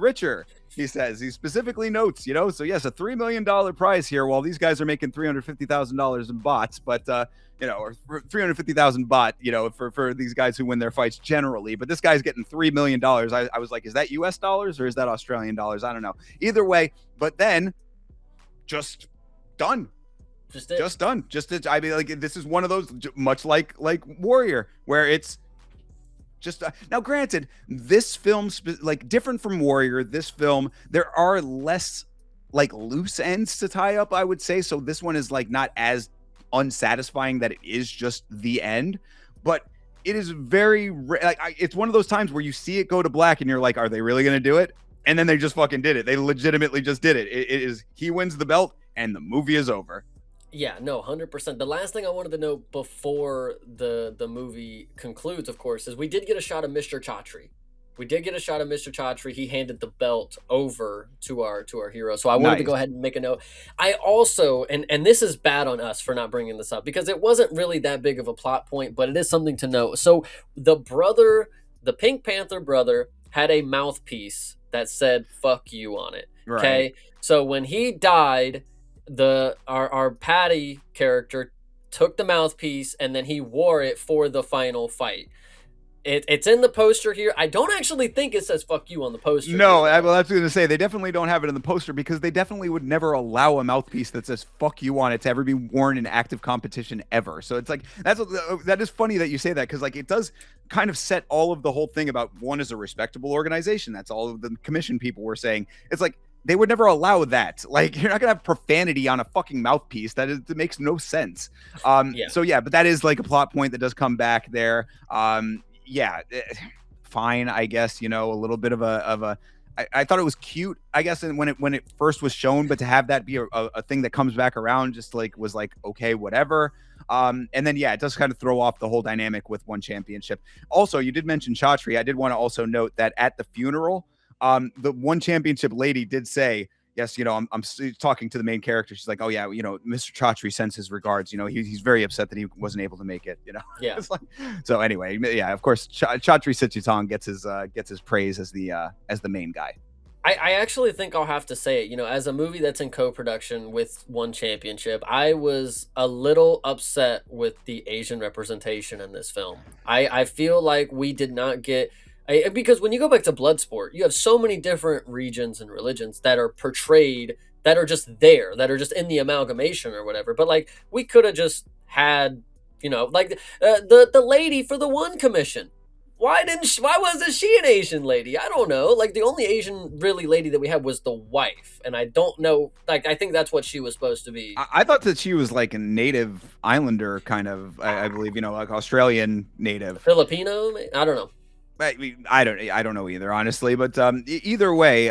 richer. He says, he specifically notes, so yes, a $3 million prize here, while these guys are making $350,000 in bots, but or 350,000 bot, for these guys who win their fights generally. But this guy's getting $3 million. I was like, is that US dollars or is that Australian dollars? I don't know. Either way, but then just done. Just done. I mean, like, this is one of those, much like Warrior, where it's just now, granted, this film, like, different from Warrior, this film, there are less like loose ends to tie up, I would say. So this one is like not as unsatisfying that it is just the end, but it is very it's one of those times where you see it go to black and you're like, are they really going to do it? And then they just fucking did it. They legitimately just did it. It is, he wins the belt and the movie is over. Yeah, no, 100%. The last thing I wanted to know before the movie concludes, of course, is we did get a shot of Mr. Chatri. He handed the belt over to our hero. So I wanted to go ahead and make a note. I also, and this is bad on us for not bringing this up, because it wasn't really that big of a plot point, but it is something to note. So the Pink Panther brother, had a mouthpiece that said "fuck you" on it. Okay, right. So when he died, our Patty character took the mouthpiece and then he wore it for the final fight. It's in the poster here. I don't actually think it says "fuck you" on the poster. No, well, that's going to say they definitely don't have it in the poster, because they definitely would never allow a mouthpiece that says "fuck you" on it to ever be worn in active competition ever. So it's like, that is funny that you say that, because like it does kind of set all of the whole thing about one is a respectable organization. That's all of the commission people were saying. It's like, they would never allow that. Like, you're not gonna have profanity on a fucking mouthpiece. That makes no sense. So yeah, but that is like a plot point that does come back there. Yeah, fine, I guess, a little bit of a I thought it was cute, I guess, and when it first was shown, but to have that be a thing that comes back around just like was like, okay, whatever. And then yeah, it does kind of throw off the whole dynamic with one championship. Also, you did mention Chatri. I did want to also note that at the funeral, the one championship lady did say, yes, I'm talking to the main character. She's like, oh yeah, Mr. Chatri sends his regards. He's very upset that he wasn't able to make it. Yeah. It's like, so anyway, yeah, of course, Chatri Sitchitong gets his praise as the main guy. I actually think I'll have to say it. As a movie that's in co-production with One Championship, I was a little upset with the Asian representation in this film. I feel like we did not get. Because when you go back to Bloodsport, you have so many different regions and religions that are portrayed, that are just there, that are just in the amalgamation or whatever. But like, we could have just had, like the lady for the One Commission. Why wasn't she an Asian lady? I don't know. Like, the only Asian really lady that we had was the wife, and I don't know. Like, I think that's what she was supposed to be. I thought that she was like a native islander kind of. I believe, like Australian native, Filipino. I don't know. I don't know either, honestly, but either way,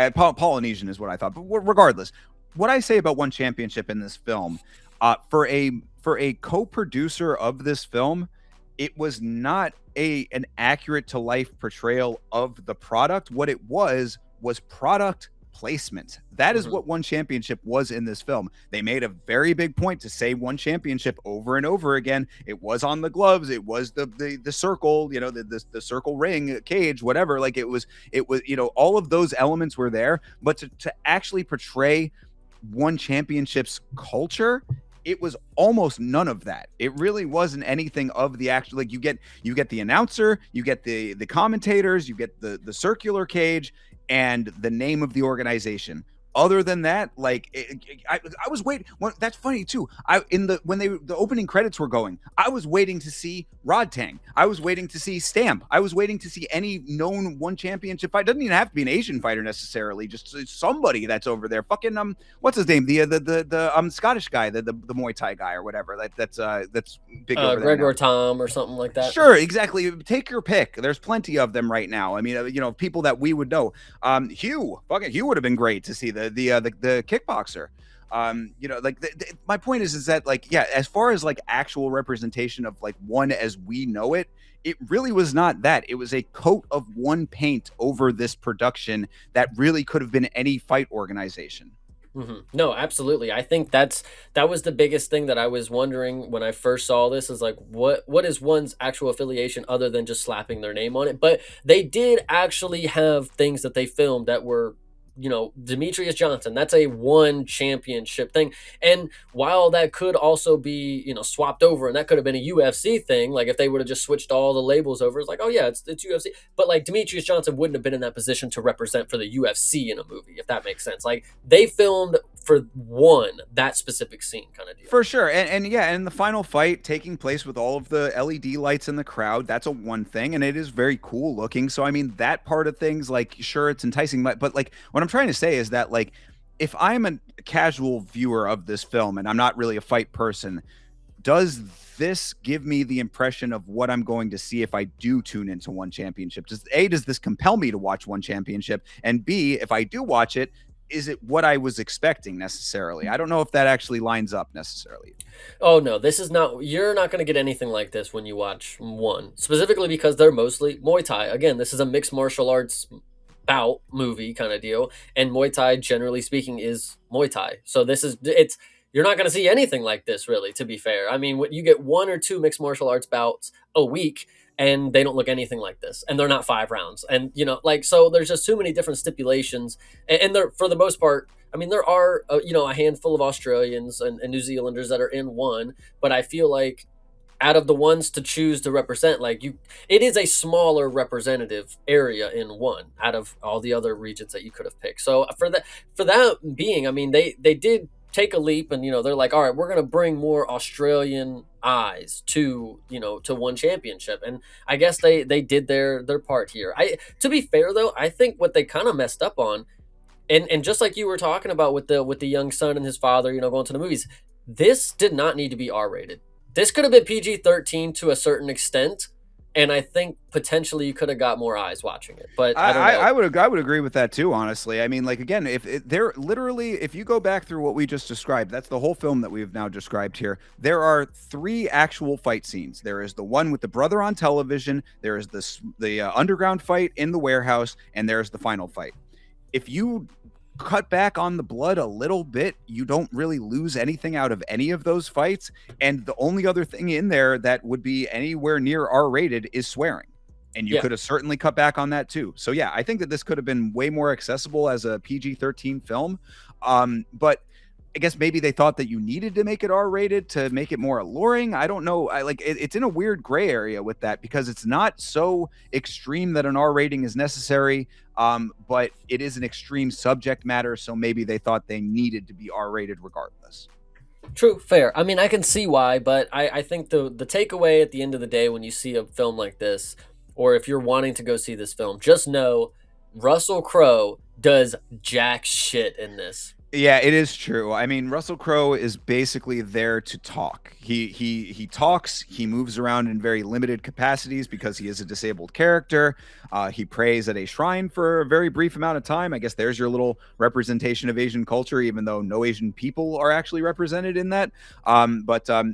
Polynesian is what I thought. But regardless, what I say about One Championship in this film, for a co-producer of this film, it was not an accurate to life portrayal of the product. What it was product placement. That is Mhm. what one championship was in this film. They made a very big point to say one championship over and over again. It was on the gloves. It was the circle, the circle ring cage, whatever. Like it was, all of those elements were there. But to actually portray one championship's culture, it was almost none of that. It really wasn't anything of the actual, like you get the announcer, you get the commentators, you get the circular cage and the name of the organization. Other than that, like I was waiting. Well, that's funny too. I in the when the opening credits were going, I was waiting to see Rod Tang. I was waiting to see Stamp. I was waiting to see any known one championship fight. Doesn't even have to be an Asian fighter necessarily. Just somebody that's over there. Fucking what's his name? The Scottish guy, the Muay Thai guy or whatever. That's big over there Greg now. or Tom or something like that. Sure, exactly. Take your pick. There's plenty of them right now. I mean, people that we would know. Fucking Hugh would have been great to see the kickboxer. My point is that like, yeah, as far as like actual representation of like one as we know it, it really was not that. It was a coat of one paint over this production that really could have been any fight organization. No, absolutely. I think that was the biggest thing that I was wondering when I first saw this is like what is one's actual affiliation other than just slapping their name on it. But they did actually have things that they filmed that were, Demetrius Johnson, that's a one championship thing. And while that could also be, swapped over and that could have been a UFC thing, like if they would have just switched all the labels over, it's like, oh yeah, it's UFC. But like Demetrius Johnson wouldn't have been in that position to represent for the UFC in a movie, if that makes sense. Like they filmed for that specific scene kind of deal. For sure. And yeah, and the final fight taking place with all of the LED lights in the crowd, that's a one thing. And it is very cool looking. So, I mean, that part of things, like, sure, it's enticing. But like, what I'm trying to say is that, like, if I'm a casual viewer of this film and I'm not really a fight person, does this give me the impression of what I'm going to see if I do tune into one championship? Does this compel me to watch one championship? And B, if I do watch it, is it what I was expecting necessarily? I don't know if that actually lines up necessarily. Oh no, this is not. You're not going to get anything like this when you watch one, specifically because they're mostly Muay Thai. Again, this is a mixed martial arts bout movie kind of deal, and Muay Thai, generally speaking, is Muay Thai. So this is it's. You're not going to see anything like this, really. To be fair, I mean, you get one or two mixed martial arts bouts a week, and they don't look anything like this, and they're not 5 rounds, and like so. There's just too many different stipulations, and they're for the most part. I mean, there are a handful of Australians and New Zealanders that are in one, but I feel like out of the ones to choose to represent, like it is a smaller representative area in one out of all the other regions that you could have picked. So for that being, I mean, they did take a leap, and they're like, all right, we're gonna bring more Australian eyes to one championship, and I guess they did their part here. To be fair though, I think what they kind of messed up on, and just like you were talking about with the young son and his father, going to the movies, this did not need to be R-rated. This could have been PG-13 to a certain extent, and I think potentially you could have got more eyes watching it. But I don't know. I would agree with that too. Honestly, I mean, like again, they're literally, if you go back through what we just described, that's the whole film that we've now described here. There are 3 actual fight scenes. There is the one with the brother on television. There is the underground fight in the warehouse, and there's the final fight. If you cut back on the blood a little bit, you don't really lose anything out of any of those fights. And the only other thing in there that would be anywhere near R-rated is swearing. And you Yeah. could have certainly cut back on that too. So yeah, I think that this could have been way more accessible as a PG-13 film. But I guess maybe they thought that you needed to make it R-rated to make it more alluring. I don't know. It's in a weird gray area with that because it's not so extreme that an R rating is necessary, but it is an extreme subject matter. So maybe they thought they needed to be R-rated regardless. True, fair. I mean, I can see why, but I think the takeaway at the end of the day when you see a film like this, or if you're wanting to go see this film, just know Russell Crowe does jack shit in this. Yeah, it is true. I mean, Russell Crowe is basically there to talk. He talks. He moves around in very limited capacities because he is a disabled character. He prays at a shrine for a very brief amount of time. I guess there's your little representation of Asian culture, even though no Asian people are actually represented in that.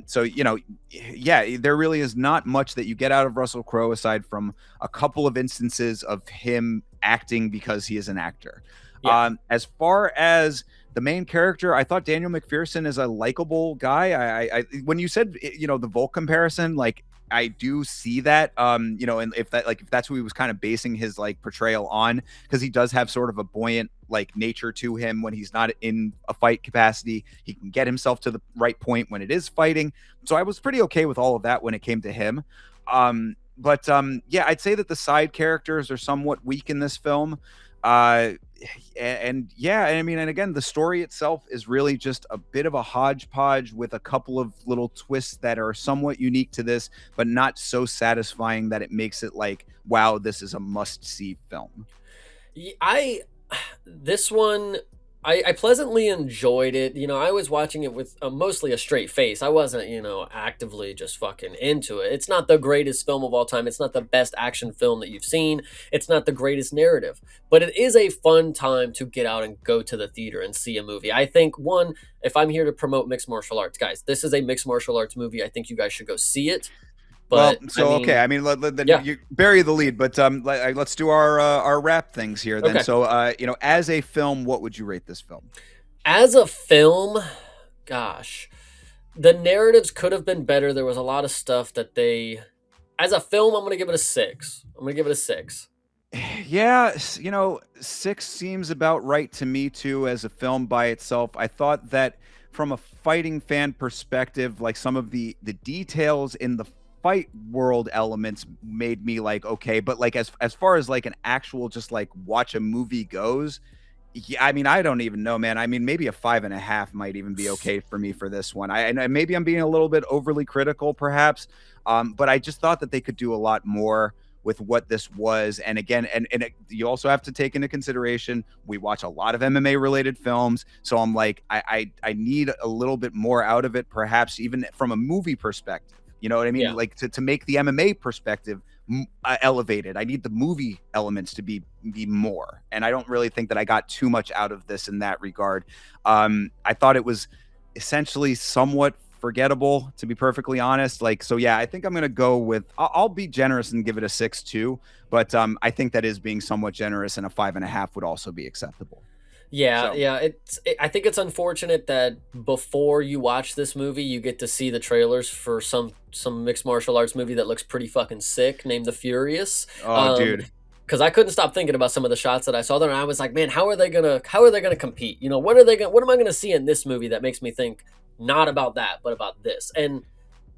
So yeah, there really is not much that you get out of Russell Crowe aside from a couple of instances of him acting because he is an actor. Yeah. As far as the main character, I thought Daniel MacPherson is a likable guy. When you said the Volk comparison, like I do see that. And if that's who he was kind of basing his like portrayal on, because he does have sort of a buoyant like nature to him when he's not in a fight capacity. He can get himself to the right point when it is fighting. So I was pretty okay with all of that when it came to him. But yeah, I'd say that the side characters are somewhat weak in this film. Uh, and yeah, I mean, and again, the story itself is really just a bit of a hodgepodge with a couple of little twists that are somewhat unique to this, but not so satisfying that it makes it like, wow, this is a must-see film. I this one I pleasantly enjoyed it. I was watching it with mostly a straight face. I wasn't, actively just fucking into it. It's not the greatest film of all time. It's not the best action film that you've seen. It's not the greatest narrative, but it is a fun time to get out and go to the theater and see a movie. I think one, if I'm here to promote mixed martial arts, guys, this is a mixed martial arts movie. I think you guys should go see it. Well, But I so okay, mean, I mean, then yeah, you bury the lead, but let's do our wrap things here then. okay. So, as a film, what would you rate this film? As a film, gosh, the narratives could have been better. There was a lot of stuff that they, as a film, I'm going to give it a 6. I'm going to give it a 6. Yeah, 6 seems about right to me too as a film by itself. I thought that from a fighting fan perspective, like some of the details in the fight world elements made me like okay, but like as far as like an actual just like watch a movie goes, yeah, I mean, I don't even know, man. I mean, maybe a 5.5 might even be okay for me for this one. And maybe I'm being a little bit overly critical, perhaps. But I just thought that they could do a lot more with what this was. And again, you also have to take into consideration we watch a lot of MMA related films, so I'm like, I need a little bit more out of it, perhaps even from a movie perspective. You know what I mean? Yeah. Like to make the MMA perspective elevated. I need the movie elements to be more, and I don't really think that I got too much out of this in that regard. I thought it was essentially somewhat forgettable, to be perfectly honest. Like, so yeah, I think I'm gonna go with. I'll be generous and give it a 6 too, but I think that is being somewhat generous, and a 5.5 would also be acceptable. Yeah, So yeah. I think it's unfortunate that before you watch this movie, you get to see the trailers for some mixed martial arts movie that looks pretty fucking sick, named The Furious. oh dude. Because I couldn't stop thinking about some of the shots that I saw there, and I was like, man, how are they gonna compete? What am I gonna see in this movie that makes me think not about that, but about this? And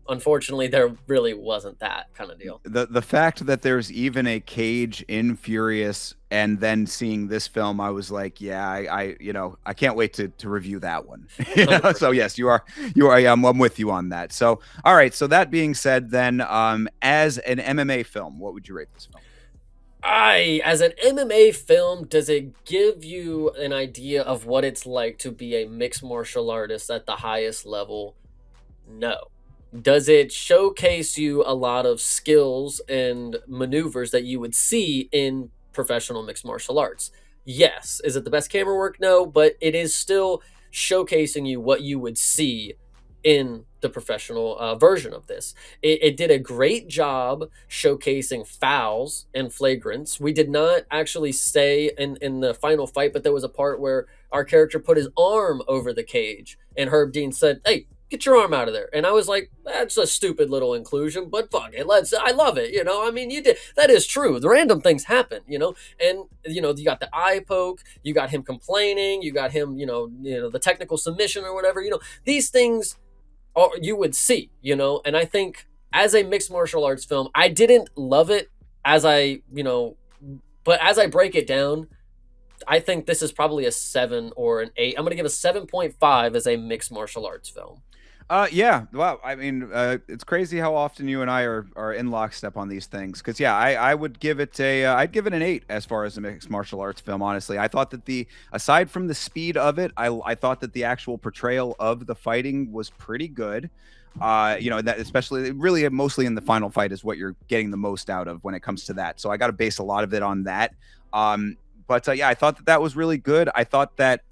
unfortunately, there really wasn't that kind of deal. The fact that there's even a cage in Furious, and then seeing this film, I was like, yeah, I can't wait to review that one. So 100%. yes, you are. Yeah, I'm with you on that. So all right. So that being said, then as an MMA film, what would you rate this film? As an MMA film, does it give you an idea of what it's like to be a mixed martial artist at the highest level? No. Does it showcase you a lot of skills and maneuvers that you would see in professional mixed martial arts? Yes. Is it the best camera work? No, but it is still showcasing you what you would see in the professional version of this. It did a great job showcasing fouls and flagrants. We did not actually stay in the final fight, but there was a part where our character put his arm over the cage, and Herb Dean said, "Hey, get your arm out of there." And I was like, that's a stupid little inclusion, but fuck it. I love it. I mean, you did, that is true. The random things happen, and, you got the eye poke, you got him complaining, you got him, the technical submission or whatever, these things you would see, and I think as a mixed martial arts film, I didn't love it as but as I break it down, I think this is probably a 7 or an 8. I'm going to give a 7.5 as a mixed martial arts film. Yeah. Well, I mean, it's crazy how often you and I are in lockstep on these things. Because yeah, I would give it I'd give it an 8 as far as a mixed martial arts film. Honestly, I thought that aside from the speed of it, I thought that the actual portrayal of the fighting was pretty good. That especially really mostly in the final fight is what you're getting the most out of when it comes to that. So I got to base a lot of it on that. But yeah, I thought that was really good. I thought that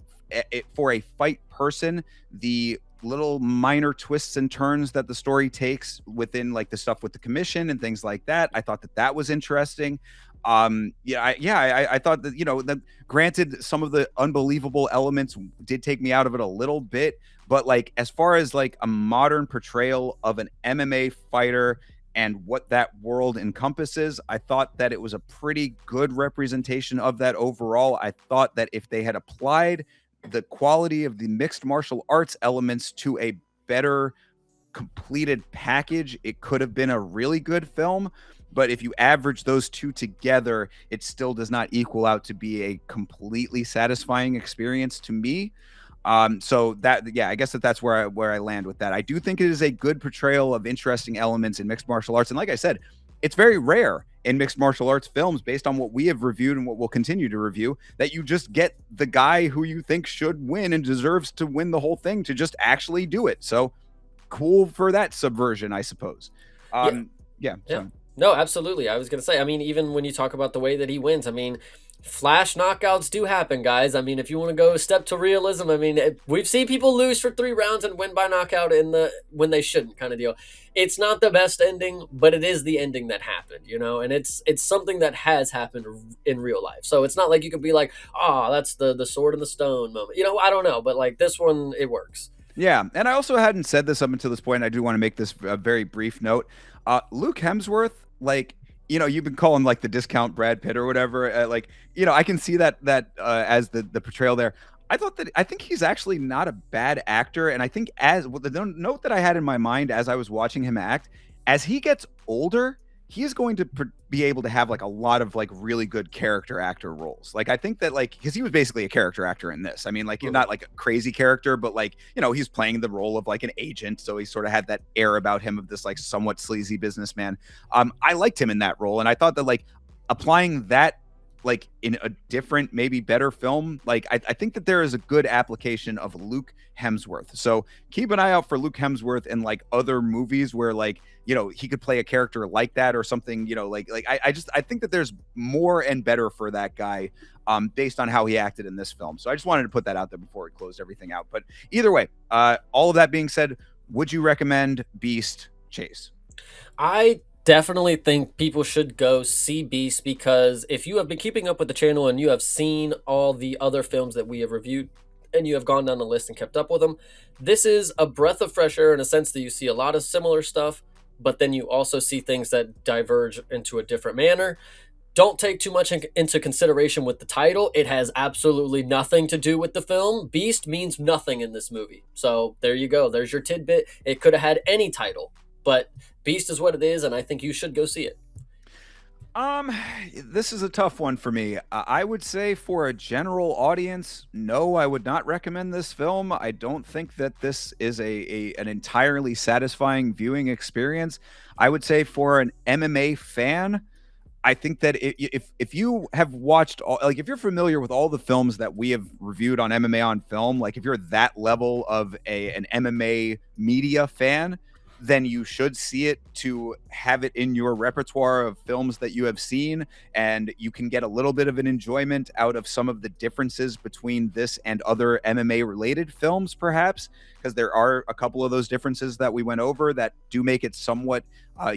for a fight person, the little minor twists and turns that the story takes within like the stuff with the commission and things like that, I thought that was interesting. I thought that, that granted, some of the unbelievable elements did take me out of it a little bit, but like as far as like a modern portrayal of an MMA fighter and what that world encompasses, I thought that it was a pretty good representation of that overall. I thought that if they had applied the quality of the mixed martial arts elements to a better completed package, it could have been a really good film. But if you average those two together, it still does not equal out to be a completely satisfying experience to me. So that, yeah, I guess that's where I land with that. I do think it is a good portrayal of interesting elements in mixed martial arts, and like I said, it's very rare in mixed martial arts films, based on what we have reviewed and what we'll continue to review, that you just get the guy who you think should win and deserves to win the whole thing to just actually do it. So cool for that subversion, I suppose. Yeah, Yeah. yeah. So. No, absolutely. I was gonna say, I mean, even when you talk about the way that he wins, I mean, flash knockouts do happen, guys. I mean, if you want to go a step to realism, I mean, we've seen people lose for 3 rounds and win by knockout in the when they shouldn't, kind of deal. It's not the best ending, but it is the ending that happened, and it's something that has happened in real life. So it's not like you could be like, oh, that's the sword and the stone moment. I don't know, but like this one, it works. Yeah, and I also hadn't said this up until this point. I do want to make this a very brief note. Luke Hemsworth, like, you've been calling like the discount Brad Pitt or whatever. I can see that as the portrayal there. I think he's actually not a bad actor, and I think the note that I had in my mind as I was watching him act, as he gets older, he is going to be able to have like a lot of like really good character actor roles. Like I think that like, because he was basically a character actor in this. I mean, like, not like a crazy character, but like, he's playing the role of like an agent, so he sort of had that air about him of this like somewhat sleazy businessman. I liked him in that role, and I thought that like applying that like in a different, maybe better film, like I think that there is a good application of Luke Hemsworth. So keep an eye out for Luke Hemsworth in like other movies where like, he could play a character like that or something, I think that there's more and better for that guy, based on how he acted in this film. So I just wanted to put that out there before we closed everything out. But either way, all of that being said, would you recommend Beast, Chase? I definitely think people should go see Beast, because if you have been keeping up with the channel and you have seen all the other films that we have reviewed and you have gone down the list and kept up with them, this is a breath of fresh air in a sense that you see a lot of similar stuff, but then you also see things that diverge into a different manner. Don't take too much into consideration with the title. It has absolutely nothing to do with the film. Beast means nothing in this movie. So there you go. There's your tidbit. It could have had any title, but Beast is what it is, and I think you should go see it. This is a tough one for me. I would say for a general audience, no, I would not recommend this film. I don't think that this is an entirely satisfying viewing experience. I would say for an MMA fan, I think that if you have watched like if you're familiar with all the films that we have reviewed on MMA on Film, like if you're that level of an MMA media fan, then you should see it to have it in your repertoire of films that you have seen, and you can get a little bit of an enjoyment out of some of the differences between this and other MMA related films, perhaps, because there are a couple of those differences that we went over that do make it somewhat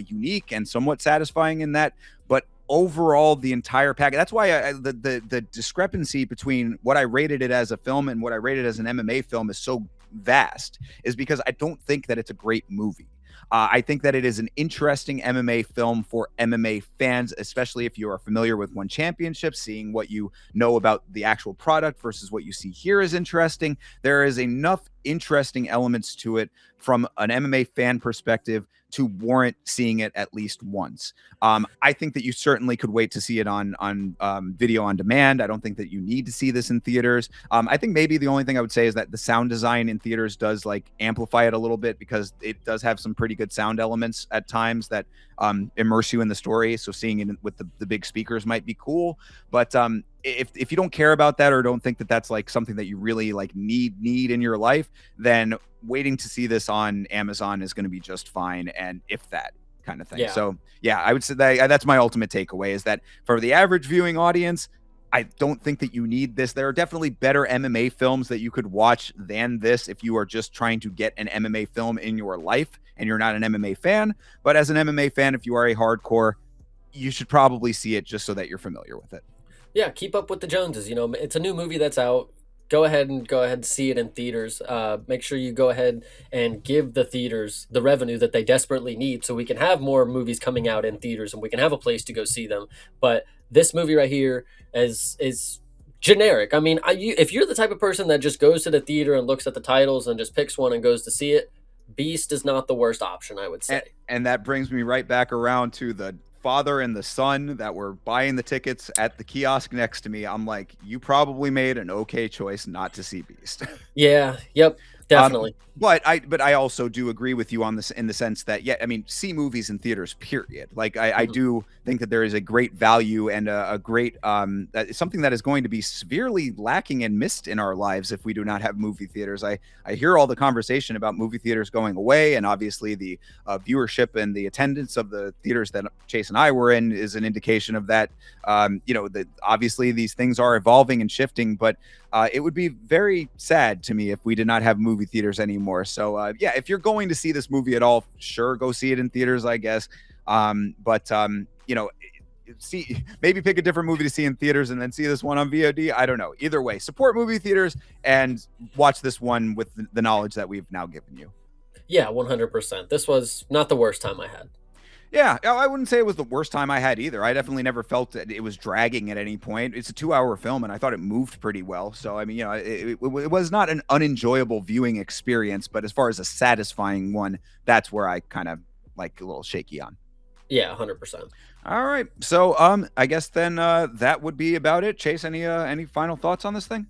unique and somewhat satisfying in that. But overall, the entire package, that's why the discrepancy between what I rated it as a film and what I rated as an MMA film is so vast, is because I don't think that it's a great movie. I think that it is an interesting MMA film for MMA fans, especially if you are familiar with One Championship. Seeing what you know about the actual product versus what you see here is interesting. There is enough interesting elements to it from an MMA fan perspective to warrant seeing it at least once. I think that you certainly could wait to see it on video on demand. I don't think that you need to see this in theaters. I think maybe the only thing I would say is that the sound design in theaters does like amplify it a little bit, because it does have some pretty good sound elements at times that immerse you in the story. So seeing it with the big speakers might be cool. But if you don't care about that, or don't think that that's like something that you really like need in your life, then waiting to see this on Amazon is going to be just fine, and if that kind of thing. Yeah. So yeah, I would say that's my ultimate takeaway, is that for the average viewing audience, I don't think that you need this. There are definitely better MMA films that you could watch than this if you are just trying to get an MMA film in your life and you're not an MMA fan. But as an MMA fan, if you are a hardcore, you should probably see it just so that you're familiar with it. Yeah, keep up with the Joneses. You know, it's a new movie that's out. Go ahead and see it in theaters. Make sure you go ahead and give the theaters the revenue that they desperately need, so we can have more movies coming out in theaters and we can have a place to go see them. But this movie right here is generic. I mean, if you're the type of person that just goes to the theater and looks at the titles and just picks one and goes to see it, Beast is not the worst option, I would say. And that brings me right back around to the father and the son that were buying the tickets at the kiosk next to me. I'm like, you probably made an okay choice not to see Beast. Yeah, yep, Um, definitely. but I also do agree with you on this in the sense that, yeah, I mean, see movies in theaters, period. Like I Mhm. do think that there is a great value and a great that is something that is going to be severely lacking and missed in our lives if we do not have movie theaters. I hear all the conversation about movie theaters going away, and obviously the viewership and the attendance of the theaters that Chase and I were in is an indication of that. That obviously these things are evolving and shifting, but it would be very sad to me if we did not have movie theaters anymore. So, yeah, if you're going to see this movie at all, sure, go see it in theaters, I guess. But see, maybe pick a different movie to see in theaters and then see this one on VOD. I don't know. Either way, support movie theaters and watch this one with the knowledge that we've now given you. Yeah, 100%. This was not the worst time I had. Yeah, I wouldn't say it was the worst time I had either. I definitely never felt that it was dragging at any point. It's a 2-hour film, and I thought it moved pretty well. So, I mean, it was not an unenjoyable viewing experience, but as far as a satisfying one, that's where I kind of like a little shaky on. Yeah, 100%. All right, so I guess then that would be about it. Chase, any final thoughts on this thing?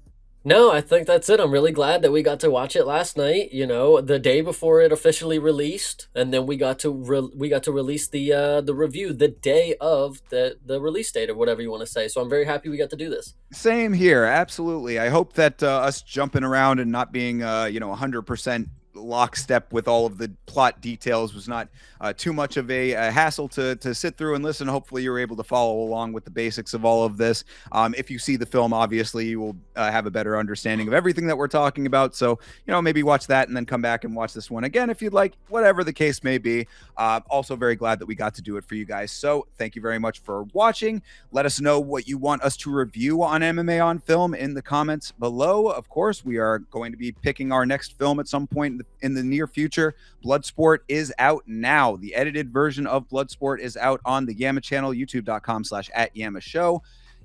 No, I think that's it. I'm really glad that we got to watch it last night, you know, the day before it officially released, and then we got to release the review the day of the release date or whatever you want to say. So I'm very happy we got to do this. Same here, absolutely. I hope that us jumping around and not being 100% lockstep with all of the plot details was not too much of a hassle to sit through and listen. Hopefully, you were able to follow along with the basics of all of this. If you see the film, obviously, you will have a better understanding of everything that we're talking about. So, maybe watch that and then come back and watch this one again if you'd like, whatever the case may be. Also, very glad that we got to do it for you guys. So, thank you very much for watching. Let us know what you want us to review on MMA on Film in the comments below. Of course, we are going to be picking our next film at some point in the near future. Bloodsport is out now. The edited version of Bloodsport is out on the Yama channel, youtube.com/@YamaShow.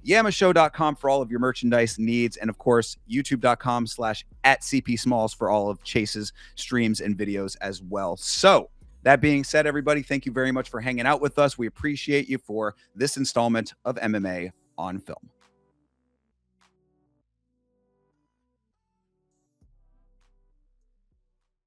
YamaShow.com for all of your merchandise needs. And of course, youtube.com/@CP Smalls for all of Chase's streams and videos as well. So, that being said, everybody, thank you very much for hanging out with us. We appreciate you for this installment of MMA on Film.